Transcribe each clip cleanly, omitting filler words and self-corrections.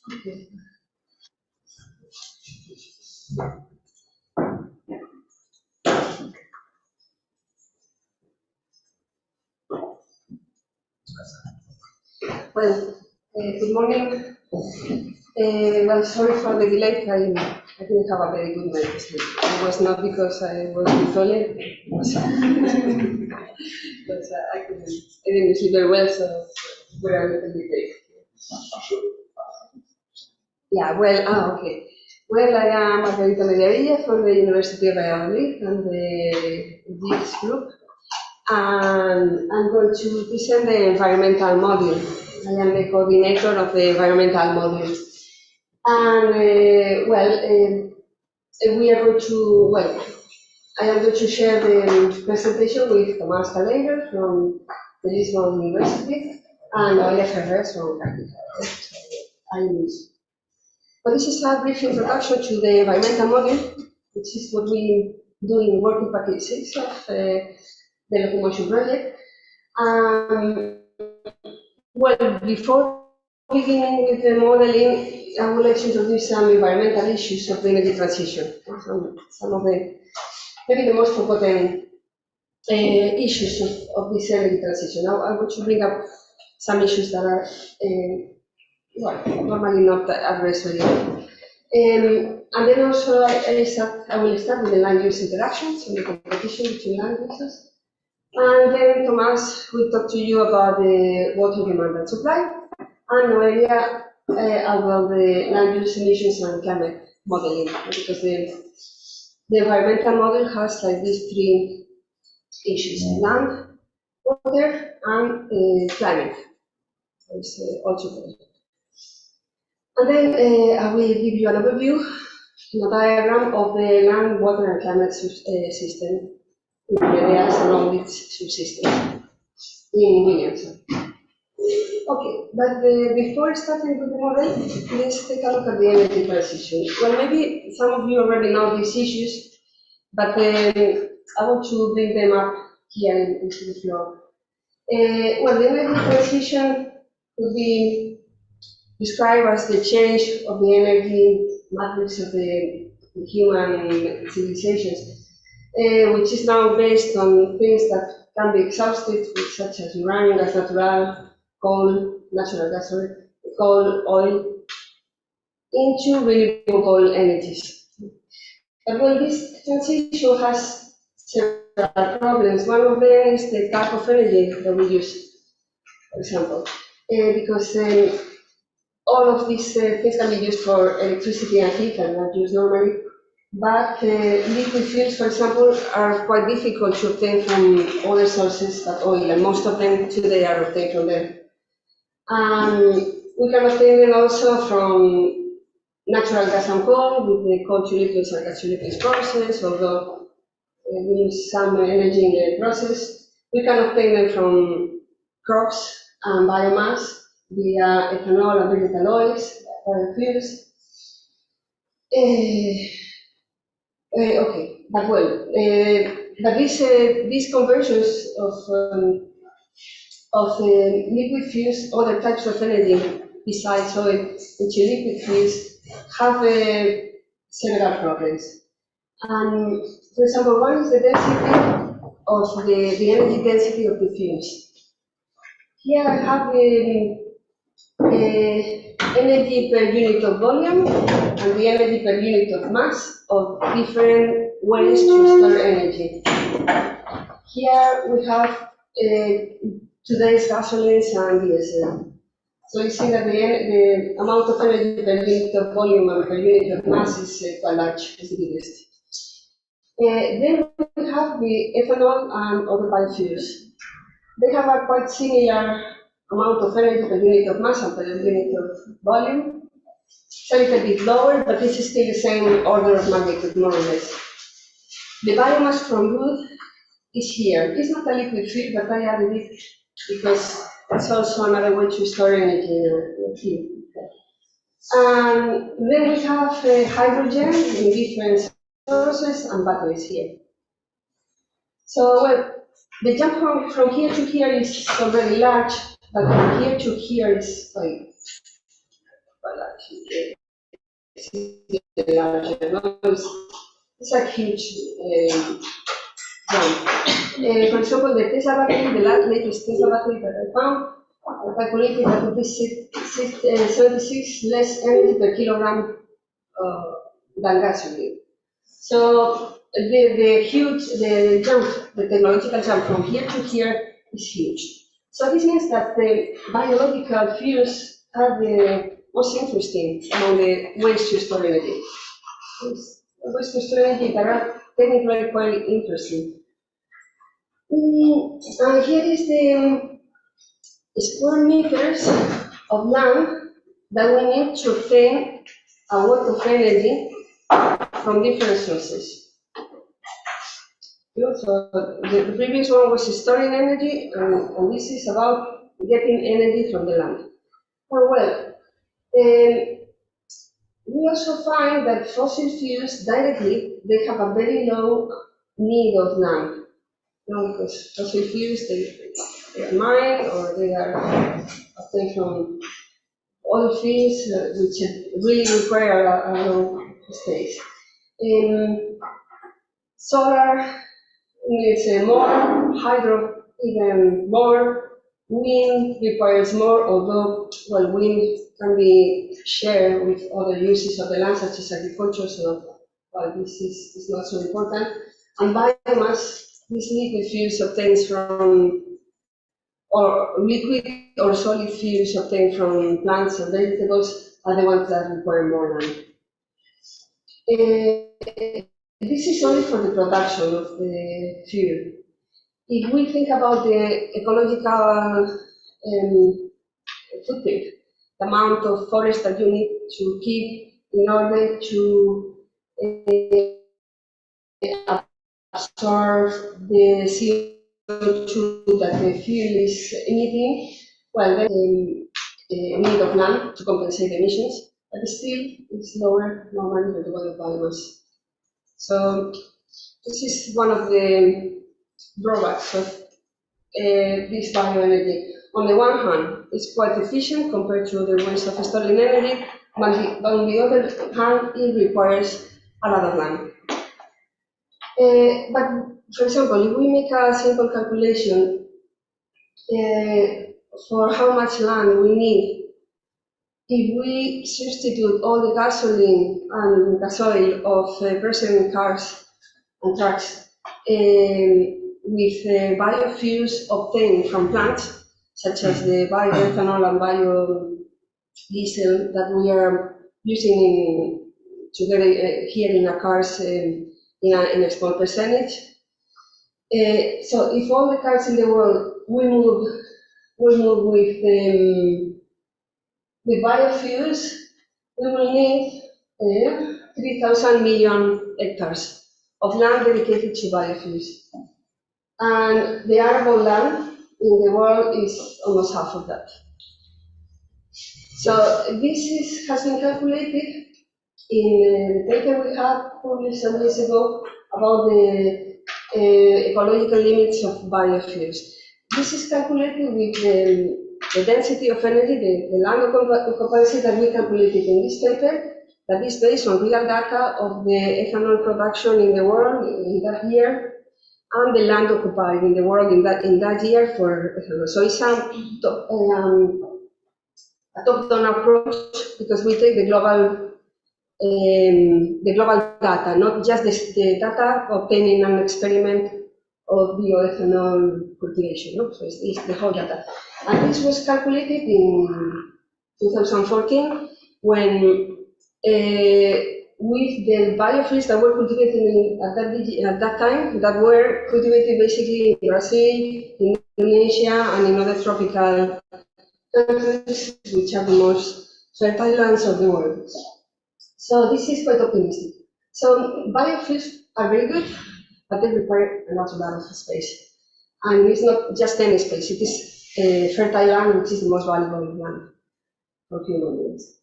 Okay. Well, good morning. Well, sorry for the delay. I didn't have a very good night sleep. It was not because I was in toilet. It was because I didn't sleep very well, so we're a little bit late. Yeah, well, okay. Well, I am Margarita Mediavilla from the University of Valladolid and the GIGS group. And I'm going to present the environmental module. I am the coordinator of the environmental module. And, we are going to, I am going to share the presentation with Tomás Caldeiro from the Lisbon University and Noelia Ferrers from Capital. But this is a brief introduction to the environmental module, which is what we do in working package 6 of the LOCOMOTION project. Well, before beginning with the modeling, I would like to introduce some environmental issues of the energy transition. Some of the, maybe the most important issues of this energy transition. Now, I want to bring up some issues that are normally not addressed very well. And then also I will start with the land use interactions and the competition between land uses. And then Tomás will talk to you about the water demand and supply, and Noelia about the land use emissions and climate modeling, because the environmental model has like these three issues: land, water, and climate. And then I will give you an overview in a diagram of the land, water, and climate system in areas along its subsystems in Williamson. Okay, but before starting with the model, let's take a look at the energy transition. Well, maybe some of you already know these issues, but I want to bring them up here into the floor. Well, the energy transition could be described as the change of the energy matrix of the human civilizations, which is now based on things that can be exhausted, such as uranium, gas natural, coal, natural gas, coal, oil, into renewable energies. But well, this transition has several problems. One of them is the type of energy that we use, for example, because all of these things can be used for electricity and heat and are used normally. But liquid fuels, for example, are quite difficult to obtain from other sources than oil, and most of them today are obtained from them. We can obtain them also from natural gas and coal with the coal to liquids and gas to liquids process, although we use some energy in the process. We can obtain them from crops and biomass via ethanol and vegetal oils, biofuels. Okay, but well, but these conversions of liquid fuels, other types of energy, besides oil into liquid fuels, have several problems. And for example, one is the density of the energy density of the fuels. Here I have the energy per unit of volume and the energy per unit of mass of different ways to store energy. Here we have today's gasolines and diesel. So you see that the amount of energy per unit of volume and per unit of mass is quite large, is the biggest. Then we have the ethanol and other biofuels. They have a quite similar amount of energy per unit of mass and per unit of volume. It's a little bit lower, but this is still the same order of magnitude, more or less. The biomass from wood is here. It's not a liquid fuel, but I added it because it's also another way to store energy in a fuel. And then we have hydrogen in different sources and batteries here. So, well, the jump from here to here is already large, but from here to here is quite large. It's a huge jump. For example, the Tesla battery, the latest Tesla battery that I found, I calculated that it is 76 less energy per kilogram than gasoline. So the jump, the technological jump from here to here is huge. So this means that the biological fuels are the most interesting among the ways to store energy. The ways to store energy that are technically quite interesting. And here is the square meters of land that we need to obtain a watt of energy from different sources. So the previous one was storing energy, and this is about getting energy from the land. Oh, well, we also find that fossil fuels directly, they have a very low need of land. Because fossil fuels, they are mined or they are obtained from oil fields, which really require a low space. Solar needs more, hydro even more, wind requires more, although, well, wind can be shared with other uses of the land, such as agriculture, so well, this is not so important. And biomass, these liquid fuels obtained from, or liquid or solid fuels obtained from plants and vegetables are the ones that require more land. This is only for the production of the fuel. If we think about the ecological footprint, the amount of forest that you need to keep in order to absorb the CO2 that the fuel is emitting, well, then need of land to compensate emissions, but still it's lower normally than the one of biomass. So this is one of the drawbacks of this bioenergy. On the one hand, it's quite efficient compared to other ways of storing energy, but on the other hand, it requires a lot of land. But for example, if we make a simple calculation for how much land we need, if we substitute all the gasoline and gasoil of present cars and trucks with biofuels obtained from plants, such as the bioethanol and biodiesel that we are using together here in our cars in a small percentage. So if all the cars in the world will move with biofuels, we will need 3,000 million hectares of land dedicated to biofuels. And the arable land in the world is almost half of that. So this has been calculated in the paper we had published some years ago about the ecological limits of biofuels. This is calculated with the density of energy, the land occupancy that we calculated in this paper, that is based on real data of the ethanol production in the world in that year, and the land occupied in the world in that year for ethanol. So it's a top-down approach because we take the global data, not just the data obtained in an experiment of bioethanol cultivation. No? So it's the whole data. And this was calculated in 2014 when with the biofuels that were cultivated at that time, that were cultivated basically in Brazil, in Indonesia, and in other tropical countries, which are the most fertile lands of the world. So this is quite optimistic. So biofuels are very good, but they require a lot of space. And it's not just any space, it is fertile land, which is the most valuable land for human beings.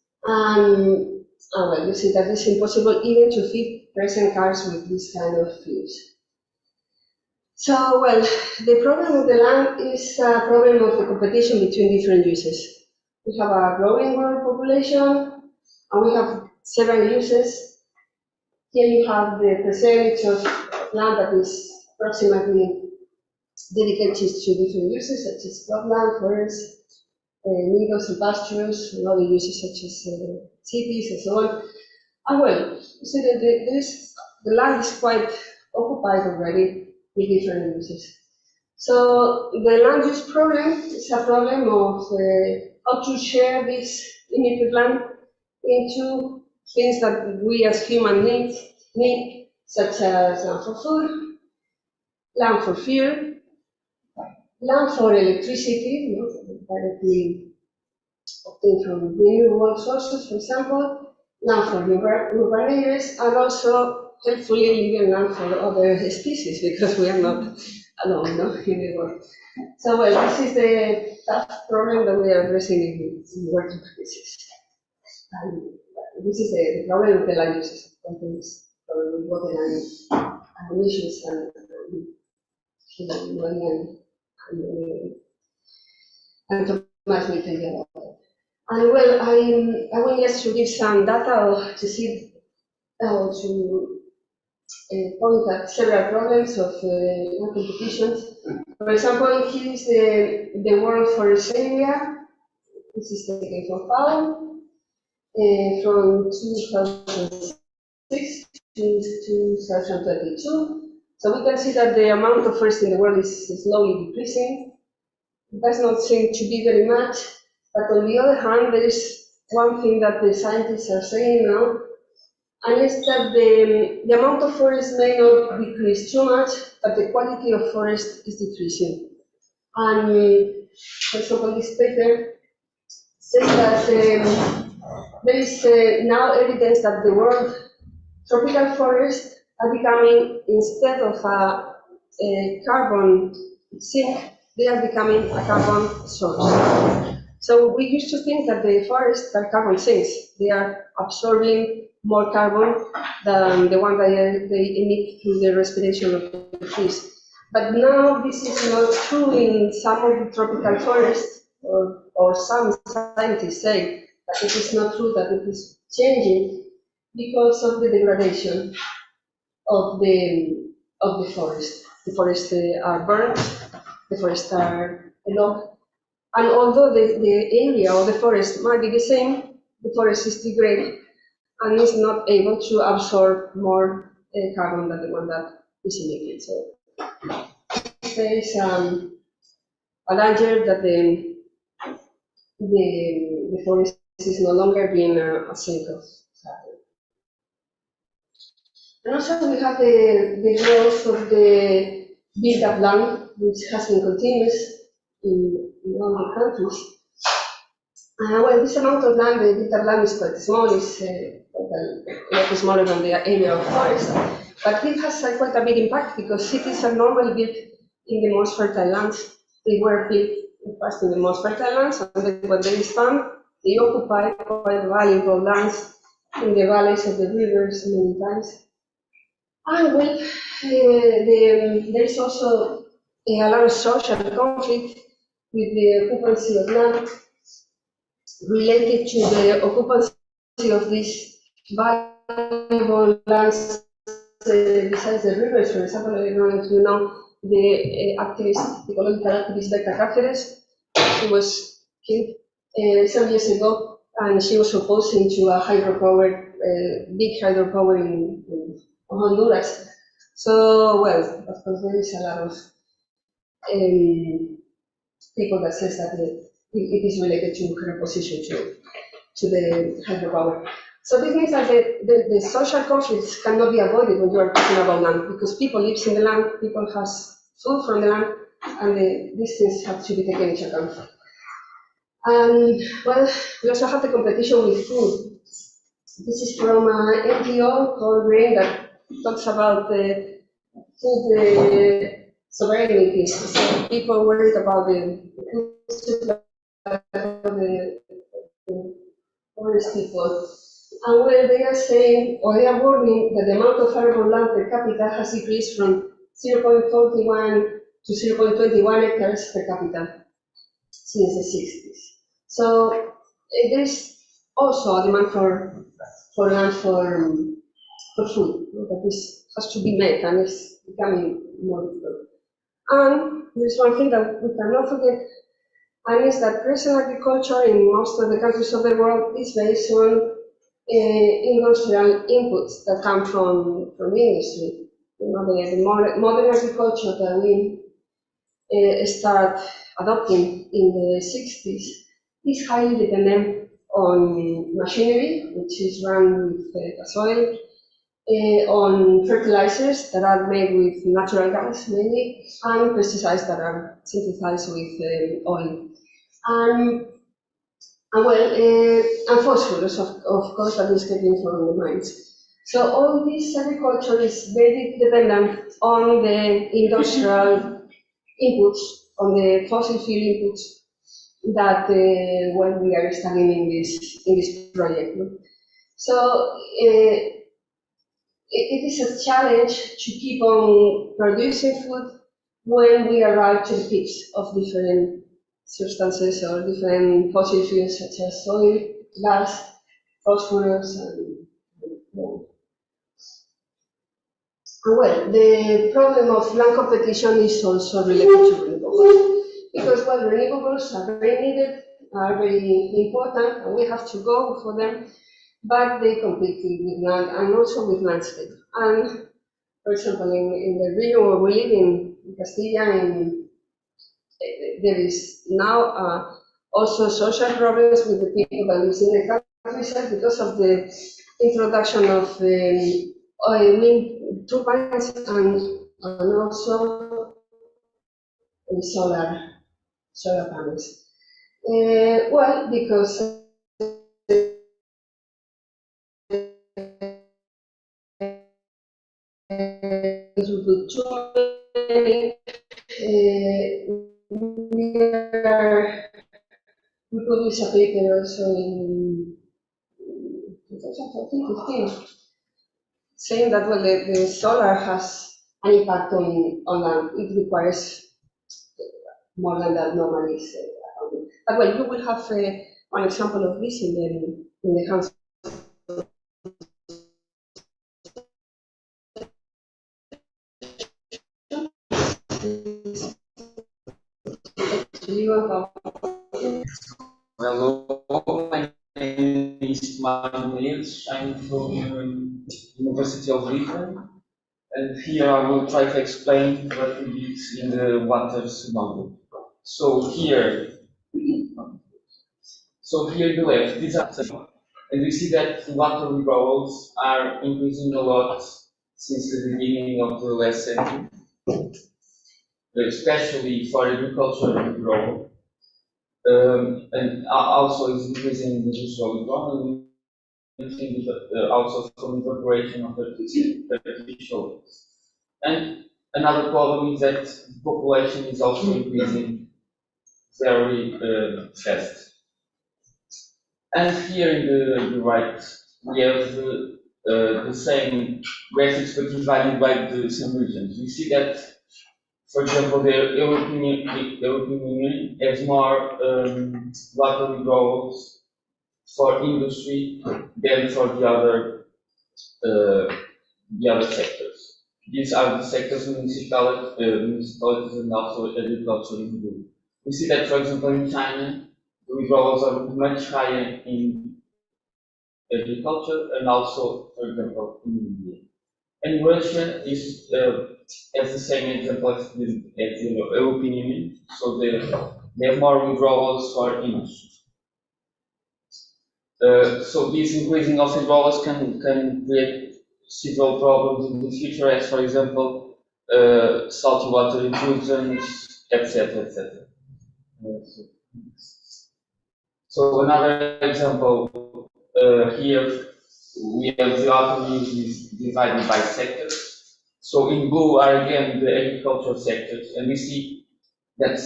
Well, you see that it's impossible even to feed present cars with this kind of fuels. So, well, the problem with the land is a problem of the competition between different uses. We have a growing world population, and we have several uses. Here you have the percentage of land that is approximately dedicated to different uses, such as cropland, forests, meadows and pastures, and other uses such as cities and so on. And well, you see that the land is quite occupied already with different uses. So the land use problem is a problem of how to share this limited land into things that we as humans need, such as land for food, land for fuel, land for electricity, directly obtained from renewable sources, for example, land for urban areas, and also hopefully living land for other species, because we are not alone, no, in the world. So, well, this is the tough problem that we are addressing in working practices. And this is the problem of the land uses, this problem with water and emissions and Thomas will tell you about it. And well, I want just to give some data to see to point at several problems of competitions. For example, here is the world forest area. This is taken from FAO from 2006 to 2022. So we can see that the amount of forest in the world is slowly decreasing. It does not seem to be very much, but on the other hand, there is one thing that the scientists are saying now, and it's that the amount of forest may not decrease too much, but the quality of forest is decreasing. And for example, this paper says that there is now evidence that the world tropical forests are becoming, instead of a carbon sink, they are becoming a carbon source. So we used to think that the forests are carbon sinks. They are absorbing more carbon than the one that they emit through the respiration of the trees. But now this is not true in some of the tropical forests, or some scientists say that it is not true, that it is changing because of the degradation of the forest. The forests are burnt, the forests are logged, and although the area of the forest might be the same, the forest is degraded and is not able to absorb more carbon than the one that is emitted. So there is a danger that the forest is no longer being a sink of carbon. And also we have the growth of the built-up land, which has been continuous in all the countries. Well, this amount of land, the built-up land is quite small, it's a lot smaller than the area of forest, but it has quite a big impact because cities are normally built in the most fertile lands. They were built first in the most fertile lands, and then when they expand, they occupy quite valuable lands in the valleys of the rivers many times. And well, there is also a lot of social conflict with the occupancy of land related to the occupancy of these valuable lands besides the rivers. For example, I don't know if you know the activist, ecological activist Becca Cáceres. She was killed some years ago, and she was opposing to a hydropower, big hydropower in Honduras. So, well, of course, there is a lot of people that says that it is related to her opposition to the hydropower. So this means that the social conflicts cannot be avoided when you are talking about land, because people live in the land, people have food from the land, and these things have to be taken into account. And well, we also have the competition with food. This is from an NGO called Grain that talks about the food sovereignty. So people worried about the food supply of the poorest people. And well, they are saying, or they are warning that the amount of arable land per capita has decreased from 0.41 to 0.21 hectares per capita since the 60s. So there's also a demand for land for food that has to be met, and it's becoming more difficult. And there's one thing that we cannot forget, and is that present agriculture in most of the countries of the world is based on industrial inputs that come from industry. You know, the modern agriculture that we start adopting in the 60s is highly dependent on machinery, which is run with gasoil, on fertilizers that are made with natural gas mainly, and pesticides that are synthesized with oil. And phosphorus, of course, that is getting from the mines. So all this agriculture is very dependent on the industrial inputs, on the fossil fuel inputs that when we are studying in this project. So it is a challenge to keep on producing food when we arrive to the peaks of different substances or different fossil fuels such as oil, gas, phosphorus, and well, the problem of land competition is also related to renewables, because while renewables are very needed, are very important, and we have to go for them, but they compete with land and also with landscape. And for example, in the region where we live in Castilla, there is now also social problems with the people that live in the countryside because of the introduction of wind turbines and also solar panels. Well, because we published a paper also in 2015 saying that well, the solar has an impact on land. It requires more than that normally is. But well, you will have one example of this in the house. Hello, my name is Mário Menezes. I'm from University of Lisbon, and here I will try to explain what we did in the water model. So here in the left, these are and we see that water withdrawals are increasing a lot since the beginning of the last century, especially for agricultural withdrawal. And also is increasing the industrial withdrawal, and also some evaporation of artificial. And another problem is that the population is also increasing very fast. And here in the right, we have the same graphics, but divided by the same regions. We see that for example, the European Union has more water withdrawals for industry than for the other sectors. These are the sectors municipalities and also agriculture in the group. We see that, for example, in China, the withdrawals are much higher in agriculture and also, for example, in India. And Russia is has the same example as the European Union, so they have more withdrawals for industry. So these increasing of withdrawals can create several problems in the future, as for example, salty water intrusions, etc., etc. So another example here, we have the water use is divided by sectors. So in blue are again the agricultural sectors, and we see that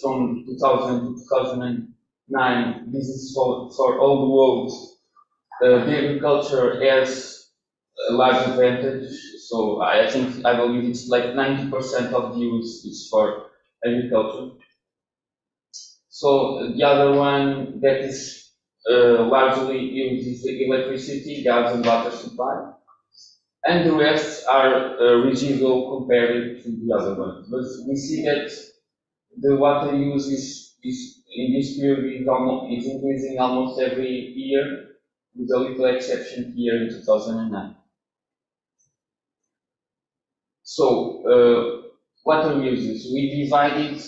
from 2000 to 2009, this is for all the world. The agriculture has a large advantage. So I believe it's like 90% of the use is for agriculture. So the other one that is largely used is the electricity, gas and water supply. And the rest are residual compared to the other ones. But we see that the water use is in this period is increasing almost every year, with a little exception here in 2009. So water uses, we divided.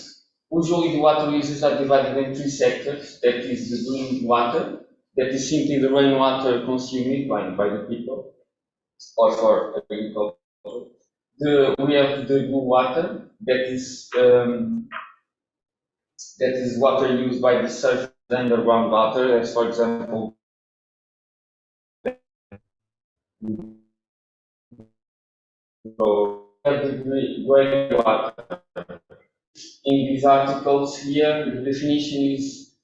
Usually the water uses are divided in three sectors. That is the green water, that is simply the rainwater consumed by the people or for agriculture. We have the blue water, that is water used by the surface underground water, as for example, the gray water. In these articles here, the definition is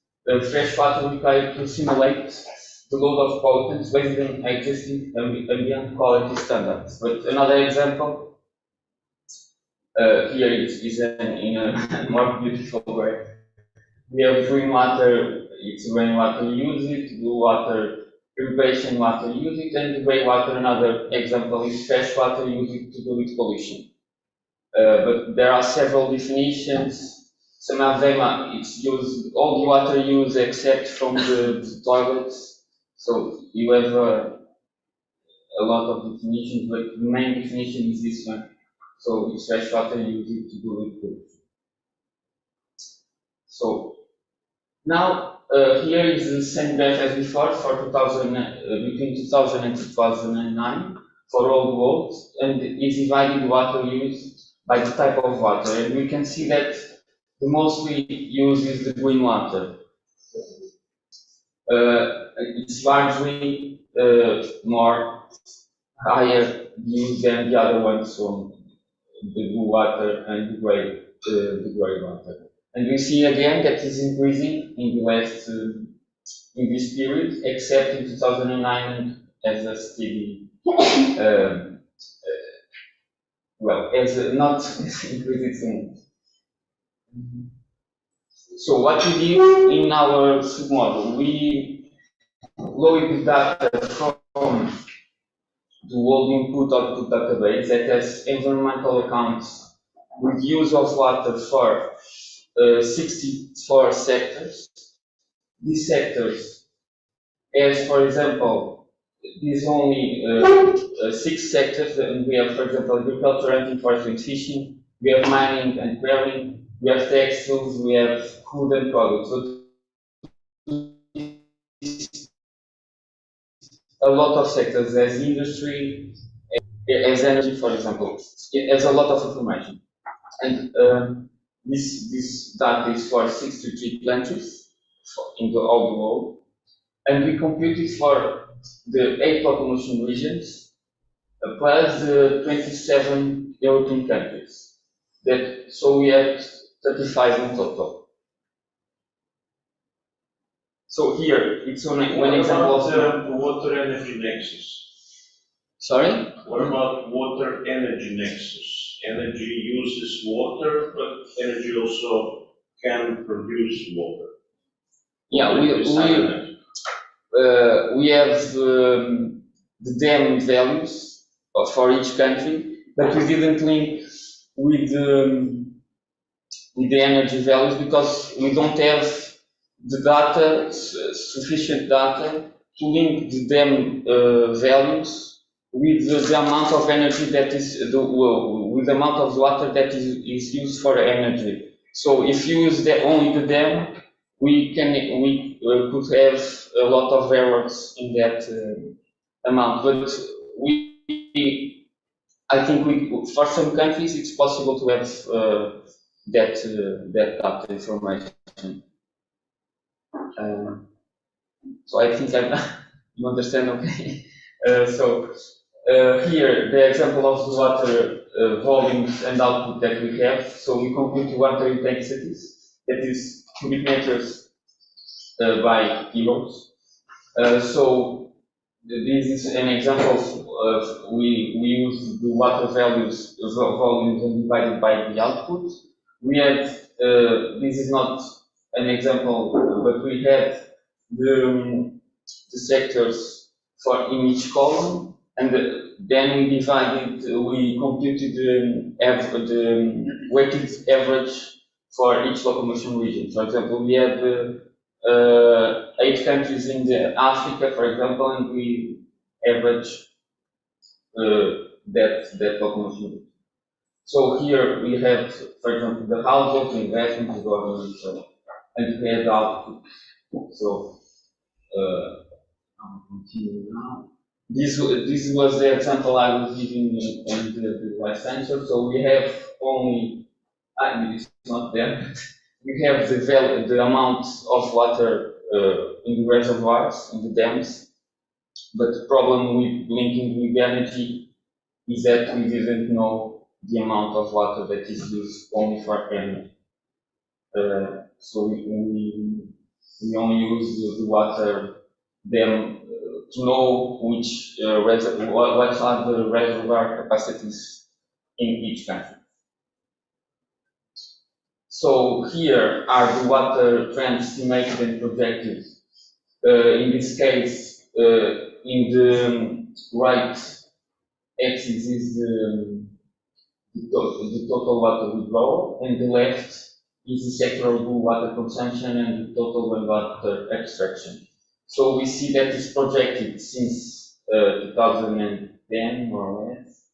fresh water required to simulate the load of pollutants based on existing ambient quality standards. But another example here is in a more beautiful way. We have green water, it's rainwater usage, blue water, irrigation water usage, and the gray water, another example, is fresh water usage to do with pollution. But there are several definitions. Some of them it's used, all the water used except from the toilets. So you have a lot of definitions, but the main definition is this one. So it's fresh water used to do with pollution. So now here is the same graph as before for between 2000 and 2009 for all the world, and is divided water used by the type of water, and we can see that the mostly used is the green water. It's largely more higher used than the other ones, so the blue water and the gray water. And we see again that is increasing in the last in this period, except in 2009 as a steady. Well, as not increasing so much. So what we did in our submodel, we loaded data from the world input-output database that has environmental accounts with use of water for 64 sectors. These sectors, as for example, these only 6 sectors, and we have, for example, agriculture, hunting, forestry, and fishing. We have mining and quarrying. We have textiles. We have food and products. So a lot of sectors, as industry, as energy, for example, it has a lot of information. And this data is for 63 countries in all the world, and we computed for the 8 locomotion regions plus the 27 European countries. So we had 35 in total. So here it's one example of the water energy nexus. Sorry? What about water energy nexus? energy uses water, but energy also can produce water. Yeah, we have the dam values for each country, but we didn't link with the energy values because we don't have the data, sufficient data to link the dam values with the amount of energy that is with the amount of water that is used for energy. So if you use only the dam, we could have a lot of errors in that amount. But I think for some countries it's possible to have that data information. So I think you understand, okay? Here the example of the water volumes and output that we have. So we compute water intensities, that is cubic meters by kilos. So this is an example of we use the water values volumes and divided by the output. We had this is not an example, but we had the sectors for in each column, and then we computed the weighted average for each locomotion region. For example, we have 8 countries in Africa, for example, and we average that locomotion region. So here we have, for example, the household, investment, the government, and we have output. So I'll continue now. This was the example I was giving in the last answer. So we have only, it's not there. We have the amount of water in the reservoirs, in the dams, but the problem with linking with energy is that we didn't know the amount of water that is used only for energy. So we only use the water dam to know which what are the reservoir capacities in each country. So here are the water trends estimated and projected. In this case, in the right axis is the total water withdrawal, and the left is the sectoral water consumption and the total water extraction. So we see that it's projected since 2010, more or less.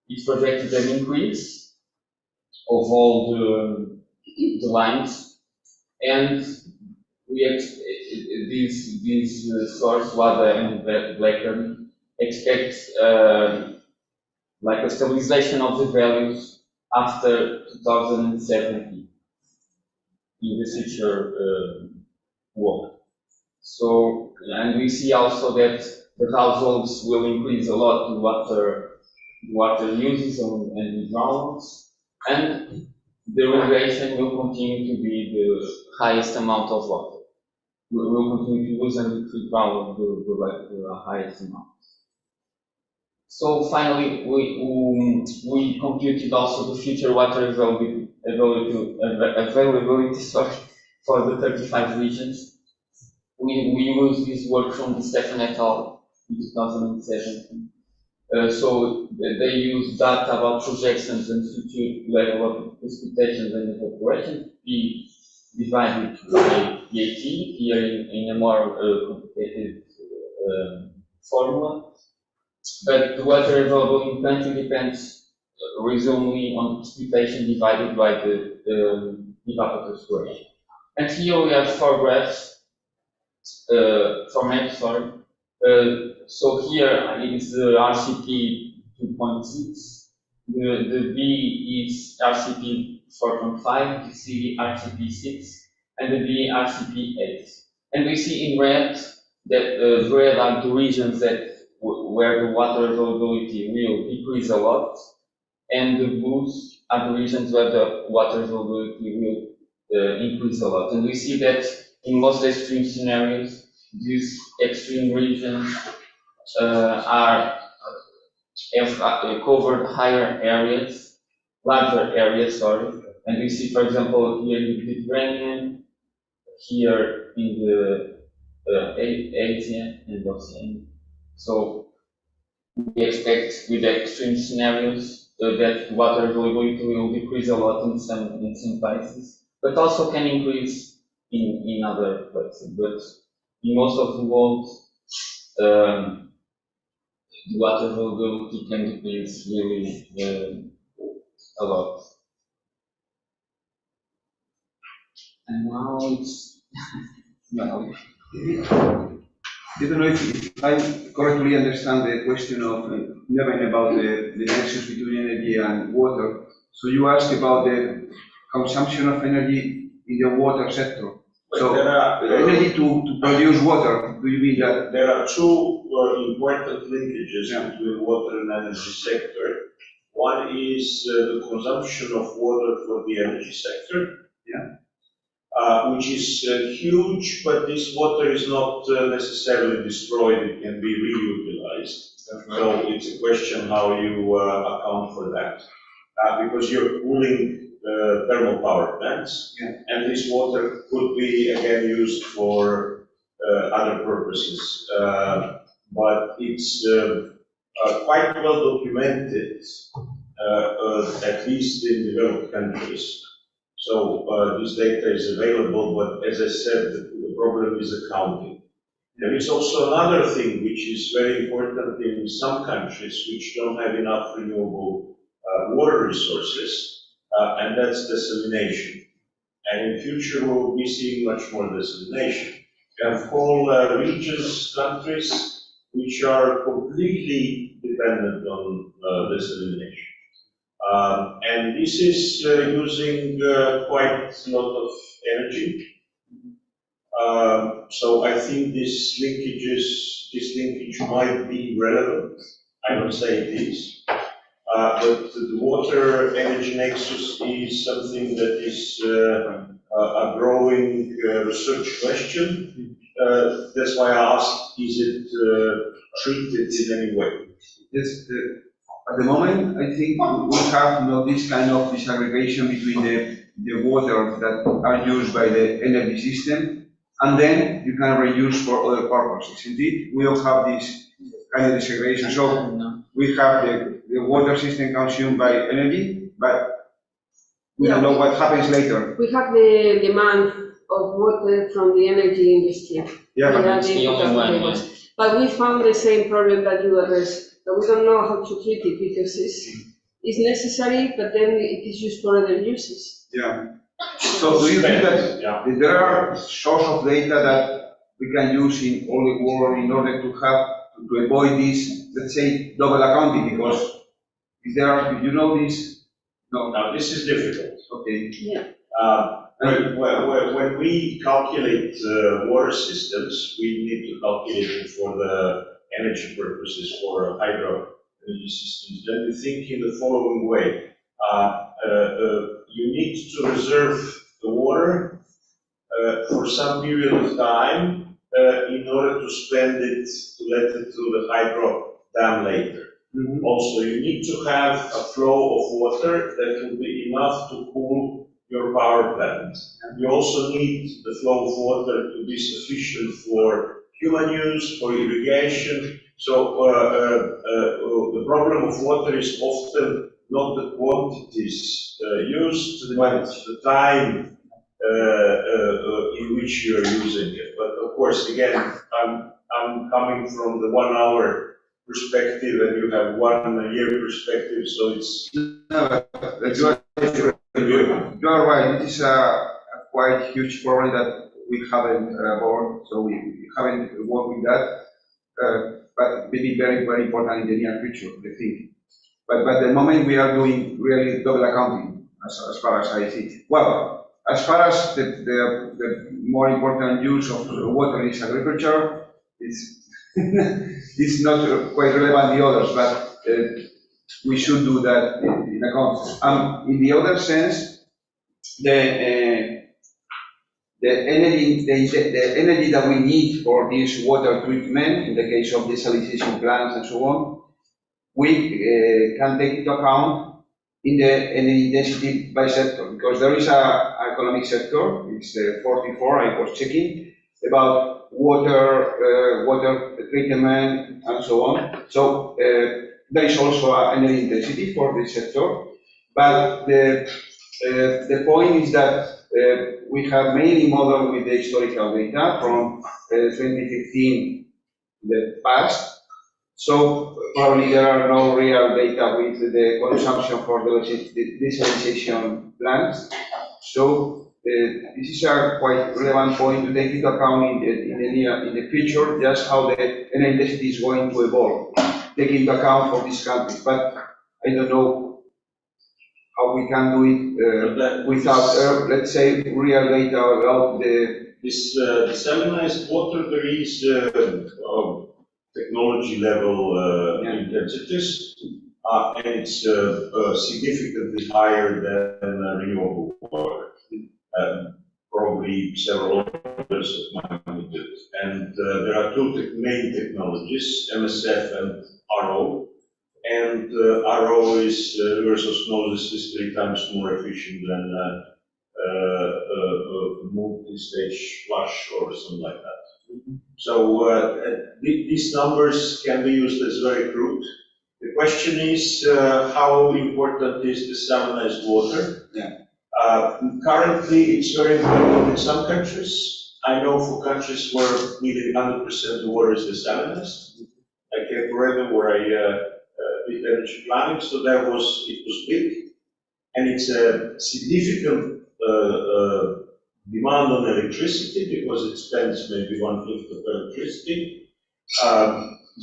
It's projected an increase of all the lines, and this source, WADA and Blackburn, expect like a stabilization of the values after 2070 in the future world. So, and we see also that the households will increase a lot the water uses and withdrawals, and the irrigation will continue to be the highest amount of water. We will continue to use and withdraw the highest amount. So finally, we computed also the future water availability for the 35 regions. We used this work from the Stefan et al. In 2017. So they use data about projections and future level of precipitations and evaporation, P divided by PAT, here in a more complicated formula. But the water available in country depends reasonably on precipitation divided by the evapotranspiration. And here we have 4 graphs. So here it is the RCP 2.6, the B is RCP 4.5, the C RCP 6, and the D RCP 8. And we see in red that red are the regions where the water availability will decrease a lot, and the blues are the regions where the water availability will increase a lot. And we see that in most extreme scenarios, these extreme regions have covered higher areas larger areas, sorry. And we see, for example, here in the Mediterranean, here in the Asia and Oceania. So we expect with extreme scenarios that water availability will decrease a lot in some places, but also can increase in other places. But in most of the world, the water availability can decrease really a lot. And now it's well. I don't know if I correctly understand the question of Nevin about the nexus between energy and water. So you asked about the consumption of energy in the water sector. So energy to produce water, do you mean that? There are two important linkages between water and energy sector. One is the consumption of water for the energy sector. Which is huge, but this water is not necessarily destroyed, it can be reutilized. So it's a question how you account for that. Because you're cooling thermal power plants, and this water could be again used for other purposes. But it's quite well documented, at least in developed countries. So this data is available, but as I said, the problem is accounting. There is also another thing which is very important in some countries which don't have enough renewable water resources, and that's desalination. And in future we'll be seeing much more desalination. We have whole regions, countries, which are completely dependent on desalination. And this is using quite a lot of energy. So I think this linkage might be relevant. I don't say it is. But the water energy nexus is something that is a growing research question. That's why I asked, is it treated in any way? Yes. At the moment, I think we have this kind of disaggregation between the water that are used by the energy system, and then you can reuse for other purposes. Indeed, we don't have this kind of disaggregation. So we have the water system consumed by energy, but we don't know what happens later. We have the demand of water from the energy industry. Yeah, but it's the only one. But we found the same problem that you addressed. But we don't know how to treat it because it's necessary, but then it is used for other uses. Yeah. So do you think that there are sources of data that we can use in all the world in order to avoid this, let's say, double accounting? Because if there are, you know this? No. Now this is difficult. Okay. Yeah. When we calculate water systems, we need to calculate it for the energy purposes, for hydro energy systems. Then we think in the following way. You need to reserve the water for some period of time in order to spend it, to let it to the hydro dam later. Mm-hmm. Also, you need to have a flow of water that will be enough to cool your power plant. You also need the flow of water to be sufficient for human use, for irrigation. So the problem of water is often not the quantities used, but the time in which you are using it. But of course, again, I'm coming from the 1 hour perspective, and you have 1 year perspective, so it's. No, you are right. It is a quite huge problem that we haven't worked, so we haven't worked with that. But maybe very, very important in the near future, I think. But at the moment we are doing really double accounting, as far as I see. Well, as far as the more important use of water is agriculture, it's not quite relevant the others, but we should do that in account. In the other sense, the energy that we need for this water treatment, in the case of desalination plants and so on, we can take into account in the energy density by sector, because there is a economic sector, it's the 44, I was checking, about water treatment and so on. So there is also an energy intensity for this sector, but the point is that we have mainly modeled with the historical data from 2015, the past. So probably there are no real data with the consumption for the desalination plants. So this is a quite relevant point to take into account in the future, just how the energy intensity is going to evolve, taking into account for these countries. But I don't know how we can do it without, let's say, real data about this desalinized water. There is technology level intensities, and it's significantly higher than renewable water, probably several orders of magnitude. And there are two main technologies, MSF and RO. And RO is reverse osmosis is 3 times more efficient than multi-stage flush or something like that. So these numbers can be used as very crude. The question is how important is desalinized water? Yeah. Currently, it's very important in some countries. I know for countries where nearly 100% of water is desalinized, like Ecuador, where I did energy planning, so it was big, and it's a significant demand on electricity because it spends maybe 1/5 of electricity.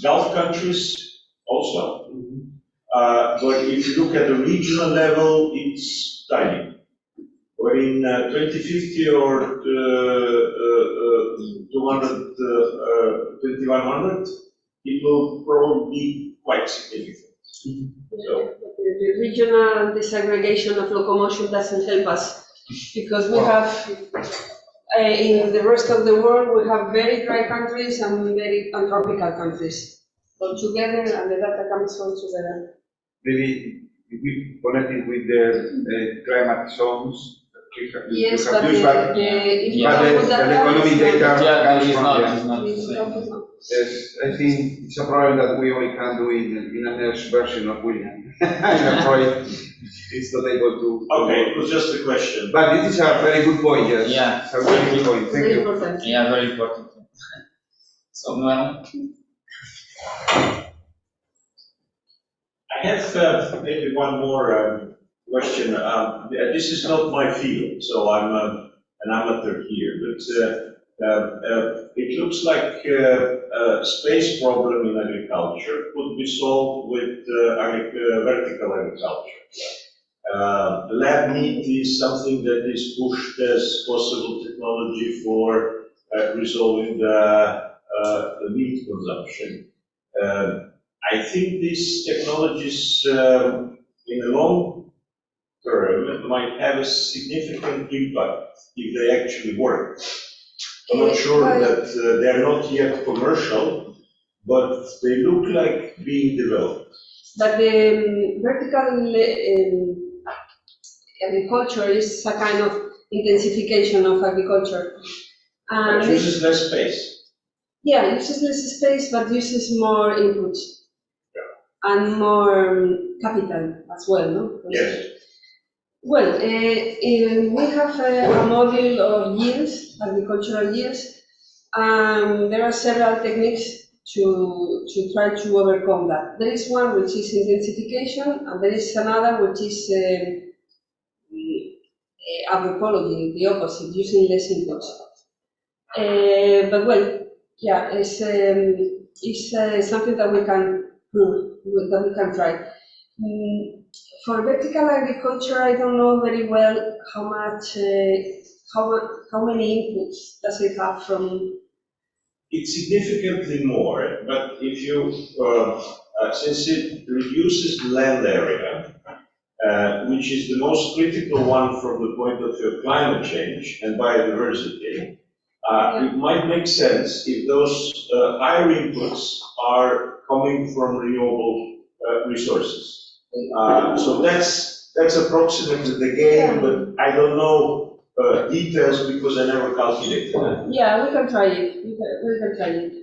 Gulf countries also, but if you look at the regional level, it's tiny. But in 2050 or 2100, it will probably be quite significant. So, the regional disaggregation of locomotion doesn't help us because we have, in the rest of the world, we have very dry countries and very tropical countries all together, and the data comes all together. maybe if we connect it with the climate zones. Yes, but the economic data comes from, not. Yes, I think it's a problem that we only can do in a next version of William. I'm afraid it's not able to. okay, it was just a question. But this is a very good point, yes. Yeah. It's a very good point, thank Very you. important. Yeah, very important. So, Noel? I have maybe one more question. This is not my field, so I'm an amateur here, but it looks like a space problem in agriculture could be solved with vertical agriculture. Lab meat is something that is pushed as possible technology for resolving the meat consumption. I think these technologies in the long term might have a significant impact if they actually work. I'm not sure that they are not yet commercial, but they look like being developed. But the vertical agriculture is a kind of intensification of agriculture. It uses less space. Yeah, it uses less space, but uses more inputs and more capital as well, no? Yes. Well, we have a model of yields, agricultural yields, and there are several techniques to try to overcome that. There is one which is intensification, and there is another which is agroecology, the opposite, using less inputs. But well, yeah, it's something that we can prove, that we can try. For vertical agriculture, I don't know very well how much, how many inputs does it have from. It's significantly more, but if you, since it reduces the land area, which is the most critical one from the point of view of climate change and biodiversity, it might make sense if those higher inputs are coming from renewable resources. So that's that's approximately the game, but I don't know details because I never calculated that. Yeah, we can try it. We can try it.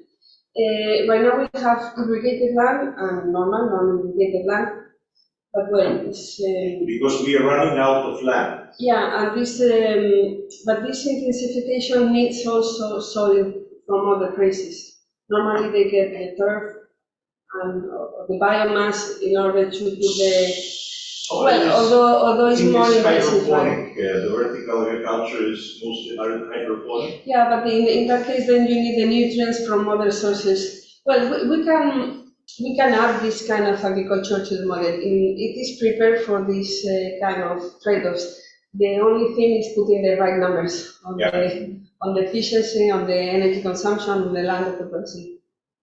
Right now we have irrigated land and normal, non-irrigated land, but well, it's Because we are running out of land. yeah, and this but this intensification needs also soil from other places. Normally they get the turf and the biomass in order to put the although it's more invasive, right? Hydroponic, the vertical agriculture is mostly hydroponic. Yeah, but in that case, then you need the nutrients from other sources. Well, we can add this kind of agriculture to the model. It is prepared for this kind of trade-offs. The only thing is putting the right numbers on the efficiency, on the energy consumption, on the land occupancy.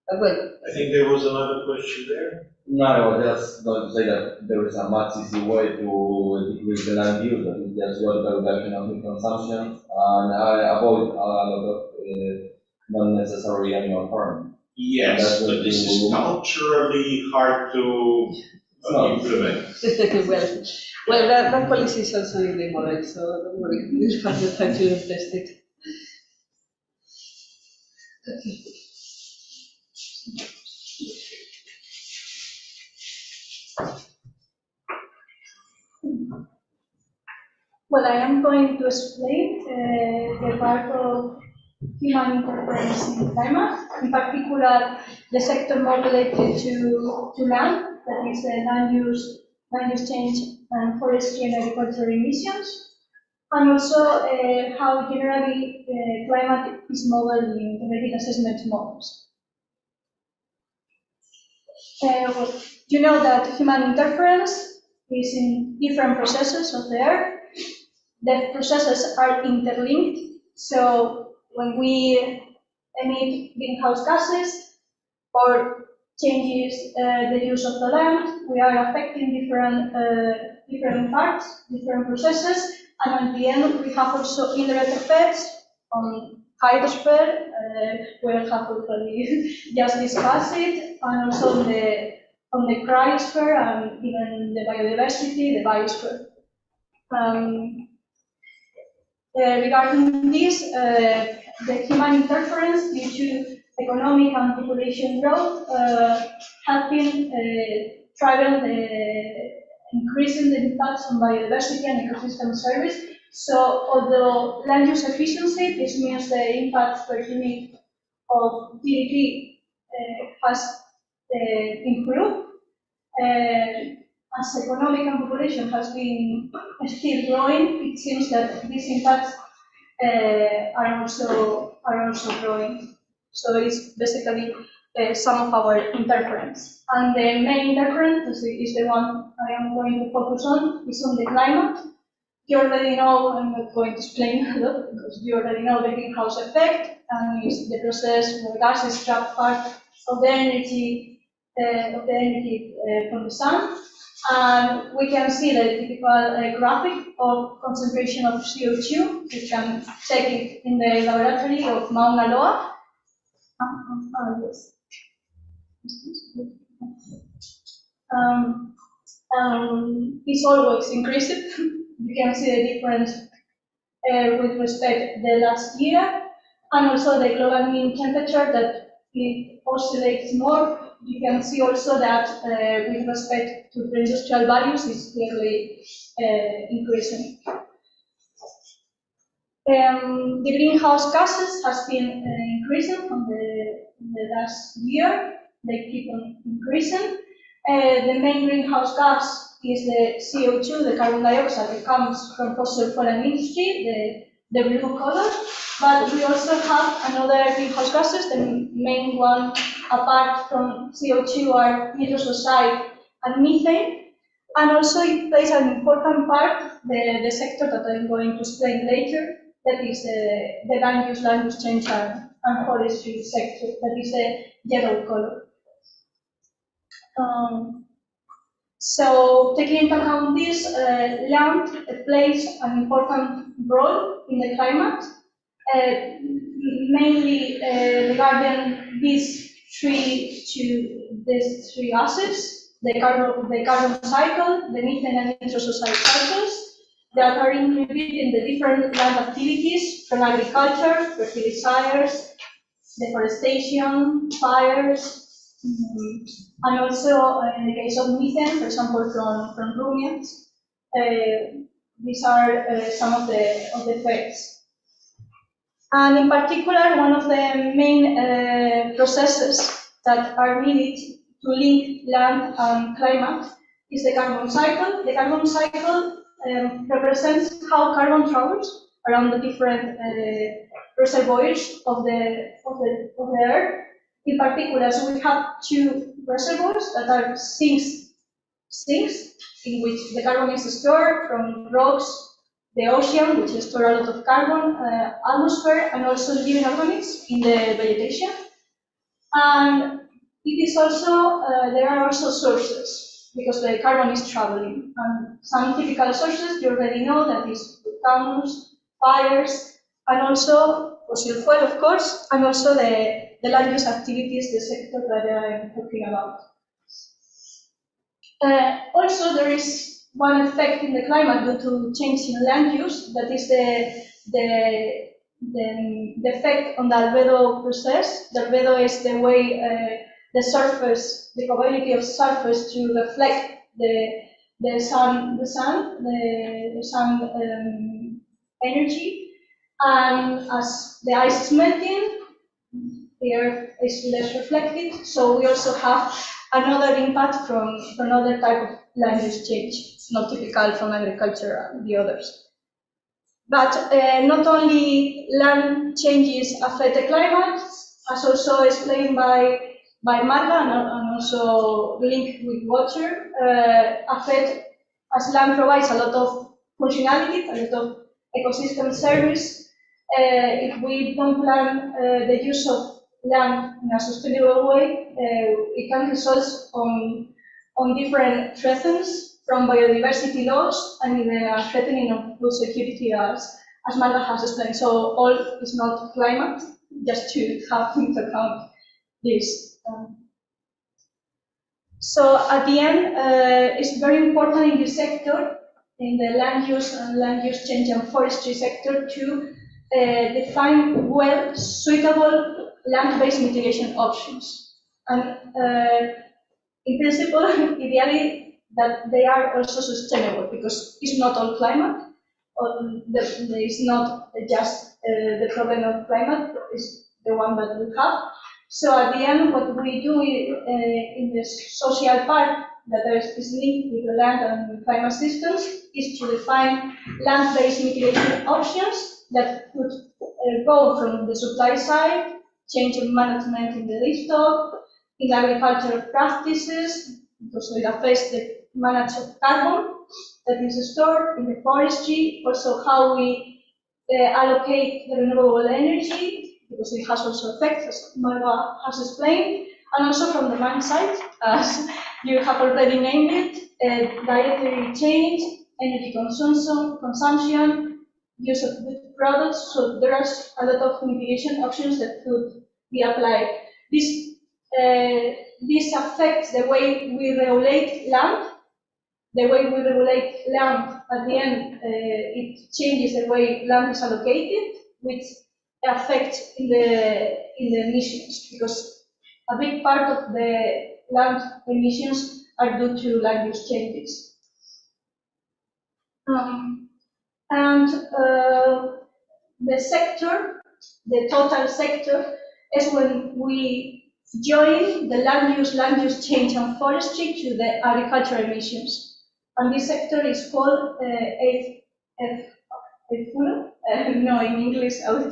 But well, I think there was another question there. No, I was just going to say that there is a much easy way to decrease the land use, that is just vertical reduction of meat consumption and avoid a lot of non-necessary animal farming. Yes, but this is culturally hard to implement. well, that policy is also in the model, so don't worry, we'll have the time to test it. Well, I am going to explain the part of human interference in climate, in particular the sector more related to land, that is land use change and forestry and agricultural emissions, and also how generally climate is modeled in genetic assessment models. Well, you know that human interference is in different processes of the Earth. The processes are interlinked, so when we emit greenhouse gases or changes the use of the land, we are affecting different parts, different processes, and at the end we have also indirect effects on hydrosphere, we have already just discussed it, and also on the cryosphere and even the biodiversity, the biosphere. Regarding this, the human interference due to economic and population growth have been driving increasing the impacts on biodiversity and ecosystem service. So, although land use efficiency, this means the impact per unit of GDP has improved. As economic and population has been still growing, it seems that these impacts are also growing. So it's basically some of our interference. And the main interference is the one I am going to focus on, is on the climate. You already know, I'm not going to explain a lot, because you already know the greenhouse effect, and it's the process where gases trap part of the energy from the sun. And we can see the typical graphic of concentration of CO2. You can check it in the laboratory of Mauna Loa. Yes. It's always increasing. You can see the difference with respect to the last year, and also the global mean temperature that it oscillates more. You can see also that with respect to the industrial values, it's clearly increasing. The greenhouse gases has been increasing from the last year. They keep on increasing. The main greenhouse gas is the CO2, the carbon dioxide that comes from fossil fuel industry, the blue color. But we also have another greenhouse gases. The main one, apart from CO2, are nitrous oxide and methane. And also it plays an important part, the sector that I'm going to explain later, that is the land use change and forestry sector, that is the yellow color. So taking into account this, land plays an important role in the climate, mainly regarding these three assets. the carbon cycle, the methane and nitrous-oxide cycles that are included in the different land activities from agriculture, fertilizers, deforestation, fires, and also in the case of methane, for example, from ruminants. These are some of the effects. And in particular, one of the main processes that are needed to link land and climate is the carbon cycle. The carbon cycle represents how carbon travels around the different reservoirs of the Earth. In particular, so we have two reservoirs that are sinks in which the carbon is stored from rocks, the ocean, which store a lot of carbon, atmosphere, and also living organisms in the vegetation. And it is also, there are also sources, because the carbon is traveling. And some typical sources you already know, that is volcanoes, fires, and also fossil fuel, of course, and also the land use activities, the sector that I'm talking about. Also, there is one effect in the climate due to change in land use, that is the effect on the albedo process. The albedo is the way the surface, the capability of surface to reflect the sun energy. And as the ice is melting, the Earth is less reflected. So we also have another impact from another type of land use change. It's not typical from agriculture and the others. But not only land changes affect the climate, as also explained by Marga and also linked with water, affect, as land provides a lot of functionality, a lot of ecosystem service. If we don't plan the use of land in a sustainable way, it can result on different threats from biodiversity loss and even a threatening of food security, as Marga has explained. So all is not climate, just to have into account this. So at the end, it's very important in this sector, in the land use and land use change and forestry sector, to define well suitable land-based mitigation options. And in principle, ideally, that they are also sustainable, because it's not all climate, or it's not just the problem of climate, it's the one that we have. So at the end, what we do in the social part that is linked with the land and climate systems is to define land-based mitigation options that could go from the supply side, change of management in the livestock, in agricultural practices, because it affects the management of carbon that is stored in the forestry, also how we allocate the renewable energy, because it has also effects, as Marga has explained, and also from the man side, as you have already named it, dietary change, energy consumption, use of good products. So there are a lot of mitigation options that could be applied. This affects the way we regulate land. The way we regulate land, at the end, it changes the way land is allocated, which affects in the emissions, because a big part of the land emissions are due to land use changes. The sector, the total sector, is when we join the land use change and forestry to the agricultural emissions. And this sector is called AFOLU, no, in English, AFOLU,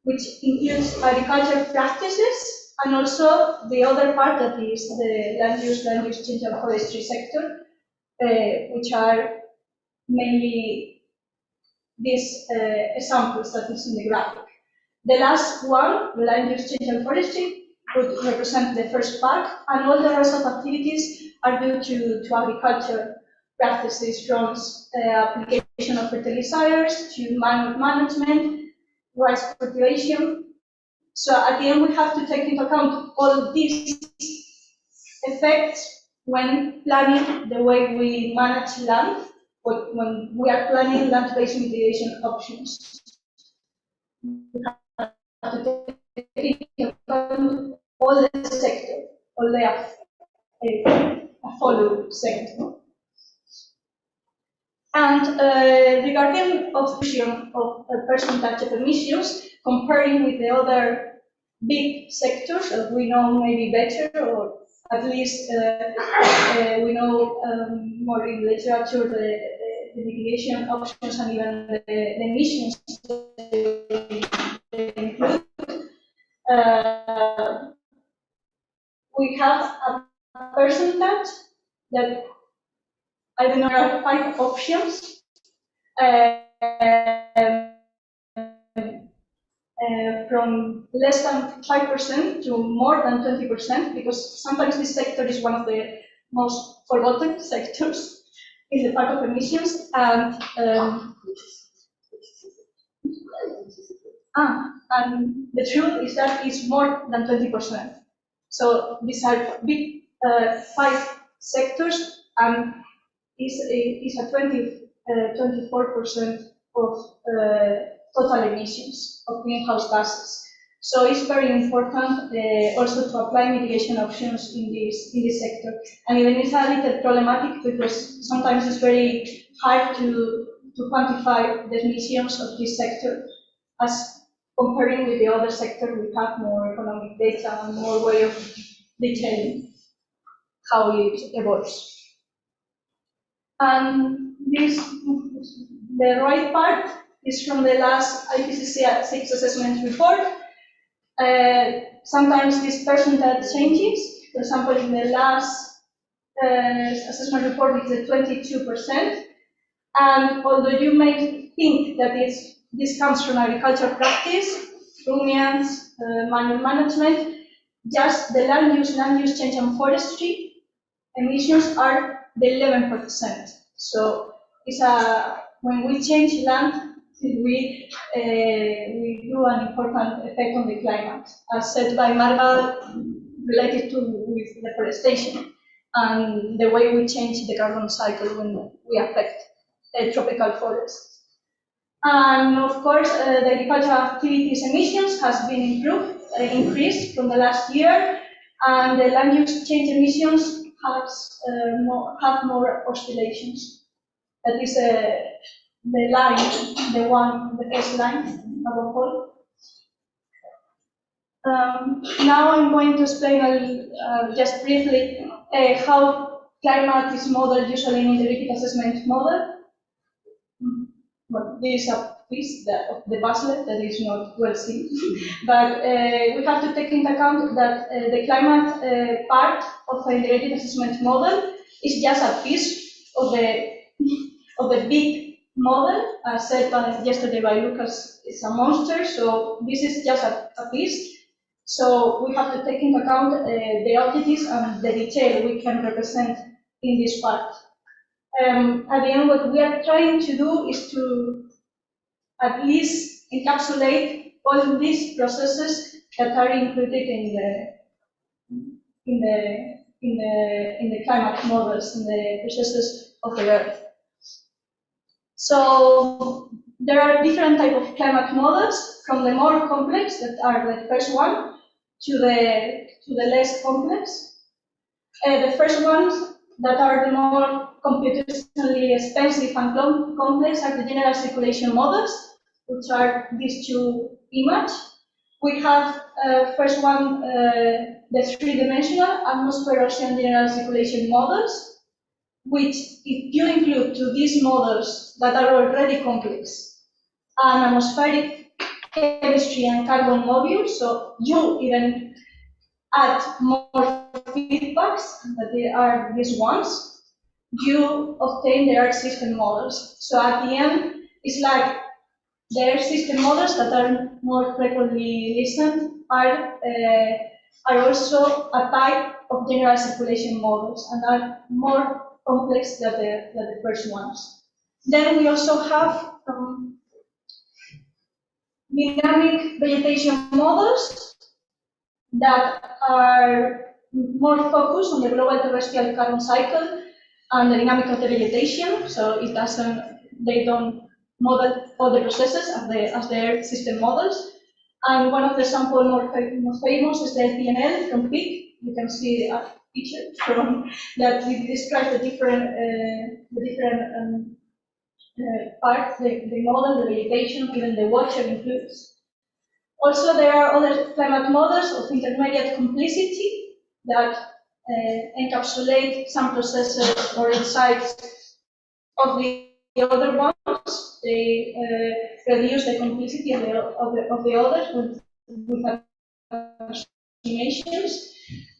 which includes agricultural practices, and also the other part that is the land use change and forestry sector, which are mainly these examples that is in the graphic. The last one, the land use change and forestry, would represent the first part, and all the rest of activities are due to agriculture practices, from application of fertilizers to management, rice cultivation, So at the end, we have to take into account all these effects when planning the way we manage land, when we are planning land-based mitigation options. We have to take into account all the sector, all the follow sector. And regarding of a percentage of emissions, comparing with the other big sectors that we know maybe better, or at least we know more in literature the mitigation options and even the emissions they include. We have a percentage that, I don't know, there are 5 options. From less than 5% to more than 20%, because sometimes this sector is one of the most forgotten sectors in the part of emissions. And the truth is that it's more than 20%. So these are big 5 sectors, and is a 24% of total emissions of greenhouse gases. So it's very important also to apply mitigation options in this sector. And even it's a little problematic because sometimes it's very hard to quantify the emissions of this sector, as comparing with the other sector, we have more economic data and more way of detailing how it evolves. And the right part is from the last IPCC 6 assessment report. Sometimes this percentage changes. For example, in the last assessment report, it's at 22%. And although you may think that this comes from agricultural practice, ruminants, manual management, just the land use change and forestry emissions are the 11%. So it's when we change land, we do an important effect on the climate, as said by Marga, related to with deforestation and the way we change the carbon cycle when we affect tropical forests. And of course, the agricultural activities emissions has been increased from the last year, and the land use change emissions have more oscillations. That is the line, the first line above all. Now I'm going to explain just briefly how climate is modeled usually in integrated assessment model. Well, this is a piece of the puzzle that is not well seen, but we have to take into account that the climate part of the integrated assessment model is just a piece of the big model, as said yesterday by Lucas. It's a monster, so this is just a piece. So we have to take into account the objectives and the detail we can represent in this part. At the end, what we are trying to do is to at least encapsulate all these processes that are included in the climate models, in the processes of the Earth. So there are different types of climate models, from the more complex, that are the first one, to the less complex. The first ones that are the more computationally expensive and complex are the general circulation models, which are these 2 images. We have first one, the 3-dimensional atmosphere ocean general circulation models, which if you include to these models that are already complex, an atmospheric chemistry and carbon module, so you even add more feedbacks, that they are these ones, you obtain the Earth system models. So at the end, it's like the Earth system models that are more frequently listened are also a type of general circulation models and are more complex than the first ones. Then we also have dynamic vegetation models that are more focused on the global terrestrial carbon cycle and the dynamic of the vegetation, so they don't model all the processes as the Earth system models. And one of the sample most famous is the PNL from PIC. You can see a picture from that it describes the different parts, the model, the vegetation, even the water includes. Also, there are other climate models of intermediate complicity that encapsulate some processes or insights of the other ones. They reduce the complicity of the others with approximations.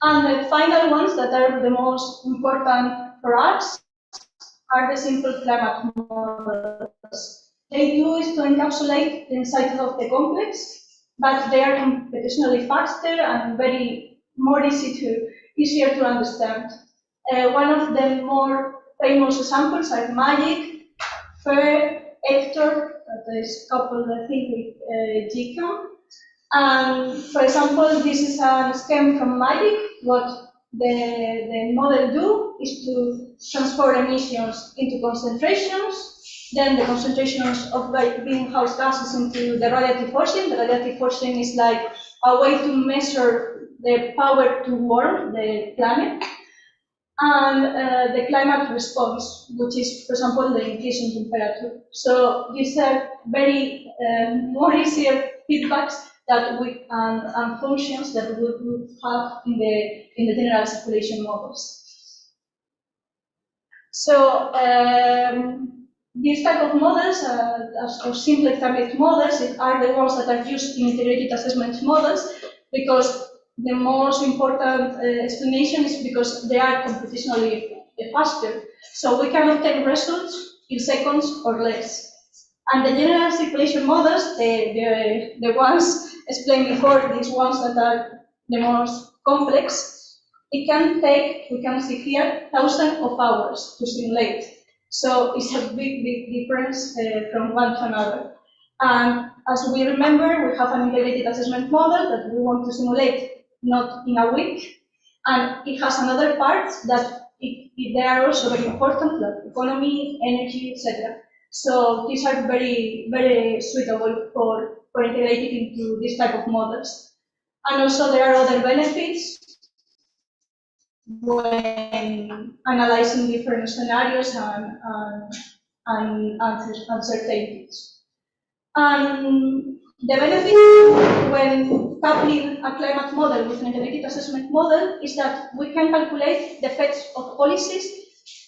And the final ones that are the most important for us are the simple climate models. They do is to encapsulate the insights of the complex, but they are computationally faster and easier to understand. One of the more famous examples are Magic, Fair, Hector, that is coupled, I think, with GCAM. And for example, this is a scheme from Magic. What the model do is to transform emissions into concentrations, then the concentrations of greenhouse gases into the radiative forcing. The radiative forcing is like a way to measure the power to warm the planet. And the climate response, which is, for example, the increase in temperature. So these are very more easier feedbacks that and functions that we would have in the general circulation models. So these type of models, or simple climate models, are the ones that are used in integrated assessment models, because the most important explanation is because they are computationally faster. So we can obtain results in seconds or less. And the general circulation models, the ones explained before, these ones that are the most complex, it can take, we can see here, thousands of hours to simulate. So it's a big difference from one to another. And as we remember, we have an integrated assessment model that we want to simulate not in a week, and it has another part that they are also very important, like economy, energy, etc. So these are very, very suitable for integrating into this type of models. And also there are other benefits when analyzing different scenarios and uncertainties. And the benefit when coupling a climate model with an integrated assessment model is that we can calculate the effects of policies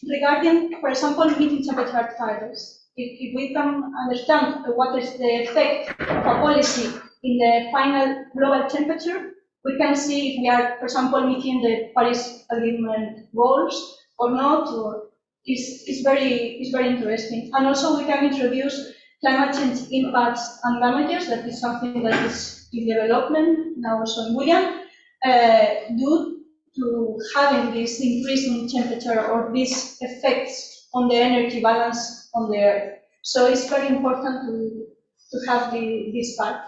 regarding, for example, meeting temperature targets. If we can understand what is the effect of a policy in the final global temperature, we can see if we are, for example, meeting the Paris Agreement goals or not, or it's very interesting. And also we can introduce climate change impacts and damages, that is something that is in development now also in William, due to having this increase in temperature or these effects on the energy balance on the Earth. So it's very important to have this part.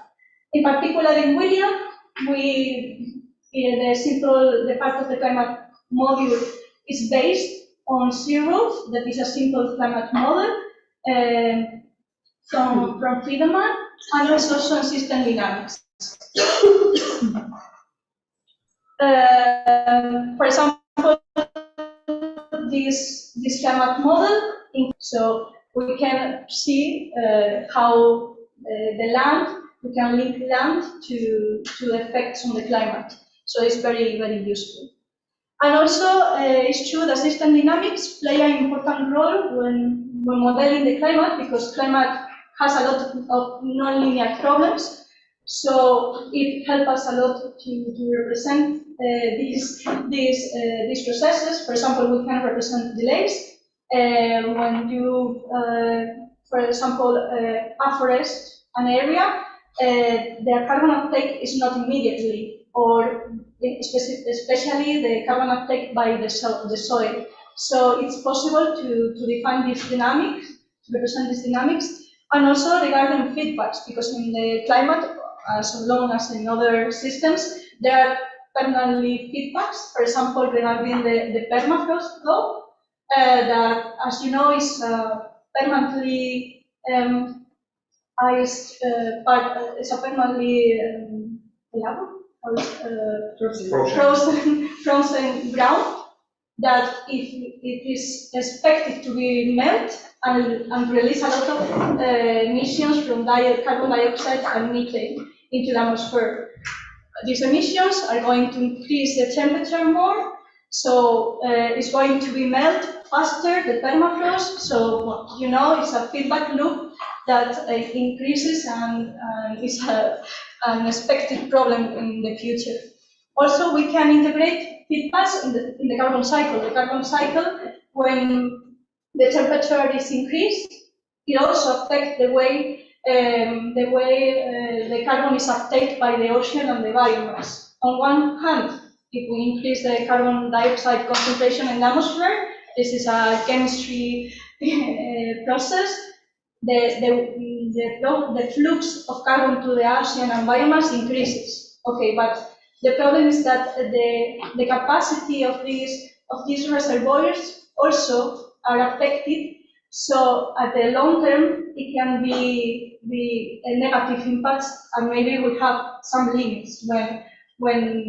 In particular in William, the part of the climate module is based on Zero, that is a simple climate model from Friedemann, and also on system dynamics. For example, this climate model, so we can see how the land, we can link land to effects on the climate. So it's very, very useful. And also, it's true that system dynamics play an important role when modeling the climate, because climate has a lot of non-linear problems. So it helps us a lot to represent these processes. For example, we can represent delays. When you, for example, afforest an area, the carbon uptake is not immediately, or especially the carbon uptake by the soil. So it's possible to define these dynamics, to represent these dynamics. And also regarding feedbacks, because in the climate, as long as in other systems, there are permanently feedbacks. For example, regarding the permafrost law, that, as you know, is permanently ice part. It's a permanently frozen ground that if it is expected to be melt and release a lot of emissions from carbon dioxide and methane into the atmosphere. These emissions are going to increase the temperature more, so it's going to be melt faster, the permafrost, so you know it's a feedback loop that increases and is an expected problem in the future. Also, we can integrate feedbacks in the carbon cycle. The carbon cycle, when the temperature is increased, it also affects the way the carbon is uptaken by the ocean and the biomass. On one hand, if we increase the carbon dioxide concentration in the atmosphere, this is a chemistry process. The flux of carbon to the ocean and biomass increases. Okay, but the problem is that the capacity of these reservoirs also are affected. So at the long term, it can be a negative impact, and maybe we have some limits when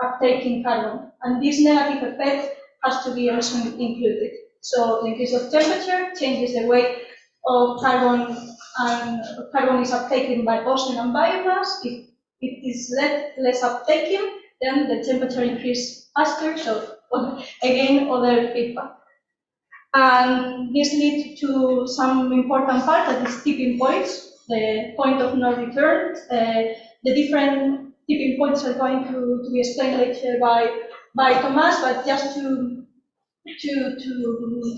uptaking carbon. And this negative effect has to be also included. So the increase of temperature changes the way of carbon, and carbon is uptaken by ocean and biomass. If it is less uptaken, then the temperature increases faster. So again, other feedback. And this leads to some important part, that is tipping points, the point of no return. The different tipping points are going to be explained later by Thomas, but just to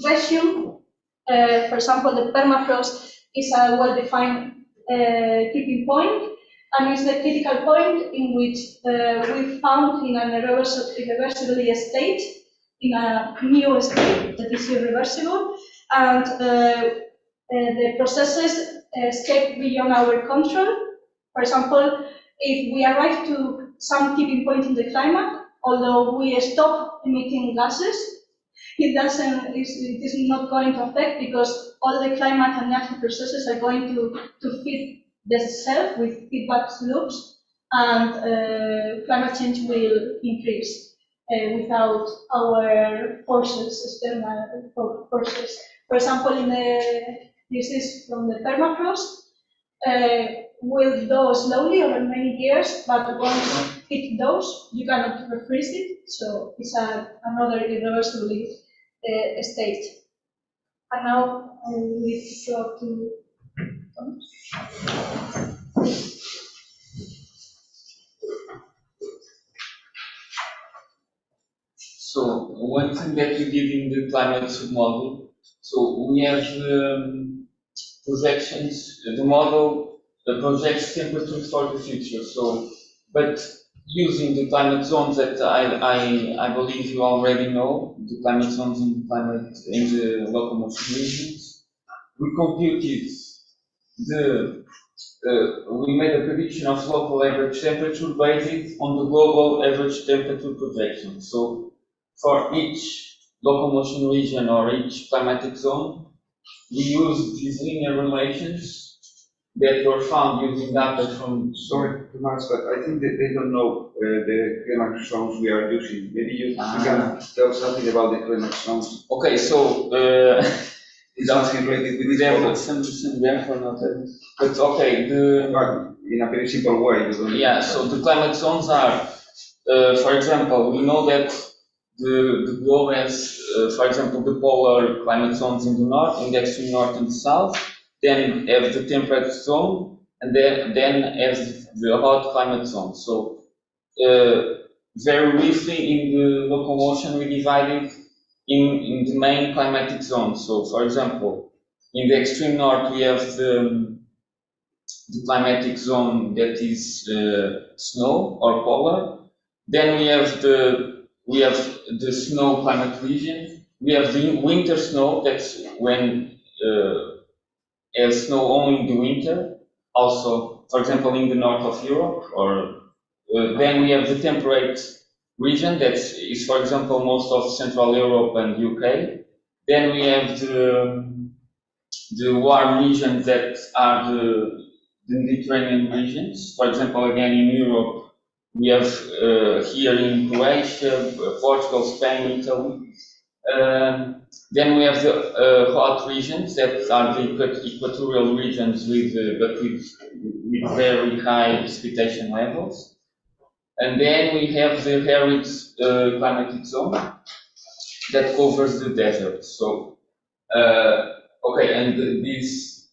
resume, for example, the permafrost is a well-defined tipping point, and is the critical point in which we found in an irreversible state, in a new state that is irreversible, and the processes escape beyond our control. For example, if we arrive to some tipping point in the climate, although we stop emitting gases, it is not going to affect, because all the climate and natural processes are going to feed the self with feedback loops, and climate change will increase without our forces, external forces. For example, this is from the permafrost, will go slowly over many years, but once it does, you cannot refreeze it, so it's another irreversible state. And now I will leave the floor to Thomas. So one thing that we did in the climate submodel, so we have projections. The model projects temperatures for the future. So, but using the climate zones that I believe you already know, the climate zones in the locomotion regions, we computed we made a prediction of local average temperature based on the global average temperature projection. So for each locomotion region or each climatic zone, we use these linear relations that were found using data from. Sorry, Tomas, but I think that they don't know the climatic zones we are using. Maybe you can tell something about the climatic zones. Okay, so It's something related with this model. Some there for not. But okay, In a very simple way. Yeah, so the climate zones are, for example, we know that the globe has, for example, the polar climate zones in the north, in the extreme north and the south, then have the temperate zone, and then has the hot climate zone. So, very briefly, in the locomotion, we divided in the main climatic zones. So, for example, in the extreme north, we have the climatic zone that is snow or polar. Then we have the snow climate region. We have the winter snow, that's when has snow only in the winter, also, for example, in the north of Europe, or then we have the temperate region that is, for example, most of Central Europe and UK. Then we have the warm regions that are the Mediterranean regions. For example, again in Europe, we have here in Croatia, Portugal, Spain, Italy. Then we have the hot regions that are the equatorial regions but with very high precipitation levels. And then we have the arid climatic zone that covers the desert. So, okay, and these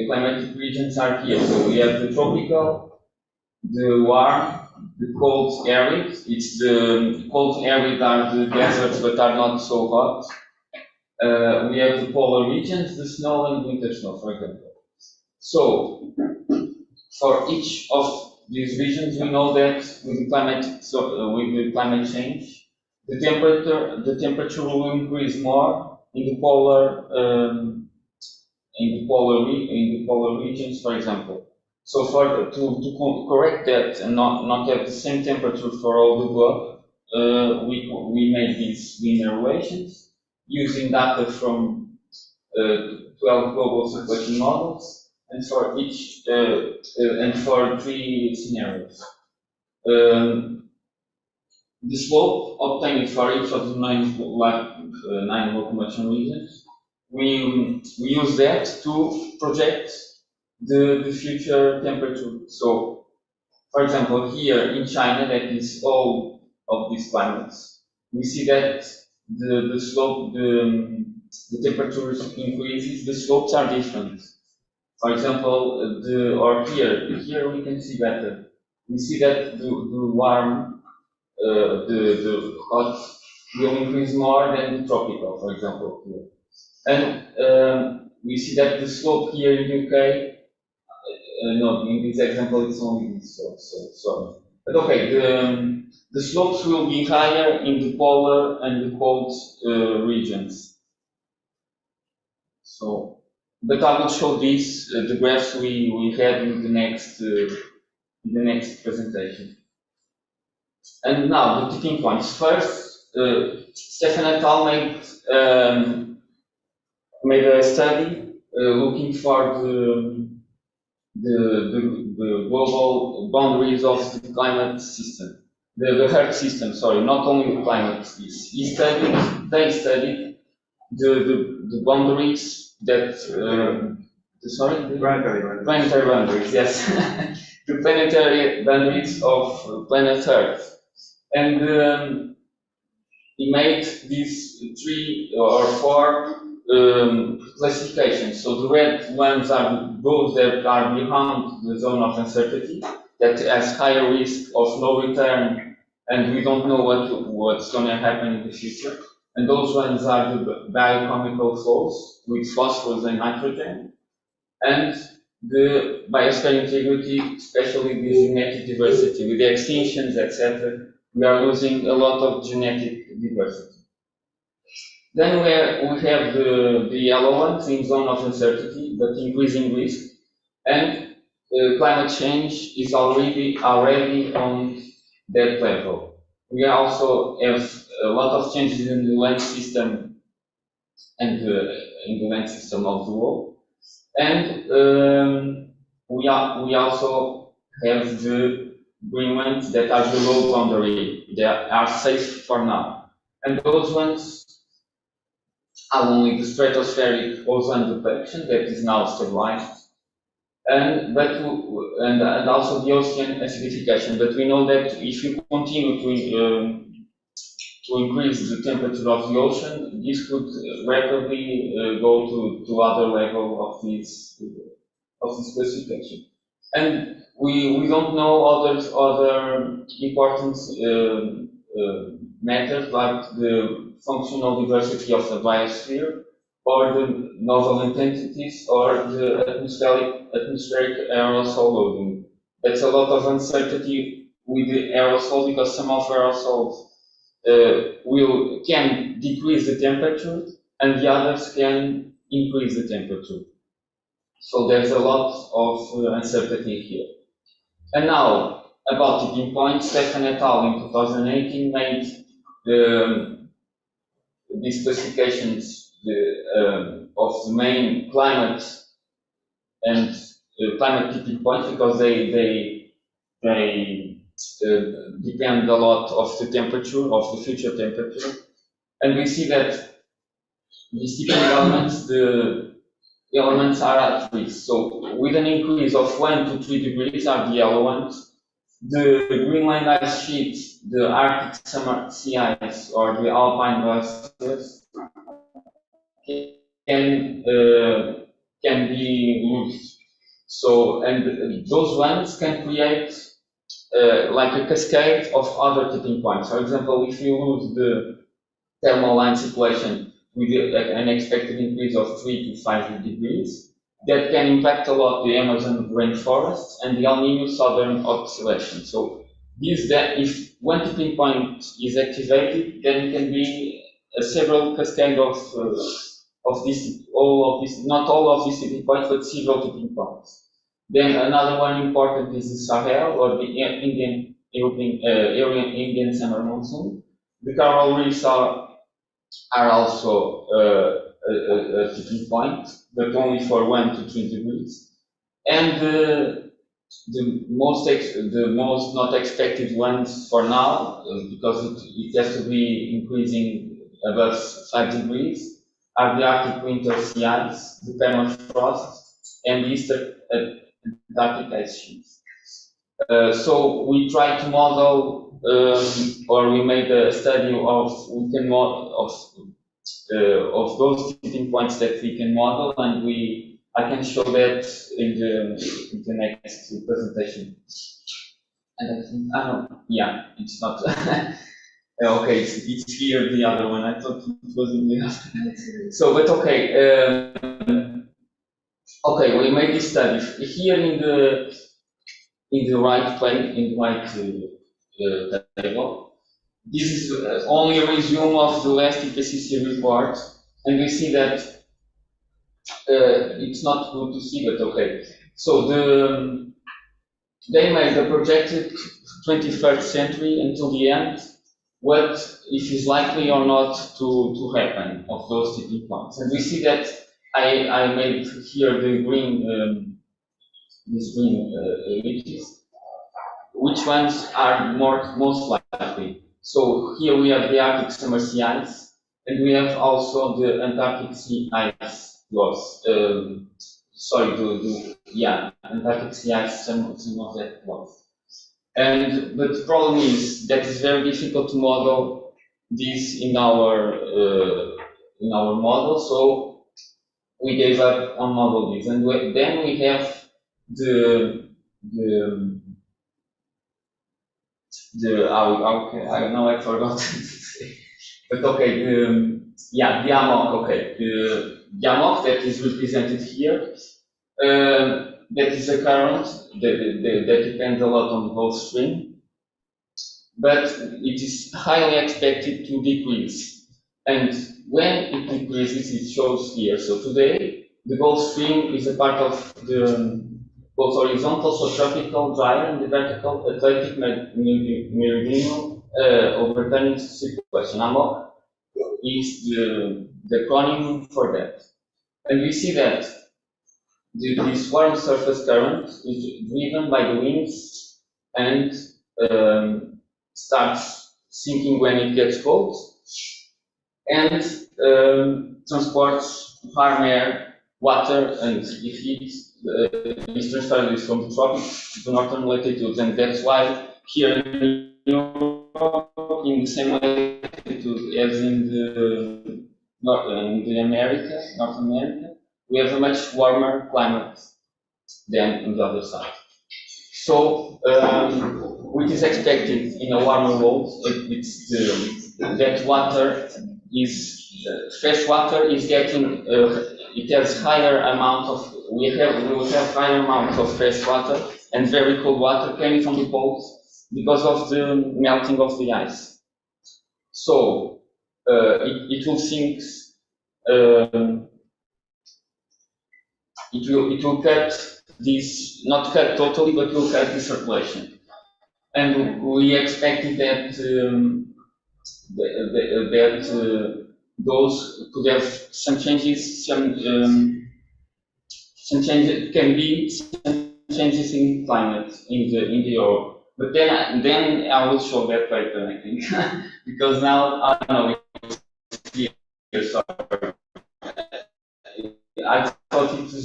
climatic regions are here. So we have the tropical, the warm, the cold arid. It's the cold arid are the deserts but are not so hot. We have the polar regions, the snow and winter snow, for example. So, for each of these regions, we know that with the climate change, the temperature will increase more in the polar regions, for example. So, to correct that and not have the same temperature for all the globe, we made these linear relations using data from 12 global circulation models. And for each, and for 3 scenarios. The slope obtained for each of the 9 locomotion regions, we use that to project the future temperature. So, for example, here in China, that is all of these climates, we see that the slope, the temperature increases, the slopes are different. For example, here we can see better. We see that the warm, the hot will increase more than the tropical, for example, here. And we see that the slope here in UK, no, in this example it's only this, so sorry. But okay, the slopes will be higher in the polar and the cold regions. So. But I will show this, the graphs we had in the next presentation. And now the tipping points. First, Stefan et al. Made a study looking for the global boundaries of the climate system, the Earth system. Sorry, not only the climate. They studied the boundaries that planetary boundaries, yes, the planetary boundaries of planet Earth, and he made these 3 or 4 classifications. So the red ones are those that are beyond the zone of uncertainty, that has higher risk of no return, and we don't know what's going to happen in the future. And those ones are the biochemical flows with phosphorus and nitrogen, and the biosphere integrity, especially the genetic diversity. With the extinctions, etc., we are losing a lot of genetic diversity. Then we have the yellow ones in zone of uncertainty, but increasing risk, and climate change is already on that level. We also have a lot of changes in the land system and in the land system of the world, and we also have the green ones that are below boundary. They are safe for now, and those ones are only the stratospheric ozone depletion that is now stabilized, and also the ocean acidification. But we know that if you continue to increase the temperature of the ocean, this could rapidly go to other level of this classification. And we don't know other important matters like the functional diversity of the biosphere, or the novel intensities, or the atmospheric aerosol loading. That's a lot of uncertainty with the aerosol, because some of aerosols can decrease the temperature, and the others can increase the temperature. So there's a lot of uncertainty here. And now, about tipping points, Stefan et al. In 2018 made these classifications of the main climate and climate tipping points, because they depend a lot of the temperature, of the future temperature. And we see that these tipping elements, the elements are at risk. So with an increase of 1 to 3 degrees are the yellow ones. The Greenland ice sheet, the Arctic summer sea ice, or the alpine glaciers can be loosed. So, and those ones can create like a cascade of other tipping points. For example, if you lose the thermal line circulation with an expected increase of 3 to 5 degrees, that can impact a lot the Amazon rainforests and the El Niño southern oscillation. So this, that if one tipping point is activated, then it can be a several cascade of this, not all of these tipping points, but several tipping points. Then another one important is the Sahel, or the Indian summer monsoon. The coral reefs are also a tipping point, but only for 1 to 3 degrees. And the most not expected ones for now, because it has to be increasing above 5 degrees, are the Arctic winter sea ice, the permafrost, and the Eastern Antarctic ice sheets. So we try to model, or we made a study of those tipping points that we can model, and I can show that in the next presentation. And I think, yeah, it's not. Okay, it's here, the other one. I thought it was in the other. So, but okay. Okay, we made this study here in the right place, in the right table. This is only a resume of the last IPCC report, and we see that it's not good to see, but okay. So they made a projected 21st century until the end, what if is likely or not to happen of those tipping points. And we see that I made here the green, these green images. Which ones are most likely? So here we have the Arctic summer sea ice, and we have also the Antarctic sea ice loss. Antarctic sea ice, some of that loss. But the problem is that it's very difficult to model this in our model. So we gave up on model this, and then we have I know I forgot to say, but okay, the AMOC, okay, the AMOC that is represented here, that is a current that depends a lot on the Gulf Stream, but it is highly expected to decrease. And when it decreases, it shows here. So today, the Gulf Stream is a part of the both horizontal, so tropical, drier, and the vertical Atlantic meridional overturning circulation. AMOC is the acronym for that. And we see that this warm surface current is driven by the winds and starts sinking when it gets cold, and transports warm air, water, and heat. Is transferred from the tropics to northern latitudes, and that's why here in Europe, in the same latitude as in North America, we have a much warmer climate than on the other side. So, what is expected in a warmer world? It's that water is fresh water is getting. It has higher amount of. We will have higher amounts of fresh water and very cold water coming from the poles because of the melting of the ice. So it will sink it will cut this, not cut totally, but will cut the circulation. And we expected that those could have some changes, some changes can be some changes in climate in the Earth. But then I will show that later, I think, because now I don't know. It's clear, sorry. I thought it would be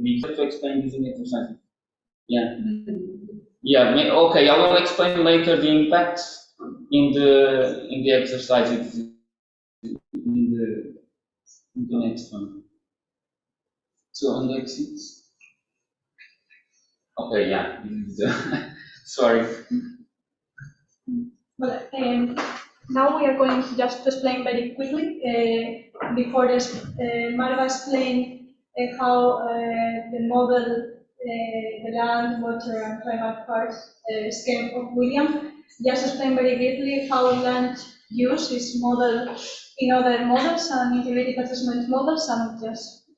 easier to explain this in exercise. Yeah. Yeah. Okay. I will explain later the impacts in the exercises in the next one. So on the exits. Okay. Yeah. Sorry. Well, now we are going to just explain very quickly, before this, Marva explained how the model, the land, water, and climate part scheme of William. Just explain very briefly how land use is modeled in other models and integrated assessment models, and just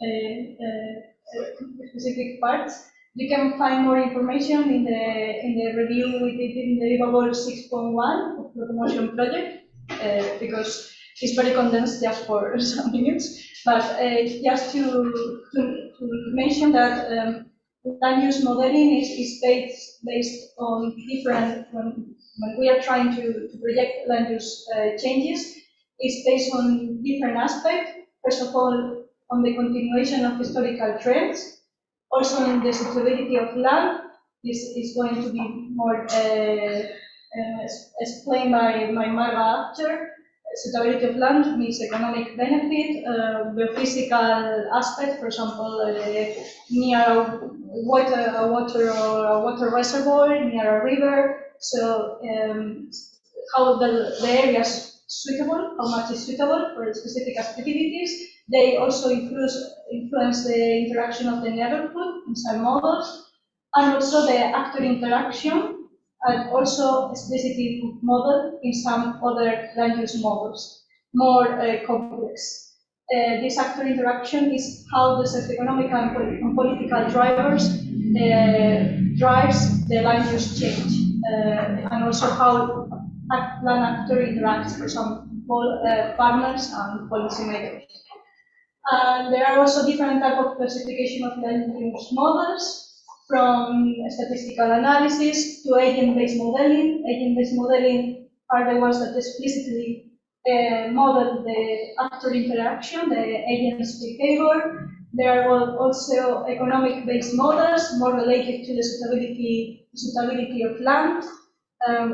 specific parts. You can find more information in the review we did in the Deliverable 6.1 of the LOCOMOTION project, because it's very condensed just for some minutes. But just to mention that land use modeling is based on different, when we are trying to project land use changes, it's based on different aspects. First of all, on the continuation of historical trends. Also, in the suitability of land, this is going to be more explained by Marva after. Suitability of land means economic benefit, the physical aspect, for example, near a water reservoir, near a river. So, how the area is suitable, how much is suitable for specific activities. They also influence the interaction of the neighborhood in some models, and also the actor interaction, and also explicitly model in some other land use models, more complex. This actor interaction is how the socioeconomic and political drivers drives the land use change, and also how land actor interacts, for example, farmers and policymakers. And there are also different types of classification of land use models, from statistical analysis to agent-based modeling. Agent-based modeling are the ones that explicitly model the actor interaction, the agent's behavior. There are also economic-based models, more related to the suitability of land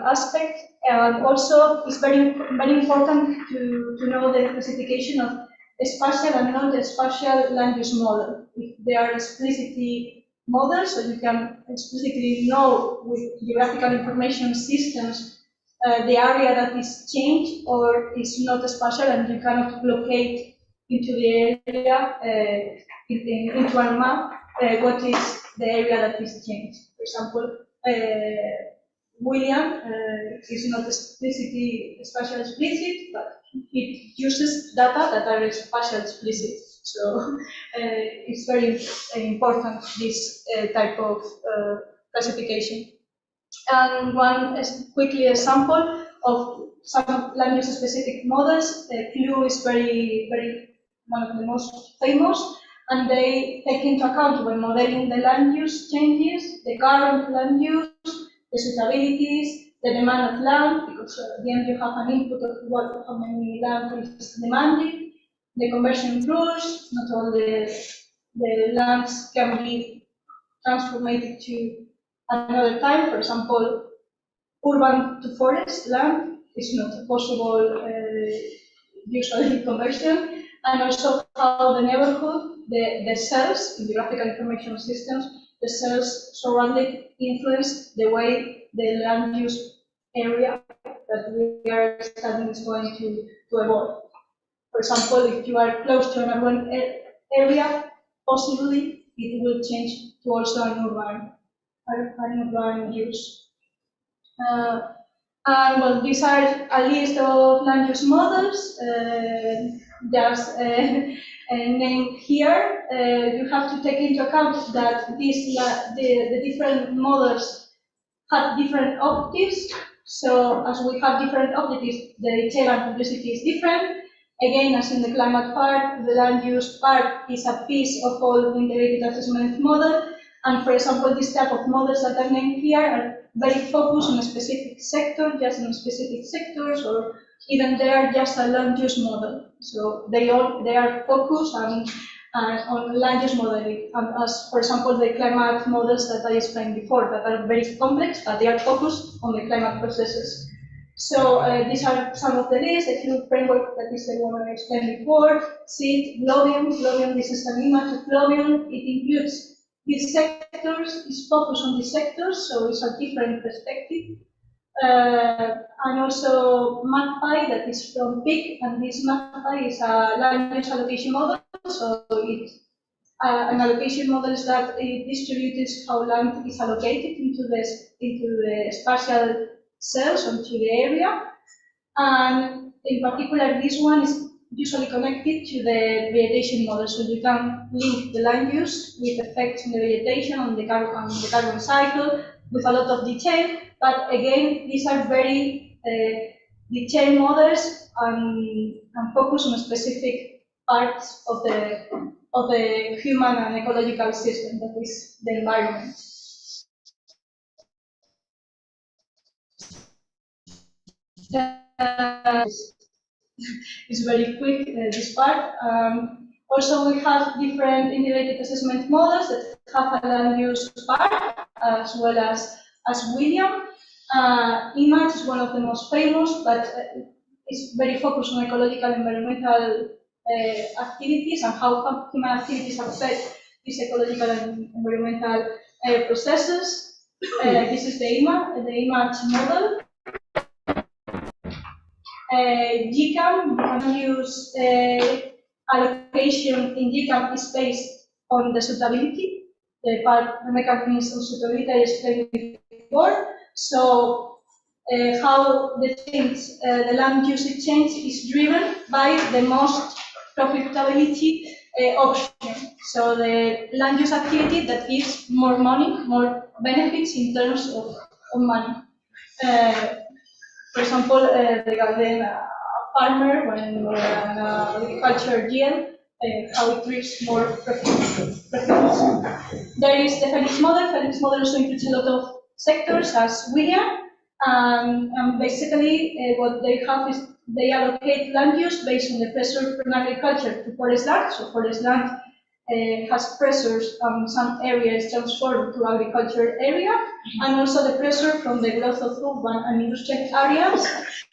aspect. And also, it's very important to know the classification of spatial and non-spatial land use model. If they are explicitly modeled, so you can explicitly know with geographical information systems the area that is changed or is not spatial, and you cannot locate into the area into a map what is the area that is changed. For example, William is not explicitly spatial explicit, but it uses data that are spatial explicit. So it's very important, this type of classification. And one quickly example of some land use specific models. Clue is one of the most famous, and they take into account when modeling the land use changes, the current land use, the suitabilities, the demand of land, because at the end you have an input of how many land is demanded, the conversion rules, not all the lands can be transformed to another type. For example, urban to forest land is not possible usually conversion, and also how the neighborhood, the cells in the graphical information systems, the cells surrounded influence the way the land use area that we are studying is going to evolve. For example, if you are close to an urban area, possibly it will change to also an urban use. And well, these are a list of land use models, just named here. you have to take into account that the different models have different objectives. So as we have different objectives, the detail and complexity is different. Again, as in the climate part, the land use part is a piece of all integrated assessment model. And for example, this type of models that are named here are very focused on a specific sector, just in specific sectors, or even they are just a land use model. So they are focused on land use modeling, and as for example the climate models that I explained before that are very complex, but they are focused on the climate processes. So these are some of the lists, a few framework that is the one I explained before. See, Globion, this is an image of Globion. It includes these sectors, is focused on these sectors, so it's a different perspective. And also MAPI, that is from PIC, and this MAPI is a land use allocation model, so it's an allocation model that it distributes how land is allocated into the spatial cells onto the area. And in particular, this one is usually connected to the vegetation model, so you can link the land use with effects on the vegetation, on the carbon cycle, with a lot of detail. But again, these are very detailed models and focus on specific parts of the human and ecological system, that is the environment. It's very quick, this part. Also, we have different integrated assessment models that have a land use part, as well as William. IMAGE is one of the most famous, but it's very focused on ecological environmental activities and how human activities affect these ecological and environmental processes. This is the IMAGE model. GCAM, you can use allocation in GCAM is based on the suitability, the mechanism of suitability I explained before. So how the change, the land usage change is driven by the most profitability option. So the land use activity that gives more money, more benefits in terms of money. For example, regarding a farmer when an agriculture GM, how it reaps more profits. There is the Felix model. Felix model also includes a lot of sectors as William, and basically what they have is they allocate land use based on the pressure from agriculture to forest land. So forest land has pressures some areas transformed to agriculture area, and also the pressure from the growth of urban and industrial areas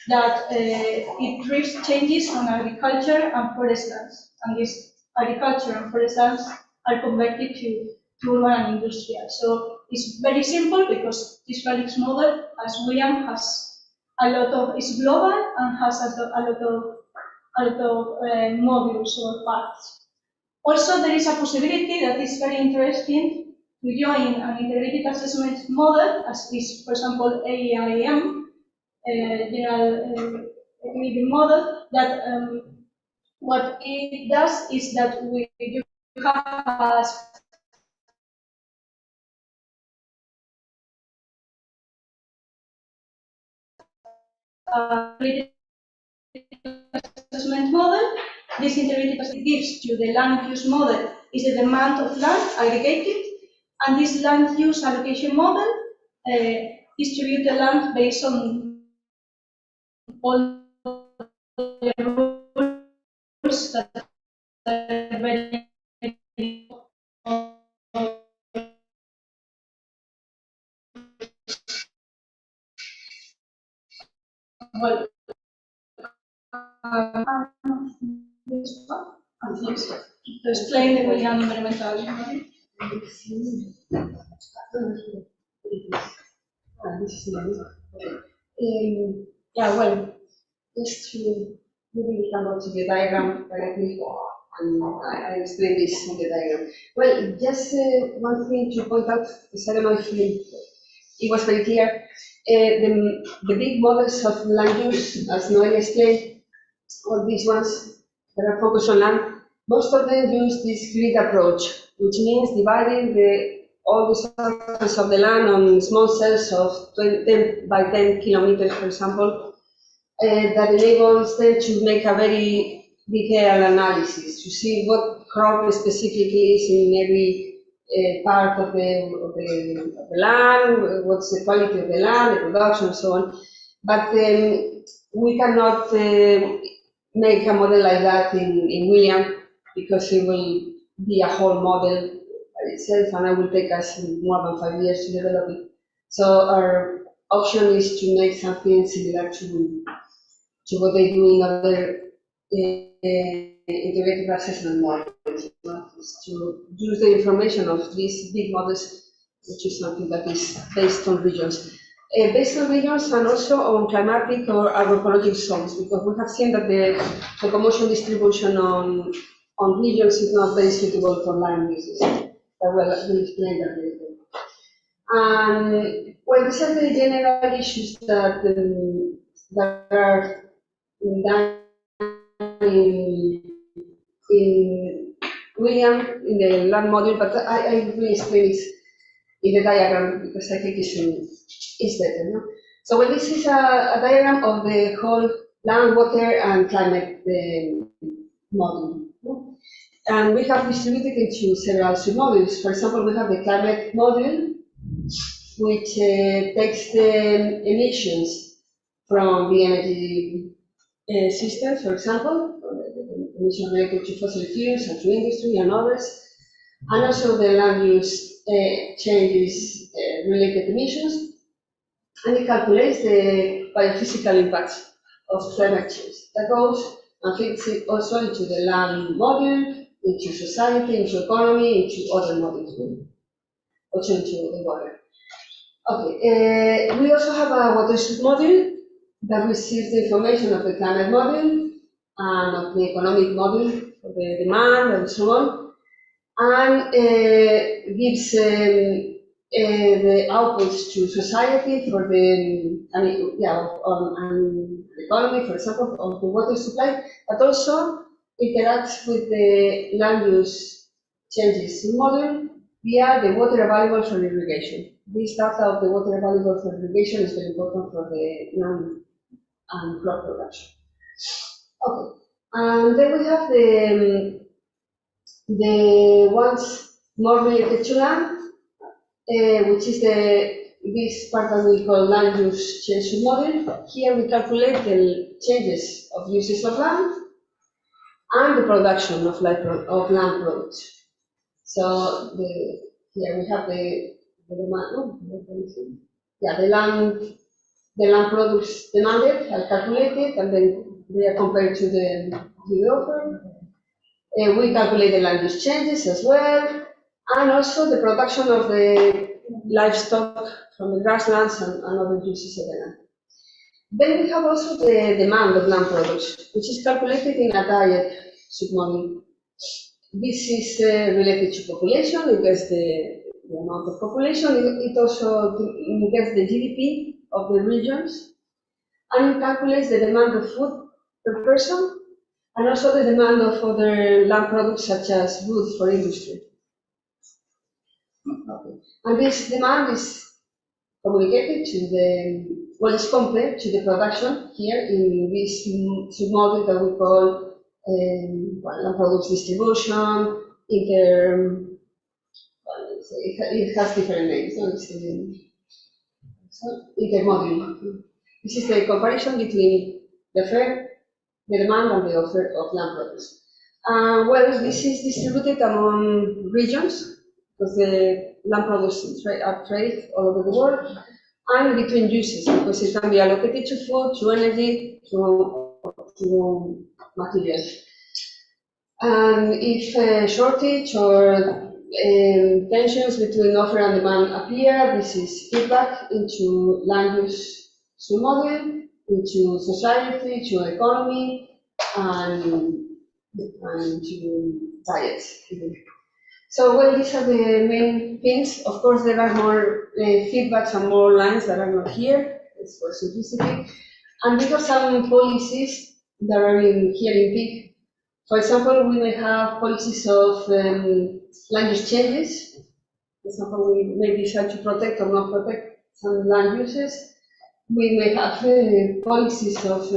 that it drives changes on agriculture and forest lands. And this agriculture and forest lands are converted to urban and industrial. So it's very simple because this Felix model, as William, has a lot of, is global and has a lot of modules or parts. Also, there is a possibility that is very interesting to join an integrated assessment model, as is, for example, AIM, General Equilibrium Model, that what it does is that you have a assessment model. This integrated assessment gives to the land use model is the demand of land aggregated, and this land use allocation model distributes the land based on all the rules that are very well. To explain the William environmental model. Yeah, well, just to maybe come out to the diagram directly, and I explain this in the diagram. Well, just one thing to point out, because I don't know if it was very clear. The big models of land use, as Noelia explained, all these ones that are focused on land, Most of them use this grid approach, which means dividing all the surface of the land on small cells of 10 by 10 kilometers, for example, that enables them to make a very detailed analysis to see what crop specifically is in every part of the land, what's the quality of the land, the production, and so on. But we cannot make a model like that in William, because it will be a whole model by itself, and it will take us more than 5 years to develop it. So our option is to make something similar to what they do in other integrated assessment models, to use the information of these big models, which is something that is based on regions. Based on regions and also on climatic or agroecological zones, because we have seen that the locomotion distribution on regions is not very suitable for land uses. That will explain that later. And well, these are the general issues that are done in William in the land model, but I will explain it in the diagram because I think it's better. No? So well, this is a diagram of the whole land, water, and climate model. No? And we have distributed into several submodels. For example, we have the climate model, which takes the emissions from the energy systems, for example, emissions related to fossil fuels and to industry and others, and also the land use changes related emissions, and it calculates the biophysical impacts of climate change. That goes and fits it also into the land model, into society, into economy, into other models, also into the water. Okay, we also have a watershed model that receives the information of the climate model and of the economic model for the demand and so on, and gives the outputs to society for the, on economy, for example, of the water supply, but also interacts with the land use changes model via the water available for irrigation. This data of the water available for irrigation is very important for the land and crop production. Okay, and then we have the ones more related to land, which is this part that we call land use change model. Here we calculate the changes of uses of land and the production of land products. So here we have the demand. The land products demanded are calculated, and then they are compared to the offer. We calculate the land use changes as well, and also the production of the livestock from the grasslands and other uses of the land. Then we have also the demand of land products, which is calculated in a diet submodel. This is related to population. It gets the amount of population. It also gets the GDP of the regions, and it calculates the demand of food per person, and also the demand of other land products such as wood for industry. Okay. And this demand is communicated to is compared to the production here in this submodel that we call land products distribution, it has different names. Intermodel. This is the comparison between the demand and the offer of land products. Well, this is distributed among regions, because the land products are traded all over the world, and between uses, because it can be allocated to food, to energy, to materials. And if shortage or tensions between offer and demand appear, this is feedback into land use submodel, into society, to economy, and to diets. So, well, these are the main things. Of course, there are more feedbacks and more lines that are not here. It's for simplicity. And we have some policies that are here in PIC For example, we may have policies of land use changes. For example, we may decide to protect or not protect some land uses. We may have policies of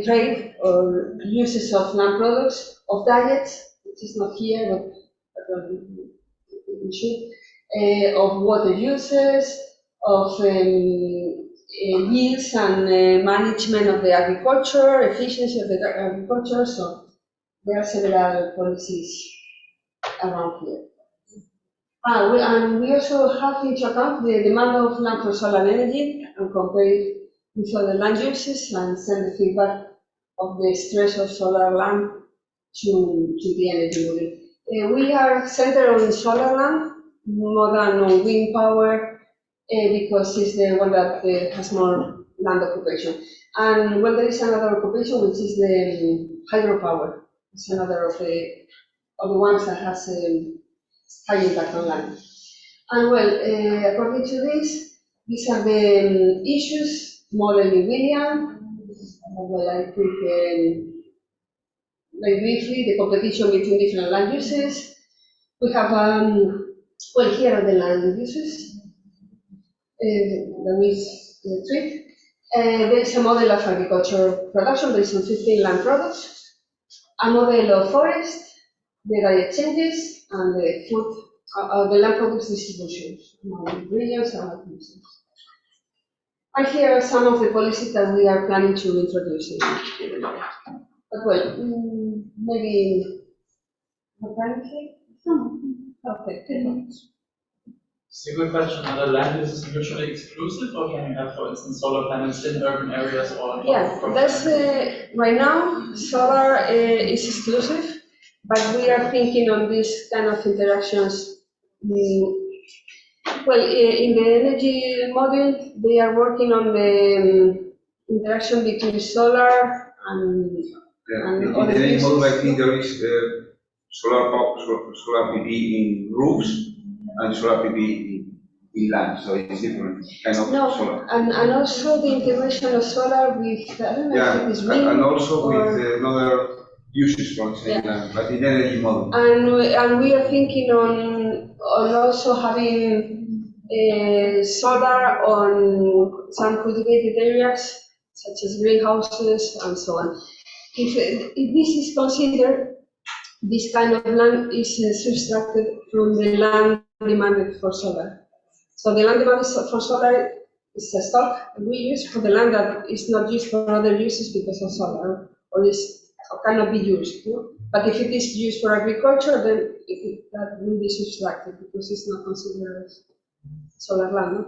trade or uses of land products, of diet, which is not here, but we should, of water uses, of yields and management of the agriculture, efficiency of the agriculture. So there are several policies around here. And we also have into account the demand of land for solar energy and compare it with other land uses and send the feedback of the stress of solar land to the energy model. We are centered on solar land more than on wind power because it's the one that has more land occupation. And well, there is another occupation which is the hydropower. It's another of the ones that has high impact on land. And well, according to this, these are the issues modeled in William. Well, I think very briefly the competition between different land uses. We have, well, here are the land uses. That means the trick. There is a model of agricultural production based on 15 land products, a model of forest, the diet changes, and the food, the land products distribution, regions and regions. And here are some of the policies that we are planning to introduce in the model. But well, maybe apparently? Okay. It's a good question. Are the land uses mutually exclusive, or can you have, for instance, solar panels in urban areas or? Yeah, that's right now solar is exclusive, but we are thinking on this kind of interactions. Well, in the energy model, they are working on the interaction between solar and In other the energy model, I uses. think there is solar PV in roofs and solar PV in land, so it's different kind of No, solar. and also the integration of solar with, I don't know Yeah, if it is wind and also or- with another uses, for example, but in the energy model. And we are thinking on also having solar on some cultivated areas, such as greenhouses and so on. If this is considered, this kind of land is subtracted from the land demanded for solar. So the land demanded for solar is a stock we use for the land that is not used for other uses because of solar, or cannot be used. You know? But if it is used for agriculture, then that will be subtracted because it's not considered as solar land. No?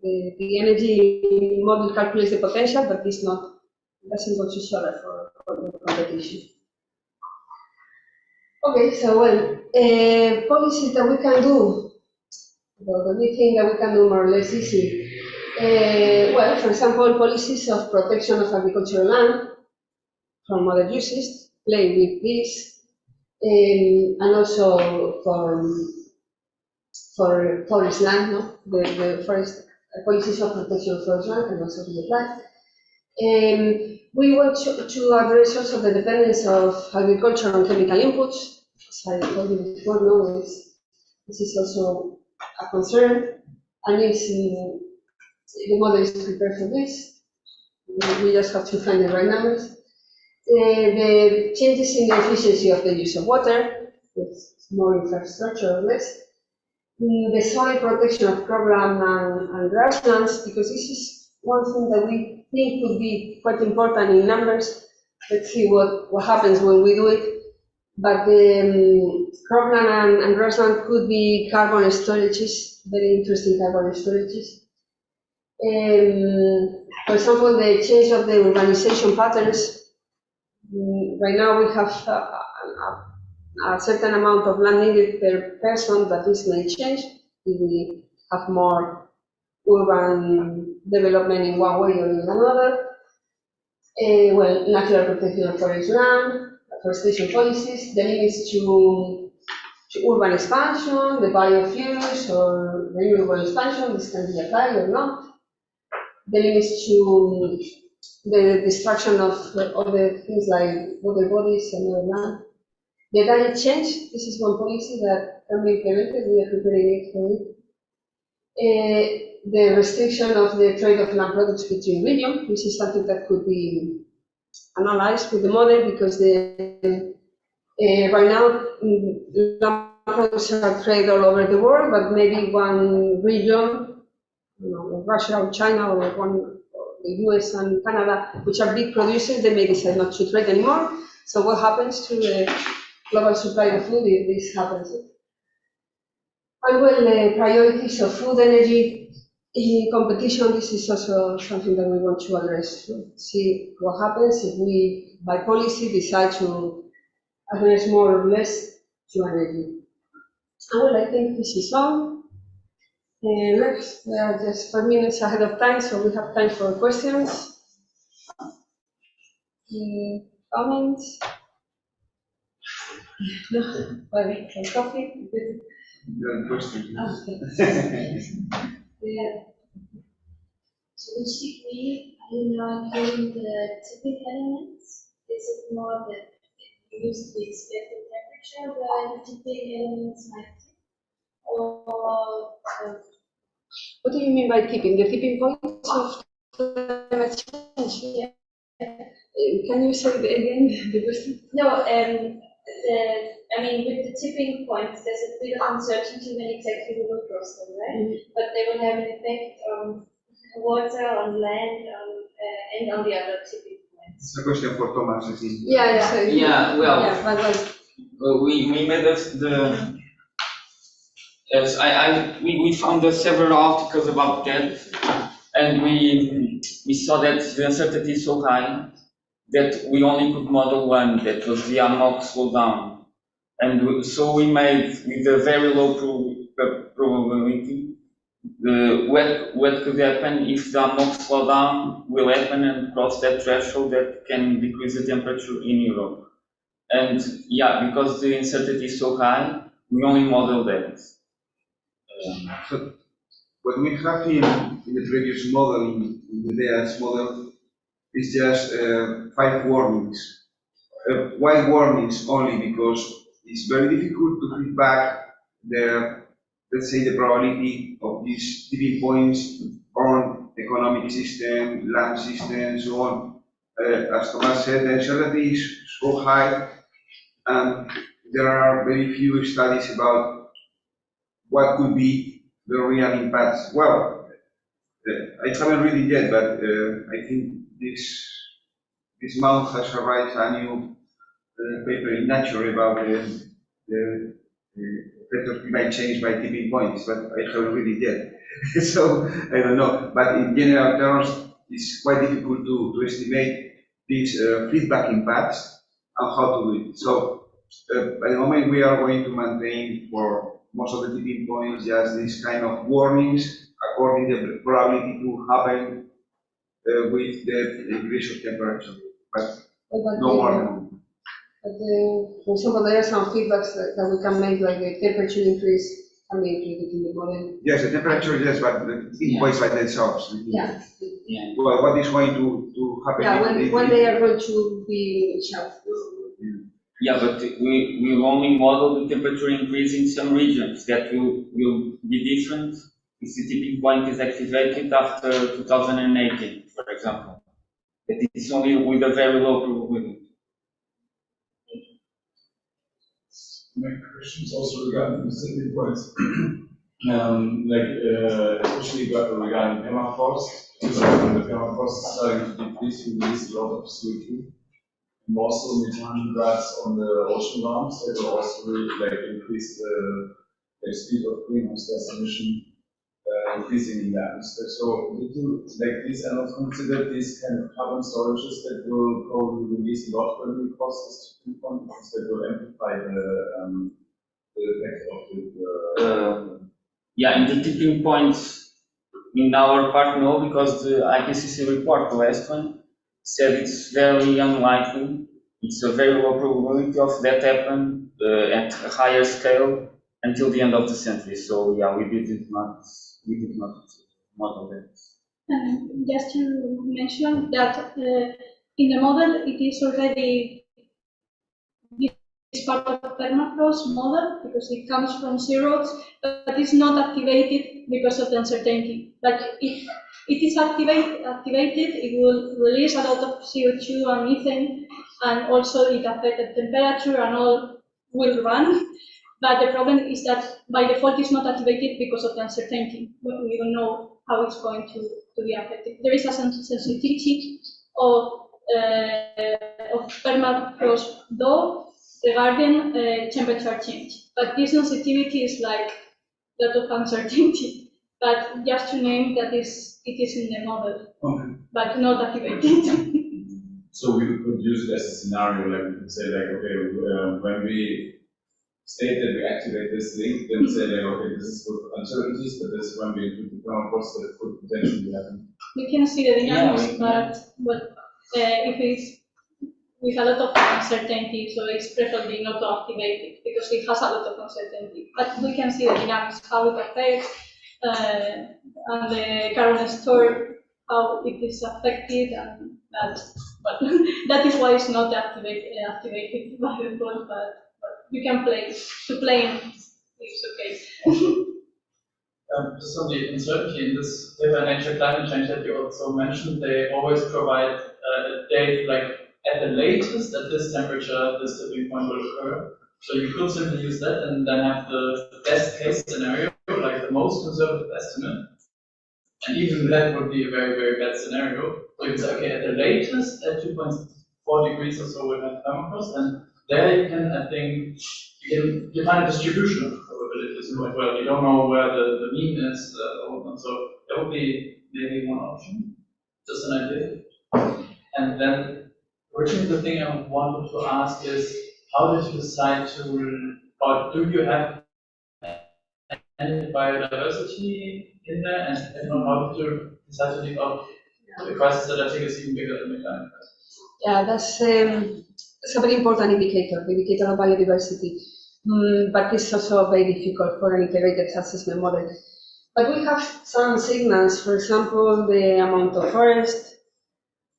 The energy model calculates the potential, but it's not, doesn't go to solar for the competition. Okay, so well, policies that we can do, the big thing that we can do more or less easily. Well, for example, policies of protection of agricultural land from other uses, play with this, and also for forest land, no? The forest policies of protection of forest land can also be applied. We want to address also the dependence of agriculture on chemical inputs. As I told you before, no, this is also a concern, and the model is prepared for this. We just have to find the right numbers. The changes in the efficiency of the use of water, with more infrastructure or less. The soil protection of cropland and grasslands, because this is one thing that we think could be quite important in numbers. Let's see what happens when we do it. But the cropland and grassland could be carbon storages, very interesting carbon storages. For example, the change of the urbanization patterns. Right now we have a certain amount of land needed per person, but this may change if we have more urban development in one way or in another. Well, natural protection of forest land, afforestation policies, the limits to urban expansion, the biofuels or renewable expansion, this can be applied or not. The limits to the destruction of other things like water bodies and all that. The climate change, this is one policy that can be implemented, we are preparing it for it. The restriction of the trade of land products between regions, this is something that could be analyzed with the model because right now land products are traded all over the world, but maybe one region, Russia or China or the US and Canada, which are big producers, they may decide not to trade anymore. So what happens to the global supply of food if this happens? And well, the priorities of food, energy, in competition, this is also something that we want to address. See what happens if we, by policy, decide to address more or less to energy. And well, I think this is all. Next, we are just 5 minutes ahead of time, so we have time for questions. Comments? No? Well, coffee? Good question. Okay. Yeah. So basically, I'm not hearing the tipping elements. Is it more that you use the expected temperature where the tipping elements might tip? Or What do you mean by tipping? The tipping point of climate change? yeah. Can you say it again, the question? No, I mean, with the tipping points, there's a bit of uncertainty when exactly we will cross them, right? But they will have an effect on water, on land, and on the other tipping points. It's a question for Thomas, I think. Yeah, so Yeah, well, yeah, but we made the yes, we found several articles about that, and we saw that the uncertainty is so high that we only could model one, that was the amok slowdown, and so we made with a very low probability what could happen if the amok slowdown will happen and cross that threshold that can decrease the temperature in Europe. And yeah, because the uncertainty is so high, we only model that. So what we have in the previous model, in the DAS model, is just 5 warnings. Why warnings only? Because it's very difficult to feed back let's say, the probability of these tipping points on economic system, land system, and so on. As Thomas said, the uncertainty is so high, and there are very few studies about what could be the real impacts. Well, I haven't read it yet, but I think this month has arrived a new paper in Nature about the effect of climate change by tipping points, but I haven't read it yet. So I don't know. But in general terms, it's quite difficult to estimate these feedback impacts and how to do it. So by the moment, we are going to maintain for most of the tipping points just these kind of warnings according to the probability to happen with the increase of temperature, but no warning. But for example, there are some feedbacks that we can make, like the temperature increase can be included in the model. Yes, the temperature, yes, but the tipping points by themselves. Yeah. Yeah. Well, what is going to happen? Yeah, when they are going to be shelved. Yeah, but we will only model the temperature increase in some regions that will be different if the tipping point is activated after 2018, for example. But it's only with a very low probability. My question is also regarding the tipping points, especially regarding permafrost. So when the permafrost is starting to decrease, we release a lot of CO2. And also methane gas on the ocean farms, they will also increase the speed of greenhouse gas emission increasing in the atmosphere. So did you these and not consider these kind of carbon storages that will probably release a lot when we cross this tipping point, because that will amplify the effect of yeah, in the tipping points in our part, no, because the IPCC report, the last one, said it's very unlikely. It's a very low probability of that happen at a higher scale until the end of the century. So yeah, we did not model that. And just to mention that in the model, it is already this part of permafrost model because it comes from zeros, but it's not activated because of the uncertainty. But if it is activated, it will release a lot of CO2 and methane, and also it affects the temperature and all will run. But the problem is that by default it's not activated because of the uncertainty. We don't know how it's going to be affected. There is a sensitivity of permafrost though regarding temperature change. But this sensitivity is like a lot of uncertainty. But just to name that it is in the model, Okay. but not activated. So we could use it as a scenario, like we could say like, okay, when we state that we activate this link, then say like, okay, this is for uncertainties, but this is when we include the permafrost that could potentially happen. We can see the dynamics, Yeah, but if it's with a lot of uncertainty, so it's preferably not to activate it because it has a lot of uncertainty. But we can see the dynamics, how it affects, and the current store, how it is affected, and that. But that is why it's not activated by the default. But you can play to play. It's okay. Just on the uncertainty in this paper, Nature Climate Change that you also mentioned, they always provide a date like at the latest at this temperature, this tipping point will occur. So you could simply use that and then have the best case scenario, like the most conservative estimate. And even that would be a very, very bad scenario. So you can say, okay, at the latest, at 2.4 degrees or so, we'll have permafrost, and there you can, I think, you can define a distribution of probabilities quite well. You don't know where the mean is, so that would be maybe one option, just an idea. And then, originally the thing I wanted to ask is, how did you decide to, or do you have any biodiversity in there, and how did you decide to leave out the crisis that I think is even bigger than the climate crisis? Yeah, that's a very important indicator, the indicator of biodiversity. But it's also very difficult for an integrated assessment model. But we have some signals, for example, the amount of forest,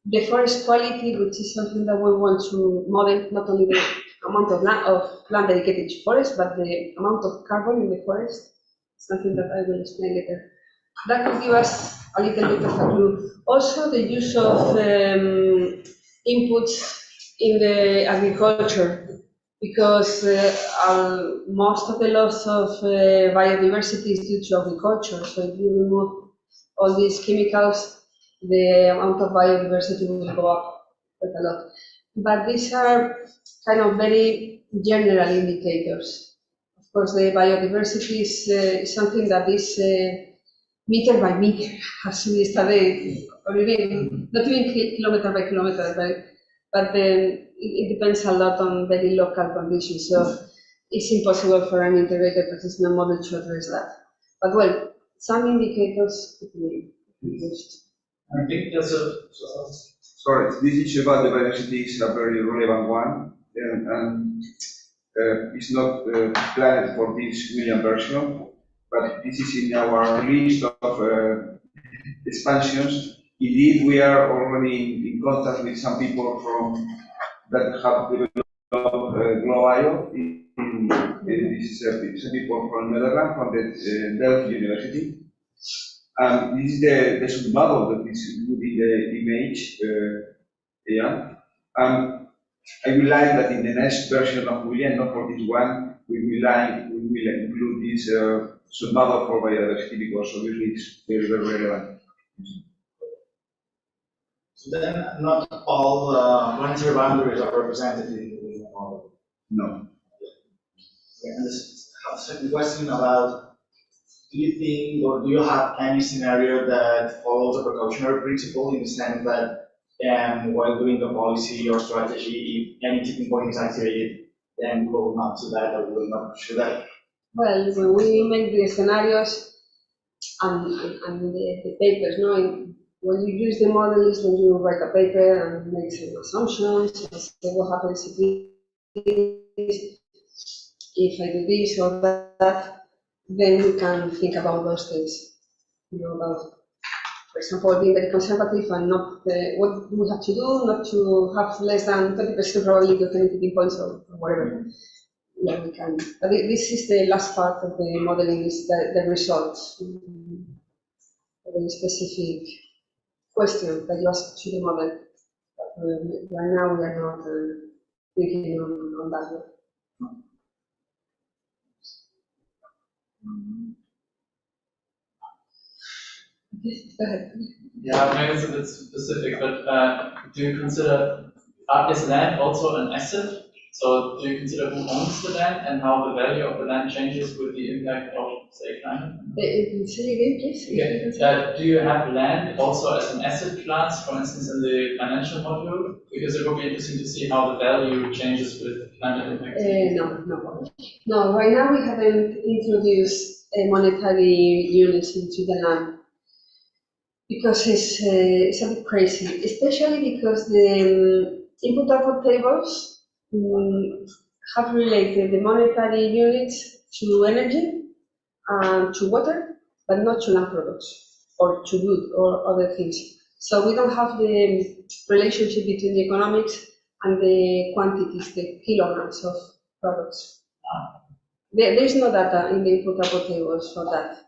the forest quality, which is something that we want to model, not only the amount of land dedicated to forest, but the amount of carbon in the forest, something that I will explain later. That could give us a little bit of a clue. Also, the use of inputs in the agriculture, because most of the loss of biodiversity is due to agriculture. So if you remove all these chemicals, the amount of biodiversity will go up quite a lot. But these are kind of very general indicators. Of course, the biodiversity is something that is meter by meter, has to be studied, or even, not even kilometer by kilometer, but it depends a lot on very local conditions. So it's impossible for an integrated assessment model to address that. But well, some indicators could be used. I think that's Sorry, this issue about the biodiversity is a very relevant one, and it's not planned for this million version, but this is in our list of expansions. Indeed, we are already in contact with some people that have developed GlowIO. This is people from Netherlands, from the Delft University. This is the submodel that is included in the image. I will like that in the next version of William, not for this one, we will include this submodel for biodiversity because obviously it's very, very relevant. So then, not all planetary boundaries are represented in the model. No. Okay, and this second question about, do you think, or do you have any scenario that follows a precautionary principle in the sense that while doing a policy or strategy, if any tipping point is activated, then we will not do that or we will not pursue that? Well, when we make the scenarios and the papers, no, when you use the model is when you write a paper and make some assumptions, and say what happens if I do this or that, then you can think about those things, about for example, being very conservative and not what we have to do, not to have less than 20% probability of any tipping points or whatever. Yeah, we can. But this is the last part of the modeling, is the results. A very specific question that you ask to the model. But right now we are not thinking on that yet. Go ahead. Yeah, maybe it's a bit specific, but do you consider, is land also an asset? So do you consider who owns the land and how the value of the land changes with the impact of, say, climate? Say again, please. Yeah. Do you have land also as an asset class, for instance, in the financial module? Because it would be interesting to see how the value changes with climate impact. No, right now we haven't introduced monetary units into the land, because it's a bit crazy, especially because the input-output tables have related the monetary units to energy and to water, but not to land products or to wood or other things. So we don't have the relationship between the economics and the quantities, the kilograms of products. There is no data in the input-output tables for that.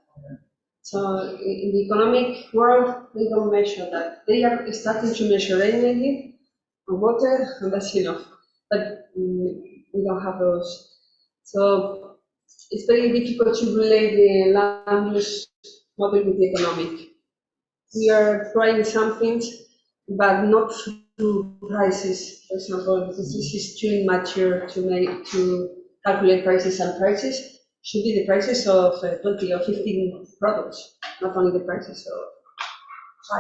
So in the economic world, they don't measure that. They are starting to measure energy and water, and that's enough. But we don't have those. So it's very difficult to relate the land use model with the economic. We are trying some things, but not through prices. For example, this is too immature to calculate prices, and prices should be the prices of 20 or 15 products, not only the prices of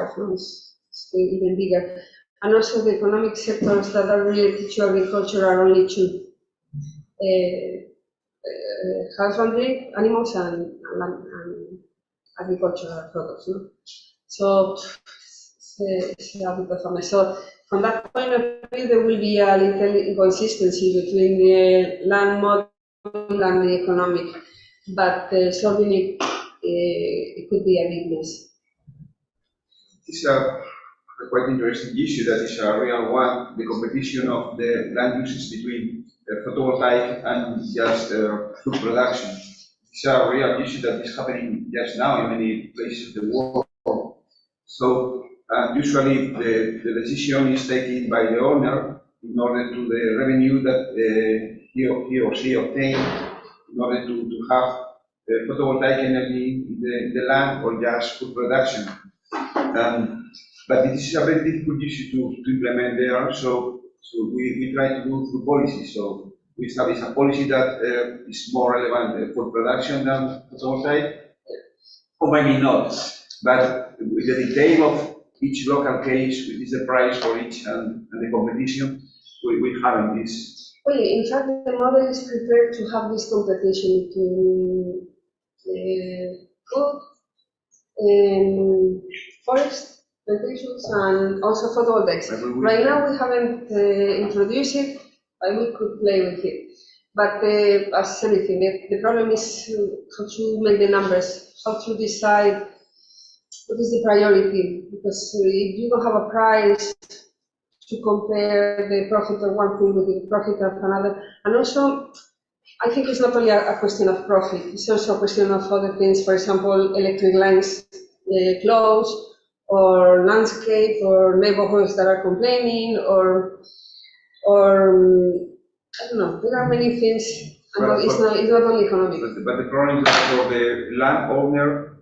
5 months, it's even bigger. And also the economic sectors that are related to agriculture are only 2. Husbandry, animals, and agricultural products. No? So it's a bit of a mess. So from that point of view, there will be a little inconsistency between the land model and the economic, but solving it could be a big mess. It's a quite interesting issue that is a real one, the competition of the land uses between photovoltaic and just food production. It's a real issue that is happening just now in many places of the world. So usually the decision is taken by the owner in order to the revenue that he or she obtained in order to have photovoltaic energy in the land or just food production. But it is a very difficult issue to implement there, so we try to do through policy. So we establish a policy that is more relevant for production than photovoltaic, or maybe not. But with the detail of each local case, which is the price for each and the competition, we haven't this. Well, in fact, the model is prepared to have this competition between food, forest, plantations, and also photovoltaics. Right now we haven't introduced it, but we could play with it. But as anything, the problem is how to make the numbers, how to decide what is the priority, because if you don't have a price to compare the profit of one thing with the profit of another, and also I think it's not only a question of profit, it's also a question of other things, for example, electric lines closed, or landscape, or neighborhoods that are complaining, or I don't know, there are many things, and it's not only economic. But the problem is that for the landowner,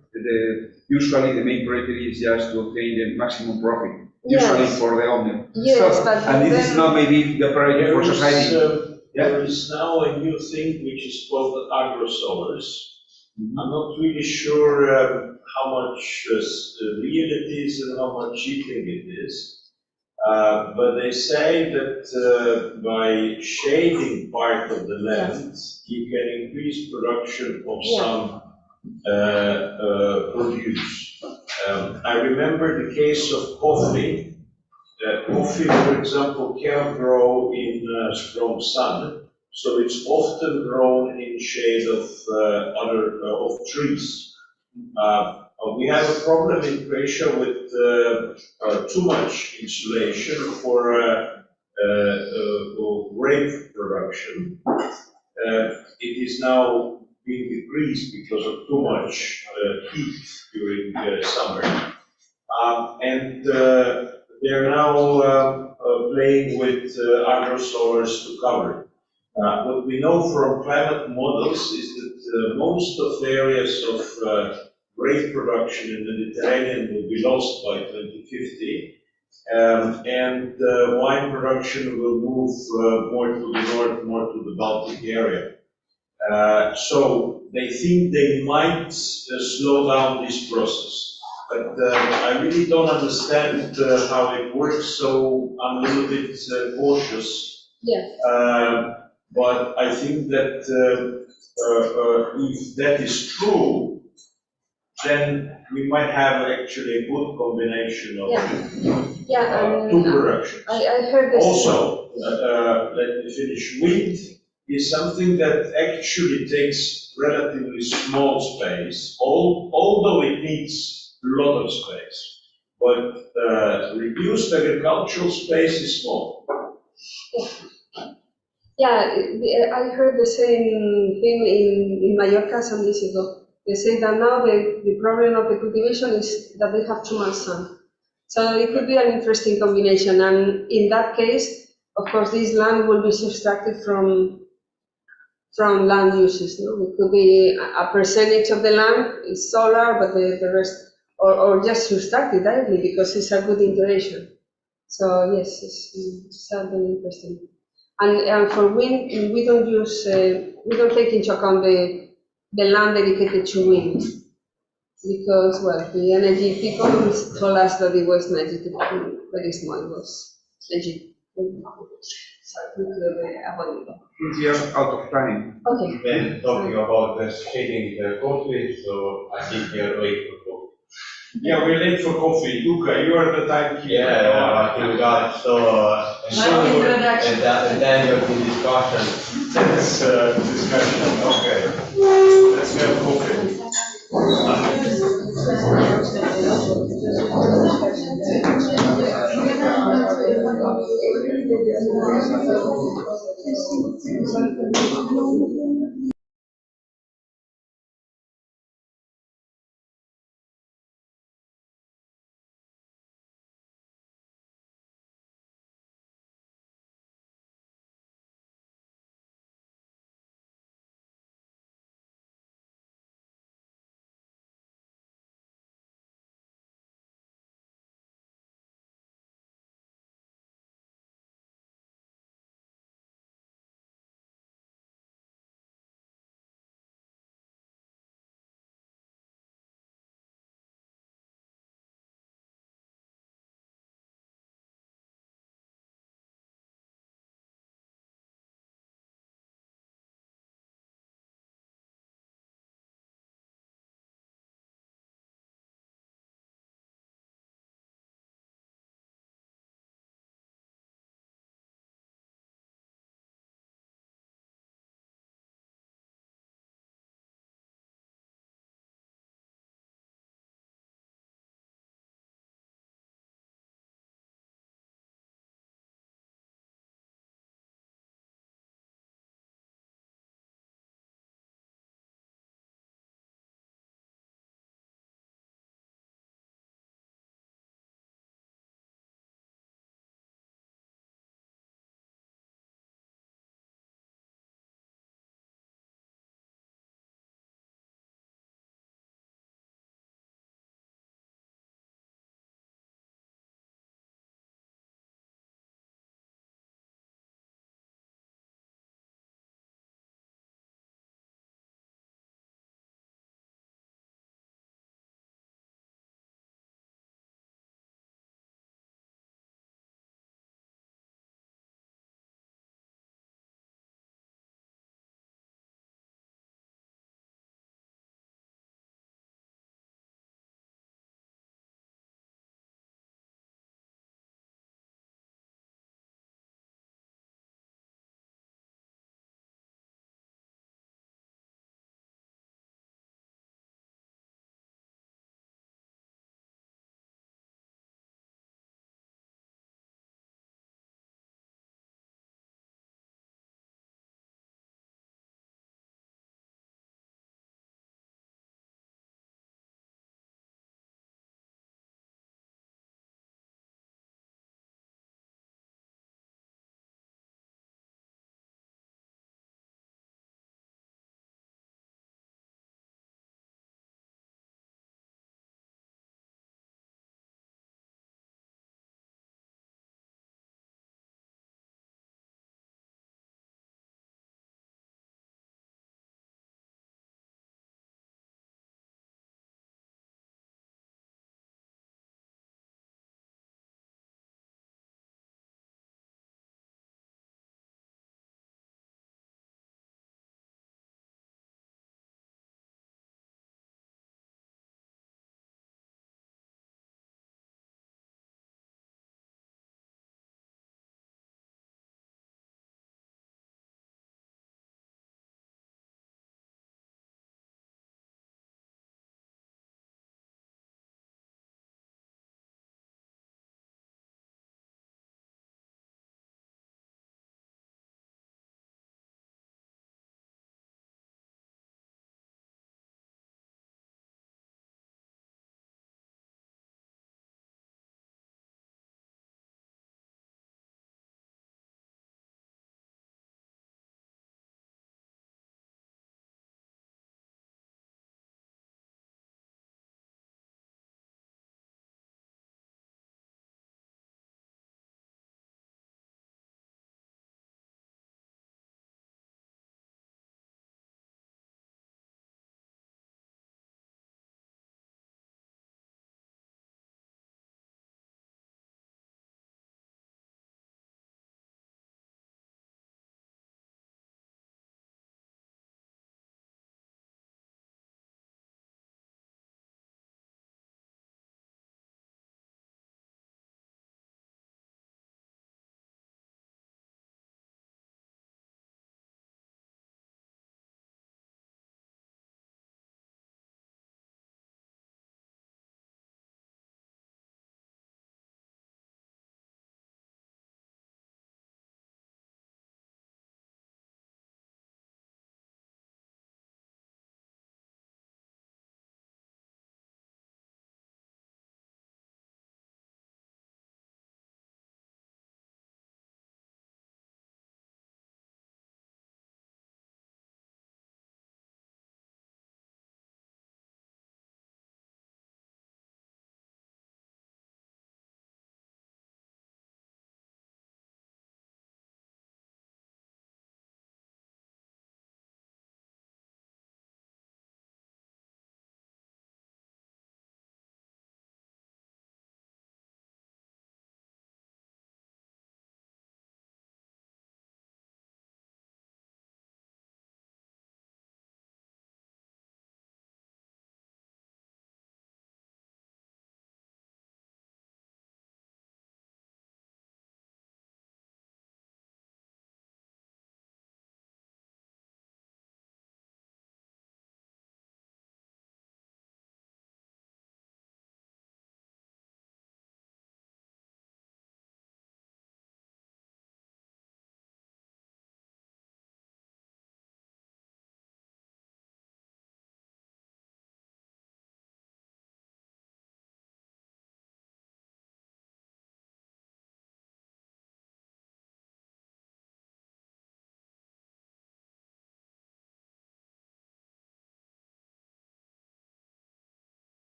usually the main priority is just to obtain the maximum profit, usually for the owner. Yes, so, but and this is not maybe the priority for society. There is now a new thing which is called agro-solars. I'm not really sure how much real it is and how much cheating it is. But they say that by shading part of the land, you can increase production of some produce. I remember the case of coffee. Coffee, for example, cannot grow in strong sun, so it's often grown in shade of trees. We have a problem in Croatia with too much insulation for grape production. It is now being decreased because of too much heat during summer. And they're now playing with agrosolars to cover it. What we know from climate models is that most of the areas of grape production in the Mediterranean will be lost by 2050, and wine production will move more to the north, more to the Baltic area. So they think they might slow down this process, but I really don't understand how it works, so I'm a little bit cautious. Yeah. But I think that if that is true, then we might have actually a good combination of two productions. I heard this. Also, let me finish. Wind is something that actually takes relatively small space, although it needs a lot of space. But reduced agricultural space is small. Yeah, I heard the same thing in Mallorca some days ago. They say that now the problem of the cultivation is that they have too much sun. So it could be an interesting combination. And in that case, of course, this land will be subtracted from land uses. No? It could be a percentage of the land is solar, but the rest, or just subtracted directly because it's a good integration. So yes, it's something interesting. And for wind, we don't take into account the land dedicated to wind, because, well, the energy people told us that it was very small, it was legit. So we could avoid it. We are out of time. Okay. When talking about the shading the coffee, so I think you're late for coffee. Yeah, we're late for coffee. Luca, you are the timekeeper. Yeah, I think we got so. And then you're in discussion. That's discussion. Okay. Let's have coffee.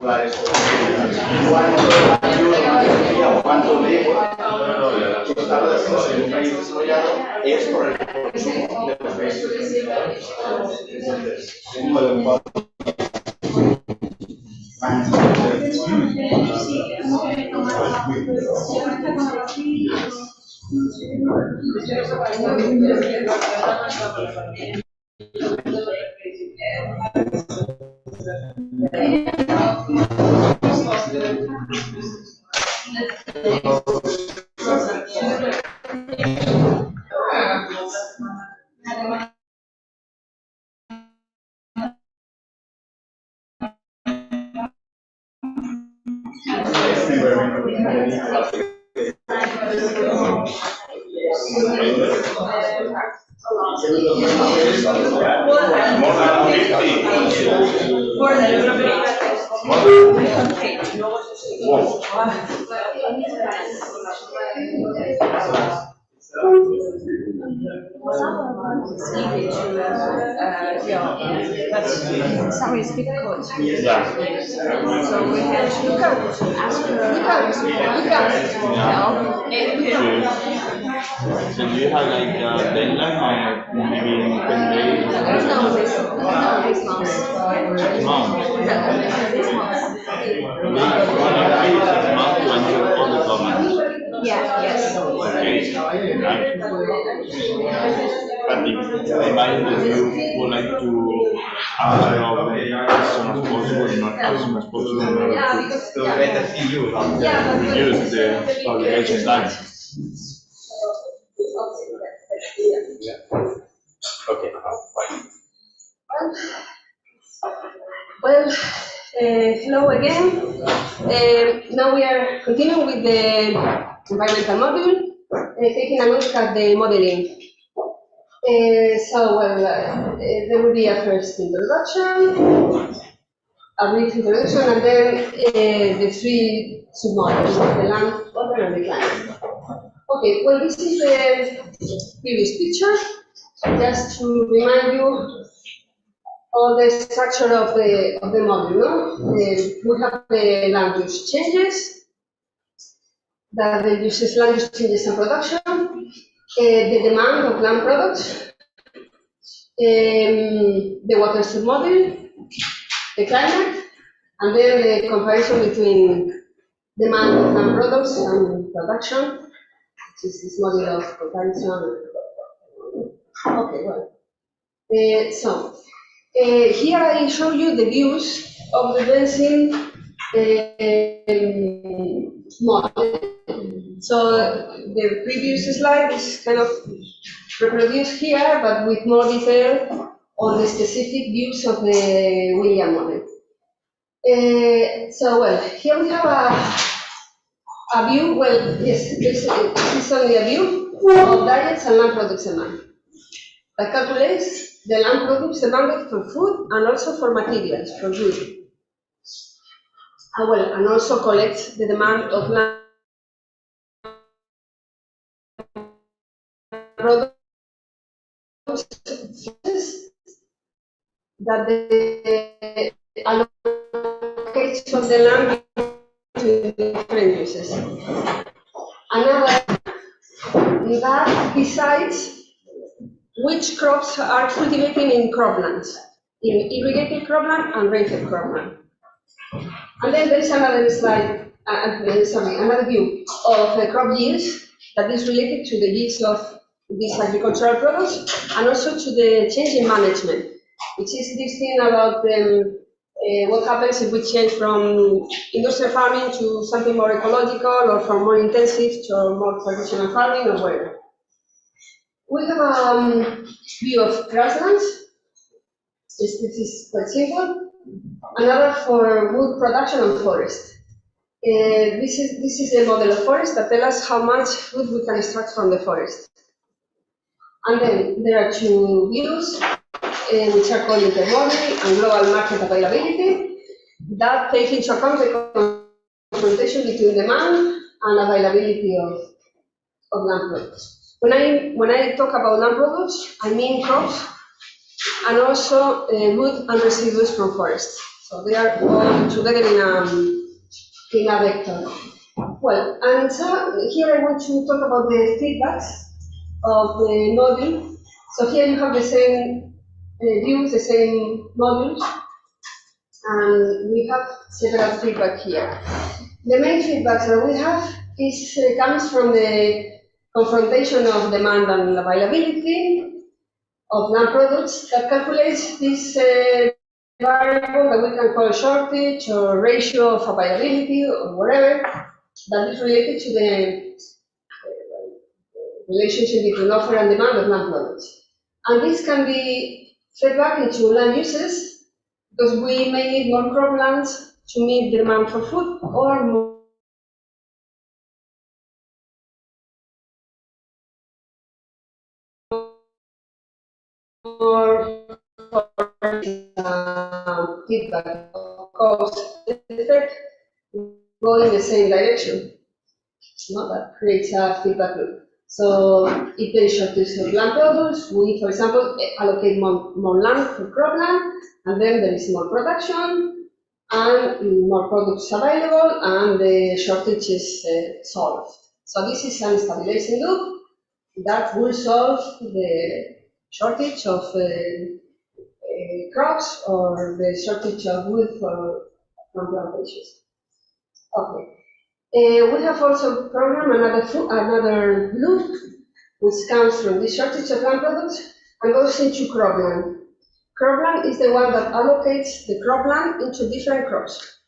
dólares cuánto labor está haciendo en un país desarrollado es por el consumo de los países desarrollados. Sorry, it's difficult. Yeah. So we have to look at, ask her, So do you have like a deadline or maybe in 10 days? There's no this month. Next month. This month. When you all the comments. Yeah, yes. Okay. But if imagine that you would like to develop as soon as possible, not as soon as possible, in order to Better see you. reduce the publication time. Okay, fine. Well, hello again. Now we are continuing with the environmental module, taking a look at the modeling. There will be a first introduction, a brief introduction, and then the three submodules, the land, water, and the climate. Okay, well, this is the previous picture, just to remind you all the structure of the module. No? We have the land use changes, that reduces land use changes and production, the demand of land products, the water submodule, the climate, and then the comparison between demand of land products and production, which is this model of comparison. Okay, well. Here I show you the views of the benzene model. So the previous slide is kind of reproduced here, but with more detail on the specific views of the William model. Here we have a view, yes, this is only a view of diets and land products demand. That calculates the land products demanded for food and also for materials, for wood. And also collects the demand of land products that the allocates of the land to different uses. Another that decides which crops are cultivated in croplands, in irrigated cropland and rainfed cropland. And then there is another slide, another view of the crop yields that is related to the yields of these agricultural products and also to the change in management, which is this thing about what happens if we change from industrial farming to something more ecological or from more intensive to more traditional farming or whatever. We have a view of grasslands. This is quite simple. Another for wood production and forest. This is the model of forest that tells us how much wood we can extract from the forest. And then there are two views, which are called intermodal and global market availability, that take into account the confrontation between demand and availability of land products. When I talk about land products, I mean crops and also wood and residues from forests. So they are all together in a vector. Well, and here I want to talk about the feedbacks of the module. So here you have the same views, the same modules, and we have several feedback here. The main feedback that we have comes from the confrontation of demand and availability of non-products that calculates this variable that we can call shortage or ratio of availability or whatever that is related to the relationship between offer and demand of non-products. And this can be fed back into land uses because we may need more croplands to meet the demand for food or more feedback cause effect go in the same direction. That creates a feedback loop. So if there is shortage of land products, we, for example, allocate more land for cropland, and then there is more production and more products available, and the shortage is solved. So this is an stabilizing loop that will solve the shortage of crops or the shortage of wood from plantations. Okay. We have also programmed another loop which comes from the shortage of land products and goes into cropland. Cropland is the one that allocates the cropland into different crops.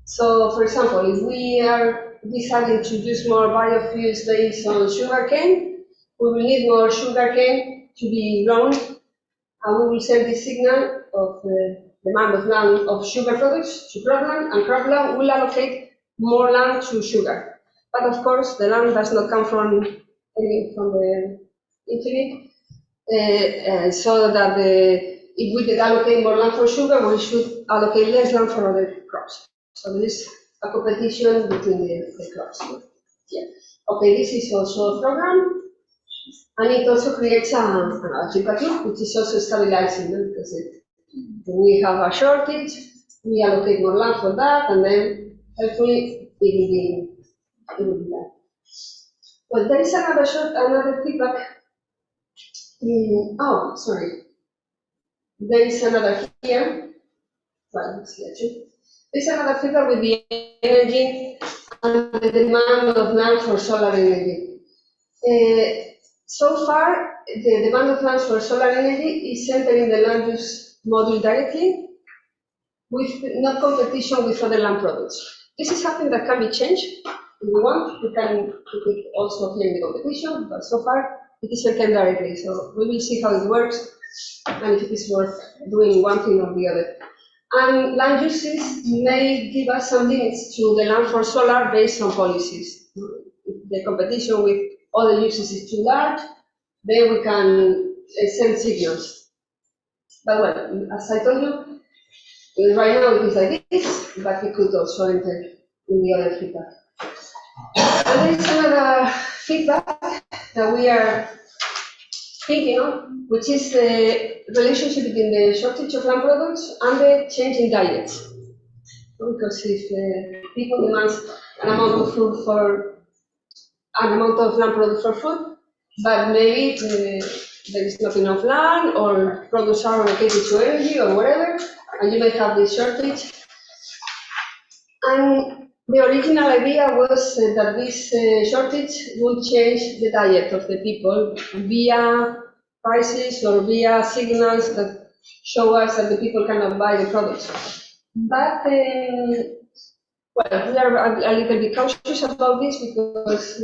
So, for example, if we are deciding to use more biofuels based on sugarcane, we will need more sugarcane to be grown, and we will send the signal of the demand of land of sugar products to cropland, and cropland will allocate more land to sugar. But of course, the land does not come from the infinite, so that if we allocate more land for sugar, we should allocate less land for other crops. So there is a competition between the crops. Yeah. Okay, this is also a program, and it also creates a feedback loop, which is also stabilizing, because we have a shortage, we allocate more land for that, and then hopefully it will be done. Well, there is another feedback. Oh, sorry. There is another here. Well, let's see actually. There's another feedback with the energy and the demand of land for solar energy. So far, the demand of land for solar energy is centered in the land use module directly, with not competition with other land products. This is something that can be changed. If we want, we can put it also here in the competition, but so far it is centered directly. So we will see how it works and if it is worth doing one thing or the other. And land uses may give us some limits to the land for solar based on policies. If the competition with other uses is too large, then we can send signals. But well, as I told you, right now it is like this, but it could also enter in the other feedback. And there is another feedback that we are thinking on, which is the relationship between the shortage of land products and the change in diets. Because if people demand an amount of food for an amount of land products for food, but maybe there is not enough land, or products are allocated to energy or whatever, and you may have this shortage. And the original idea was that this shortage would change the diet of the people via prices or via signals that show us that the people cannot buy the products. But, well, we are a little bit cautious about this because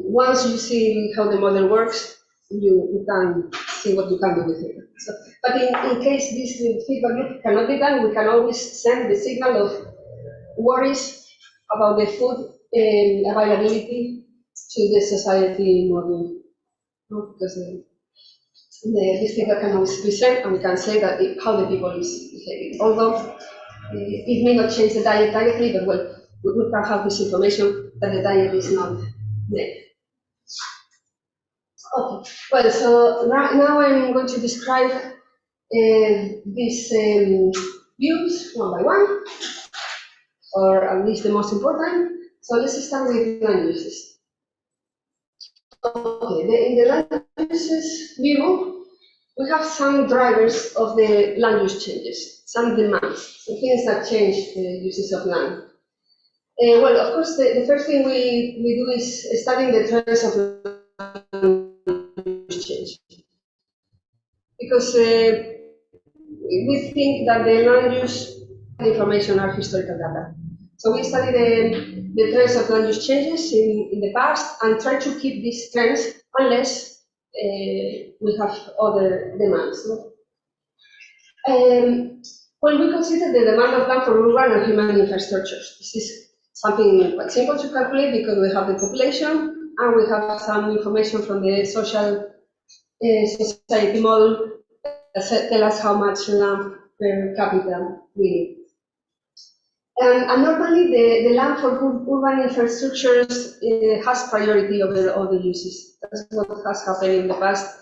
once you see how the model works, you can see what you can do with it. So, but in case this feedback loop cannot be done, we can always send the signal of worries about the food availability to the society model. Because This figure can always be sent, and we can say that how the people is behaving. Although it may not change the diet directly, but well, we can have this information that the diet is not there. Okay, well, so now I'm going to describe these views one by one, or at least the most important. So let's start with land uses. Okay, in the land uses view, we have some drivers of the land use changes, some demands, some things that change the uses of land. Well, of course, the first thing we do is studying the trends of land use change. Because we think that the land use information are historical data. So we study the trends of land use changes in the past and try to keep these trends unless we have other demands. No? Well, we consider the demand of land for urban and human infrastructures. This is something quite simple to calculate because we have the population and we have some information from the social society model that tell us how much land per capita we need. And normally the land for urban infrastructures has priority over other uses. That's what has happened in the past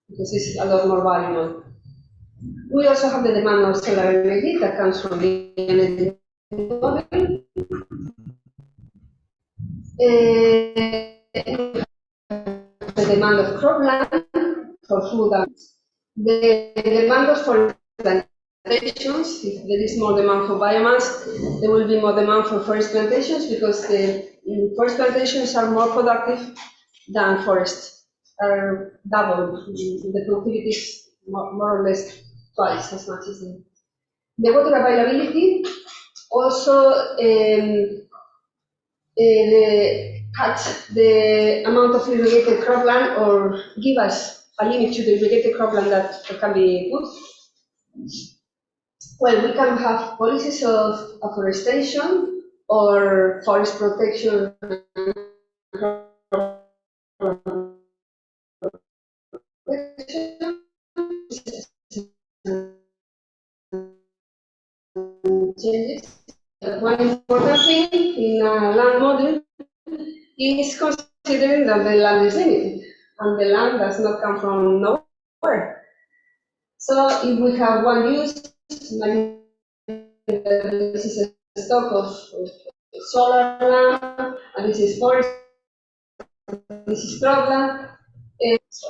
because it's a lot more valuable. We also have the demand of solar energy that comes from the energy model. The demand of cropland for food and the demand of forest plantations. If there is more demand for biomass, there will be more demand for forest plantations because the forest plantations are more productive than forests, are double. The productivity is more or less twice as much as them. The water availability also cuts the amount of irrigated cropland or give us a limit to the irrigated cropland that can be put. Well, we can have policies of afforestation or forest protection changes. One important thing in a land model is considering that the land is limited and the land does not come from nowhere. So if we have one use, like this is a stock of solar land, and this is forest, this is cropland, so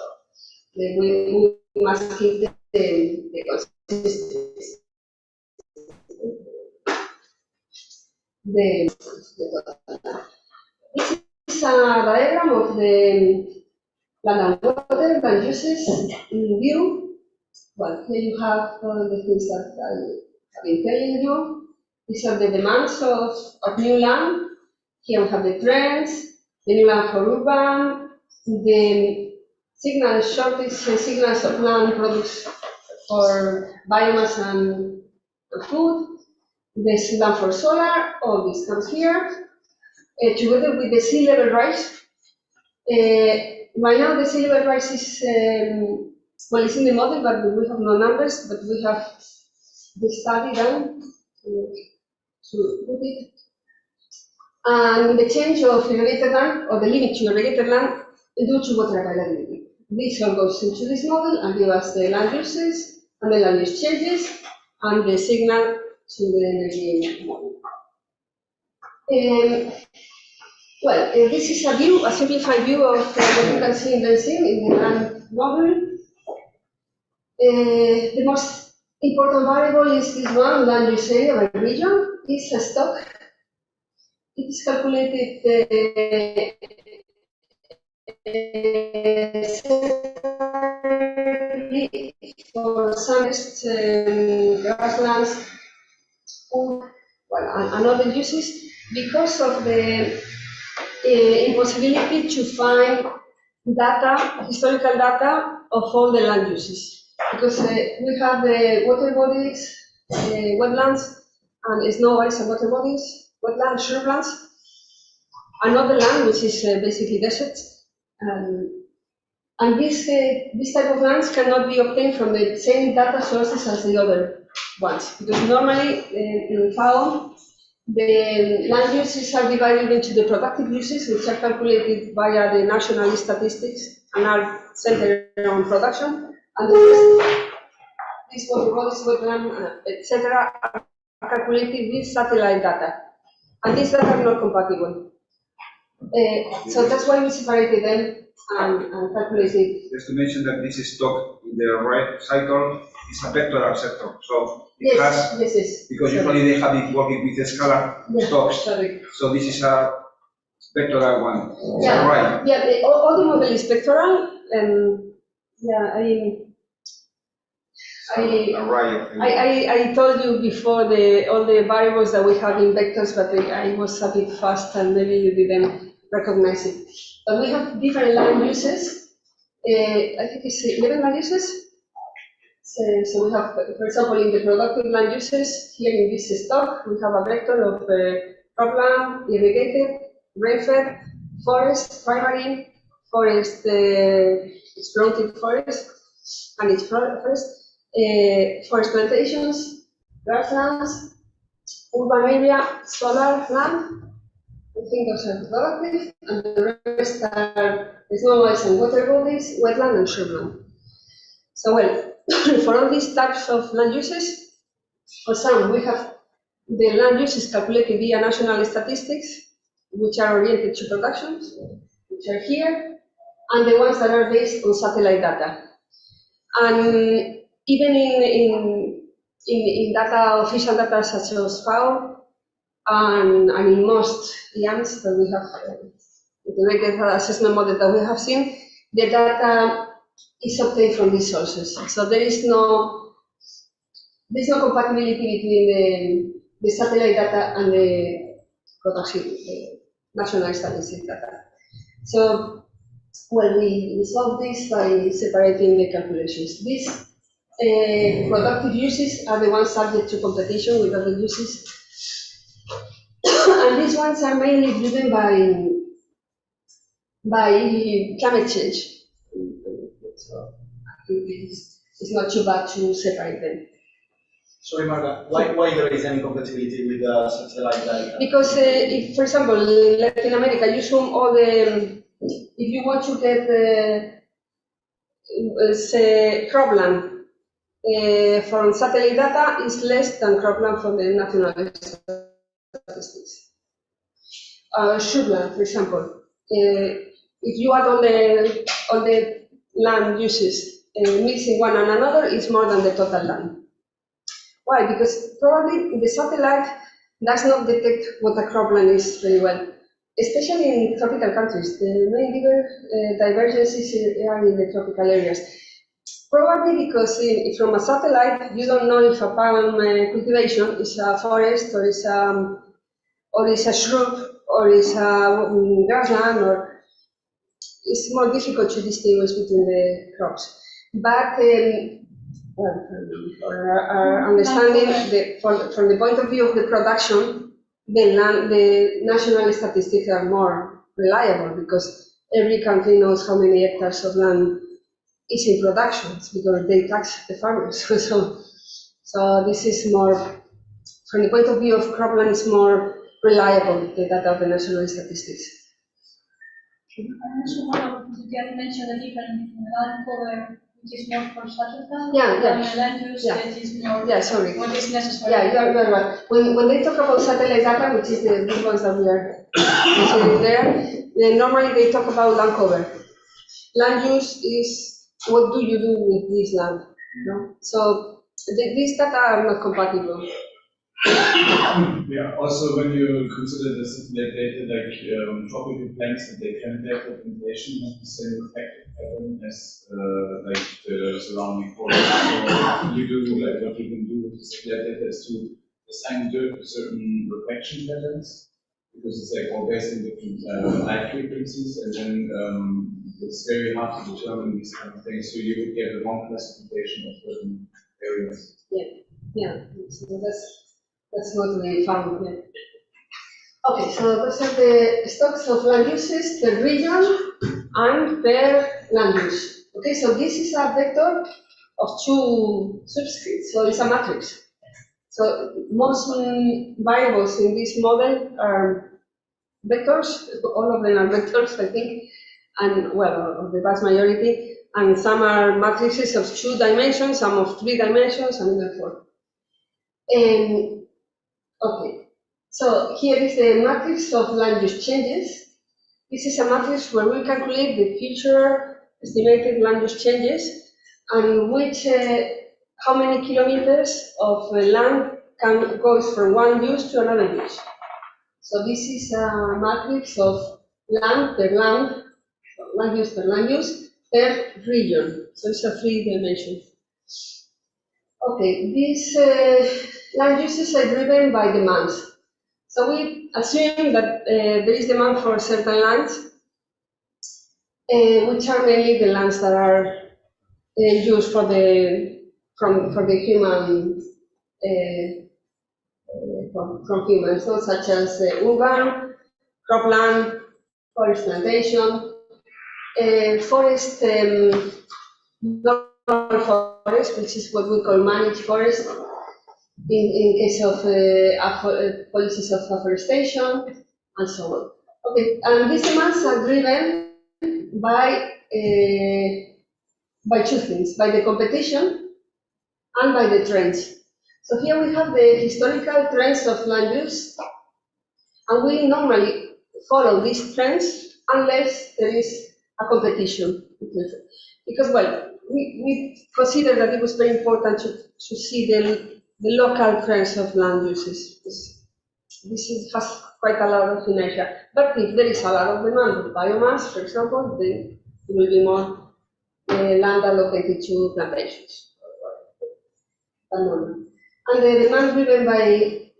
we must keep the consistency. This is a diagram of the land and water land uses in view. Well, here you have the things that I have been telling you. These are the demands of new land. Here we have the trends, the new land for urban, the signal shortage, signals of land products for biomass and food, the land for solar, all this comes here. Together with the sea level rise. Right now the sea level rise is well, it's in the model, but we have no numbers, but we have the study done to put it. And the change of irrigated land, or the limit to irrigated land, due to water availability. This all goes into this model and gives us the land uses, and the land use changes, and the signal to the energy model. Well, this is a view, a simplified view of what you can see in the scene in the land model. The most important variable is this one, land use area by region. It's a stock. It is calculated for forests, grasslands, well, and other uses because of the impossibility to find data, historical data of all the land uses. Because we have the water bodies, wetlands, and snow ice and water bodies, wetlands, shrublands, another land which is basically deserts. And this type of lands cannot be obtained from the same data sources as the other ones, because normally in FAO, the land uses are divided into the productive uses, which are calculated via the national statistics and are centered on production, and the rest, this was wetland, etc., are calculated with satellite data, and these data are not compatible. So that's why we separated them and calculated. Just to mention that this is stock in the right cycle is a vectoral sector, so it Yes, has, yes. because usually they have it working with the scalar stocks, Sorry. so this is a vectoral one. Is Yeah, that right? Yeah, all the model is vectoral, and yeah, I told you before all the variables that we have in vectors, but I was a bit fast and maybe you didn't recognize it. But we have different land uses. I think it's 11 land uses. So we have, for example, in the productive land uses, here in this stock, we have a vector of cropland, irrigated, rainfed, forest, primary, forest, it's fronted forest, and it's forest, forest plantations, grasslands, urban area, solar land. I think those are productive, and the rest are snowmobile and water bodies, wetland and shrubland. So well, for all these types of land uses, for some we have the land uses calculated via national statistics, which are oriented to productions, which are here, and the ones that are based on satellite data. And even in data, official data such as FAO, and in most IAMs that we have, integrated assessment model that we have seen, the data is obtained from these sources. So there's no compatibility between the satellite data and the production, the national statistics data. So, well, we solve this by separating the calculations. These productive uses are the ones subject to competition with other uses. And these ones are mainly driven by climate change. So I think it's not too bad to separate them. Sorry, Marta, why there is any compatibility with satellite data? Because if, for example, in Latin America, you zoom all the, if you want to get say cropland from satellite data, is less than cropland from the national statistics. Shrubland, for example, if you add all the land uses mixing one and another, it's more than the total land. Why? Because probably the satellite does not detect what a cropland is very well, especially in tropical countries. The main divergences are in the tropical areas. Probably because from a satellite, you don't know if a palm cultivation is a forest or is a shrub or is a grassland, or it's more difficult to distinguish between the crops. But our understanding, from the point of view of the production, the national statistics are more reliable because every country knows how many hectares of land is in production because they tax the farmers. So this is more, from the point of view of cropland, is more reliable, the data of the national statistics. I also want to mention the difference between land cover, which is more for satellite, and land use that is more what is necessary. Yeah, you are right. When they talk about satellite data, which is the ones that we are considering there, normally they talk about land cover. Land use is what do you do with this land? No? So these data are not compatible. Yeah, also when you consider the satellite data like tropical plants, that they can their population have the same effective pattern as like the surrounding forest. So you do like what you can do with the satellite data is to assign dirt to certain reflection patterns, because it's like all based on different light frequencies, and then it's very hard to determine these kind of things. So you would get a wrong classification of certain areas. Yeah. So that's what we found. Yeah. Okay, so those are the stocks of land uses, the region, and per land use. Okay, so this is a vector of two subscripts, so it's a matrix. So most variables in this model are vectors, all of them are vectors, I think, and well, the vast majority, and some are matrices of 2 dimensions, some of 3 dimensions, and even 4. Okay, so here is the matrix of land use changes. This is a matrix where we calculate the future estimated land use changes and which, how many kilometers of land goes from one use to another use. So this is a matrix of land per land, land use per region. So it's a 3-dimension. Okay, these land uses are driven by demands. So we assume that there is demand for certain lands, which are mainly the lands that are used for the human from humans, so such as urban, cropland, forest plantation, forest, forest, which is what we call managed forest, in case of policies of afforestation, and so on. Okay, and these demands are driven by 2 things, by the competition and by the trends. So here we have the historical trends of land use, and we normally follow these trends unless there is a competition. Because, well, we consider that it was very important to see the local trends of land uses. This has quite a lot of inertia. But if there is a lot of demand for biomass, for example, then it will be more land allocated to plantations. And the demand driven by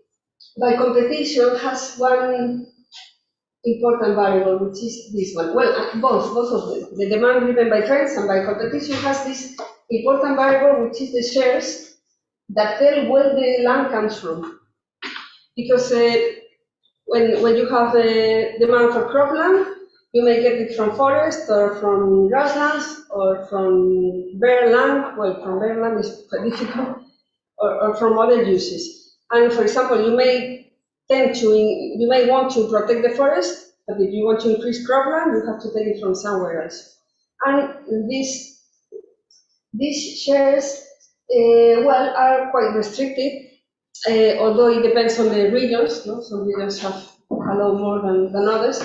competition has one important variable, which is this one. Well, both of them. The demand driven by trends and by competition has this important variable, which is the shares that tell where the land comes from. Because when you have a demand for cropland, you may get it from forest or from grasslands or from bare land. Well, from bare land is quite difficult, or from other uses. And for example, you may want to protect the forest, but if you want to increase cropland, you have to take it from somewhere else. And these shares, well, are quite restricted. Although it depends on the regions, no? Some regions allow more than others.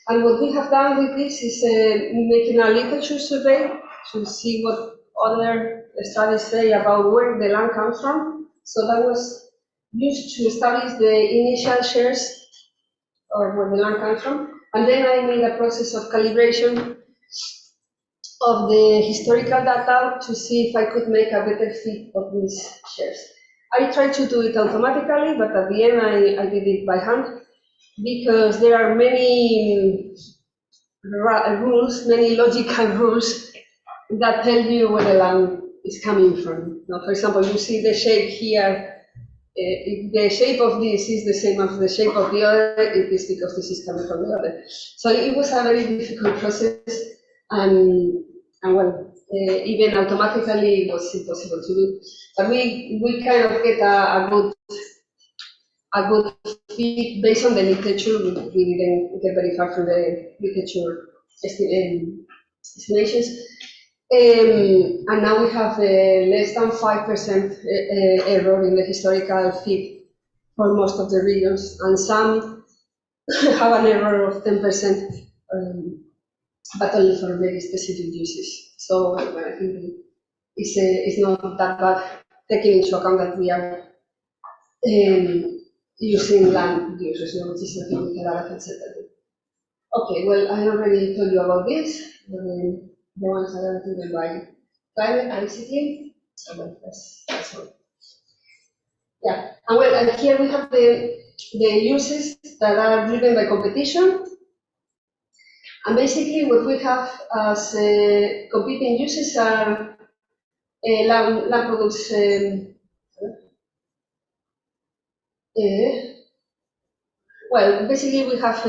And what we have done with this is making a literature survey to see what other studies say about where the land comes from. So that was used to establish the initial shares of where the land comes from. And then I made a process of calibration of the historical data to see if I could make a better fit of these shares. I tried to do it automatically, but at the end I did it by hand, because there are many rules, many logical rules that tell you where the land is coming from. Now, for example, you see the shape here. If the shape of this is the same as the shape of the other, it is because this is coming from the other. So it was a very difficult process, and well, even automatically it was impossible to do. But we kind of get a good fit based on the literature. We didn't get very far from the literature estimations. And now we have less than 5% error in the historical fit for most of the regions, and some have an error of 10%, but only for very specific uses. So I think it's not that bad, taking into account that we are using land uses, which is something with a lot of uncertainty. Okay, well, I already told you about this. The ones that are driven by climate, basically. So that's all. Yeah, and well, and here we have the uses that are driven by competition. And basically what we have as competing uses are land products, Well, basically we have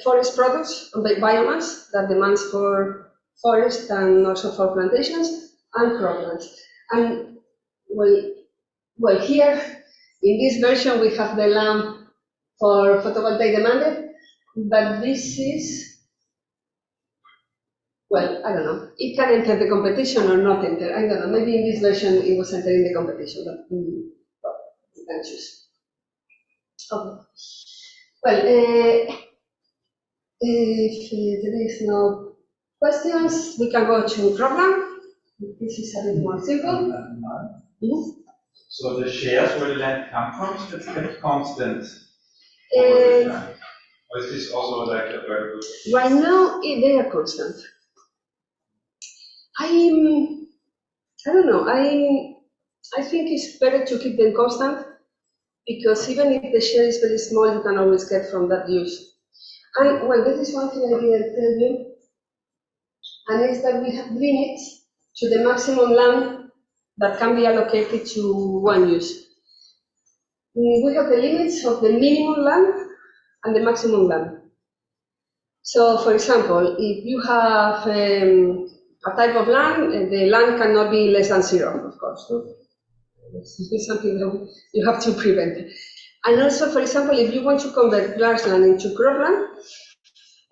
forest products, biomass that demands for forest and also for plantations and croplands. And well, here in this version we have the land for photovoltaic demanded, but this is, well, I don't know. It can enter the competition or not enter. I don't know. Maybe in this version it was entering the competition, but you can choose. Okay. Well, if there is no questions, we can go to program. This is a bit more simple. So the shares where the land come from, that's kept constant over the time? Or is this also like a variable? Right now, they are constant. I don't know. I think it's better to keep them constant because even if the share is very small, you can always get from that use. And well, this is one thing I didn't tell you, and it's that we have limits to the maximum land that can be allocated to one use. We have the limits of the minimum land and the maximum land. So, for example, if you have a type of land, the land cannot be less than 0, of course. No? This is something that you have to prevent. And also, for example, if you want to convert grassland into cropland,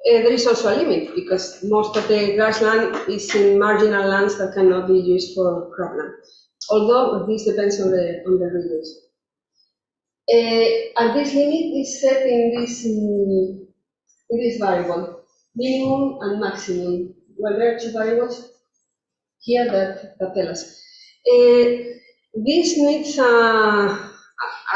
there is also a limit because most of the grassland is in marginal lands that cannot be used for cropland. Although this depends on the regions. And this limit is set in this variable, minimum and maximum. Well, there are two variables here that tell us. This needs a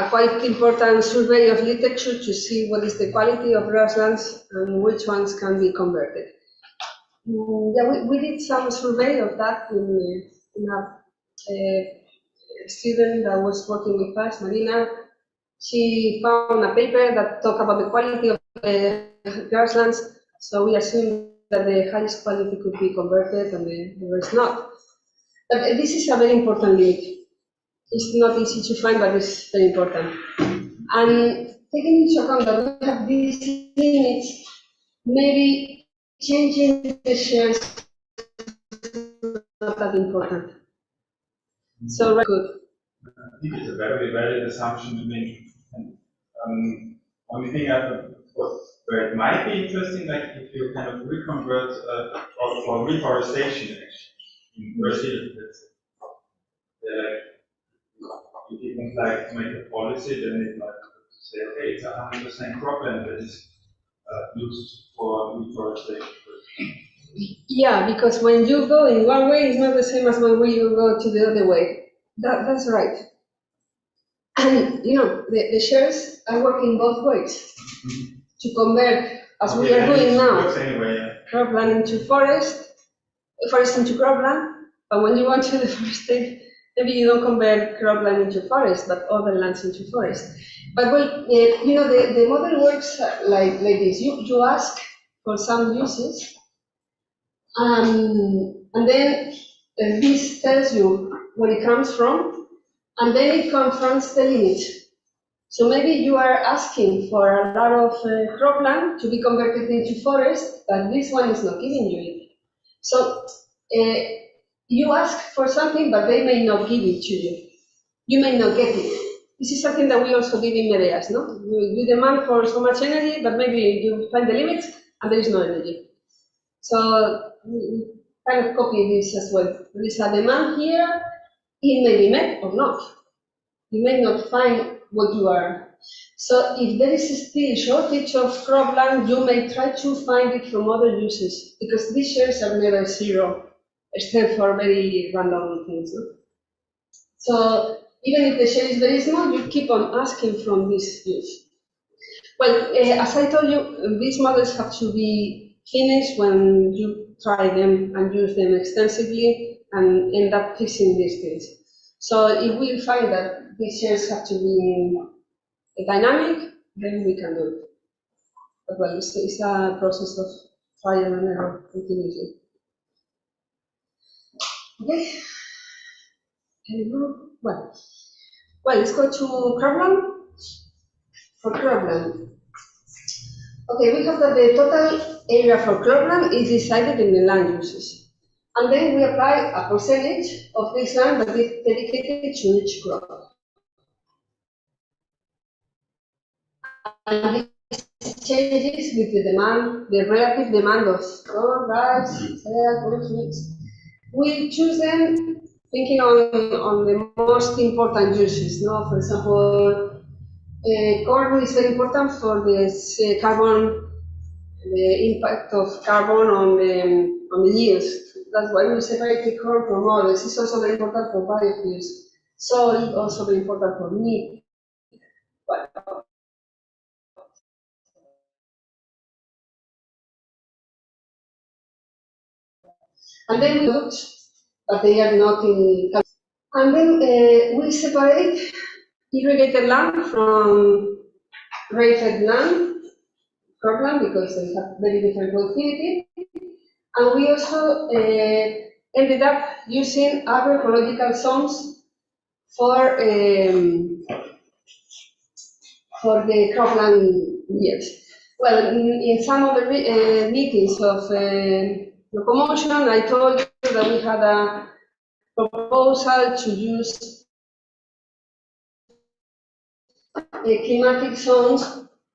quite important survey of literature to see what is the quality of grasslands and which ones can be converted. Yeah, we did some survey of that in a student that was working with us, Marina. She found a paper that talked about the quality of the grasslands, so we assume that the highest quality could be converted and the rest not. But this is a very important limit. It's not easy to find, but it's very important. And taking into account that we have these limits, maybe changing the shares is not that important. So, very good. I think it's a very valid assumption to make. And only thing where it might be interesting, like if you kind of reconvert for reforestation, actually, in Brazil, if you would like to make a policy, then it might say, okay, it's 100% cropland that is used for reforestation. Yeah, because when you go in one way, it's not the same as when you go to the other way. That's right. And, you know, the shares are working both ways. To convert, as we are doing now, cropland into forest into cropland, but when you want to deforestate, maybe you don't convert cropland into forest, but other lands into forest. But well, you know, the model works like this. You ask for some uses, and then this tells you where it comes from, and then it confronts the limit. So maybe you are asking for a lot of cropland to be converted into forest, but this one is not giving you it. So you ask for something, but they may not give it to you. You may not get it. This is something that we also did in Medeas, no? You demand for so much energy, but maybe you find the limits and there is no energy. So we kind of copy this as well. There is a demand here, it may be met or not. You may not find what you are. So if there is still shortage of cropland, you may try to find it from other uses, because these shares are never 0, except for very random things. No? So even if the share is very small, you keep on asking from this use. Well, as I told you, these models have to be finished when you try them and use them extensively and end up fixing these things. So if we find that these shares have to be dynamic, then we can do it. But well, it's a process of trial and error continuously. Okay. Well, let's go to cropland. For cropland, Okay, we have that the total area for cropland is decided in the land uses. And then we apply a percentage of this land that is dedicated to each crop. And this changes with the demand, the relative demand of corn, rice, cereals, fruits. We choose them thinking on the most important uses. No? For example, corn is very important for this carbon, the impact of carbon on the yields. That's why we separate the corn from others. It's also very important for biofuels. Soil also very important for meat. And then we looked, but they are not in. And then we separate irrigated land from raised land, cropland, because they have very different productivity. And we also ended up using agroecological zones for the cropland years. Well, in some of the meetings of LOCOMOTION, I told you that we had a proposal to use climatic zones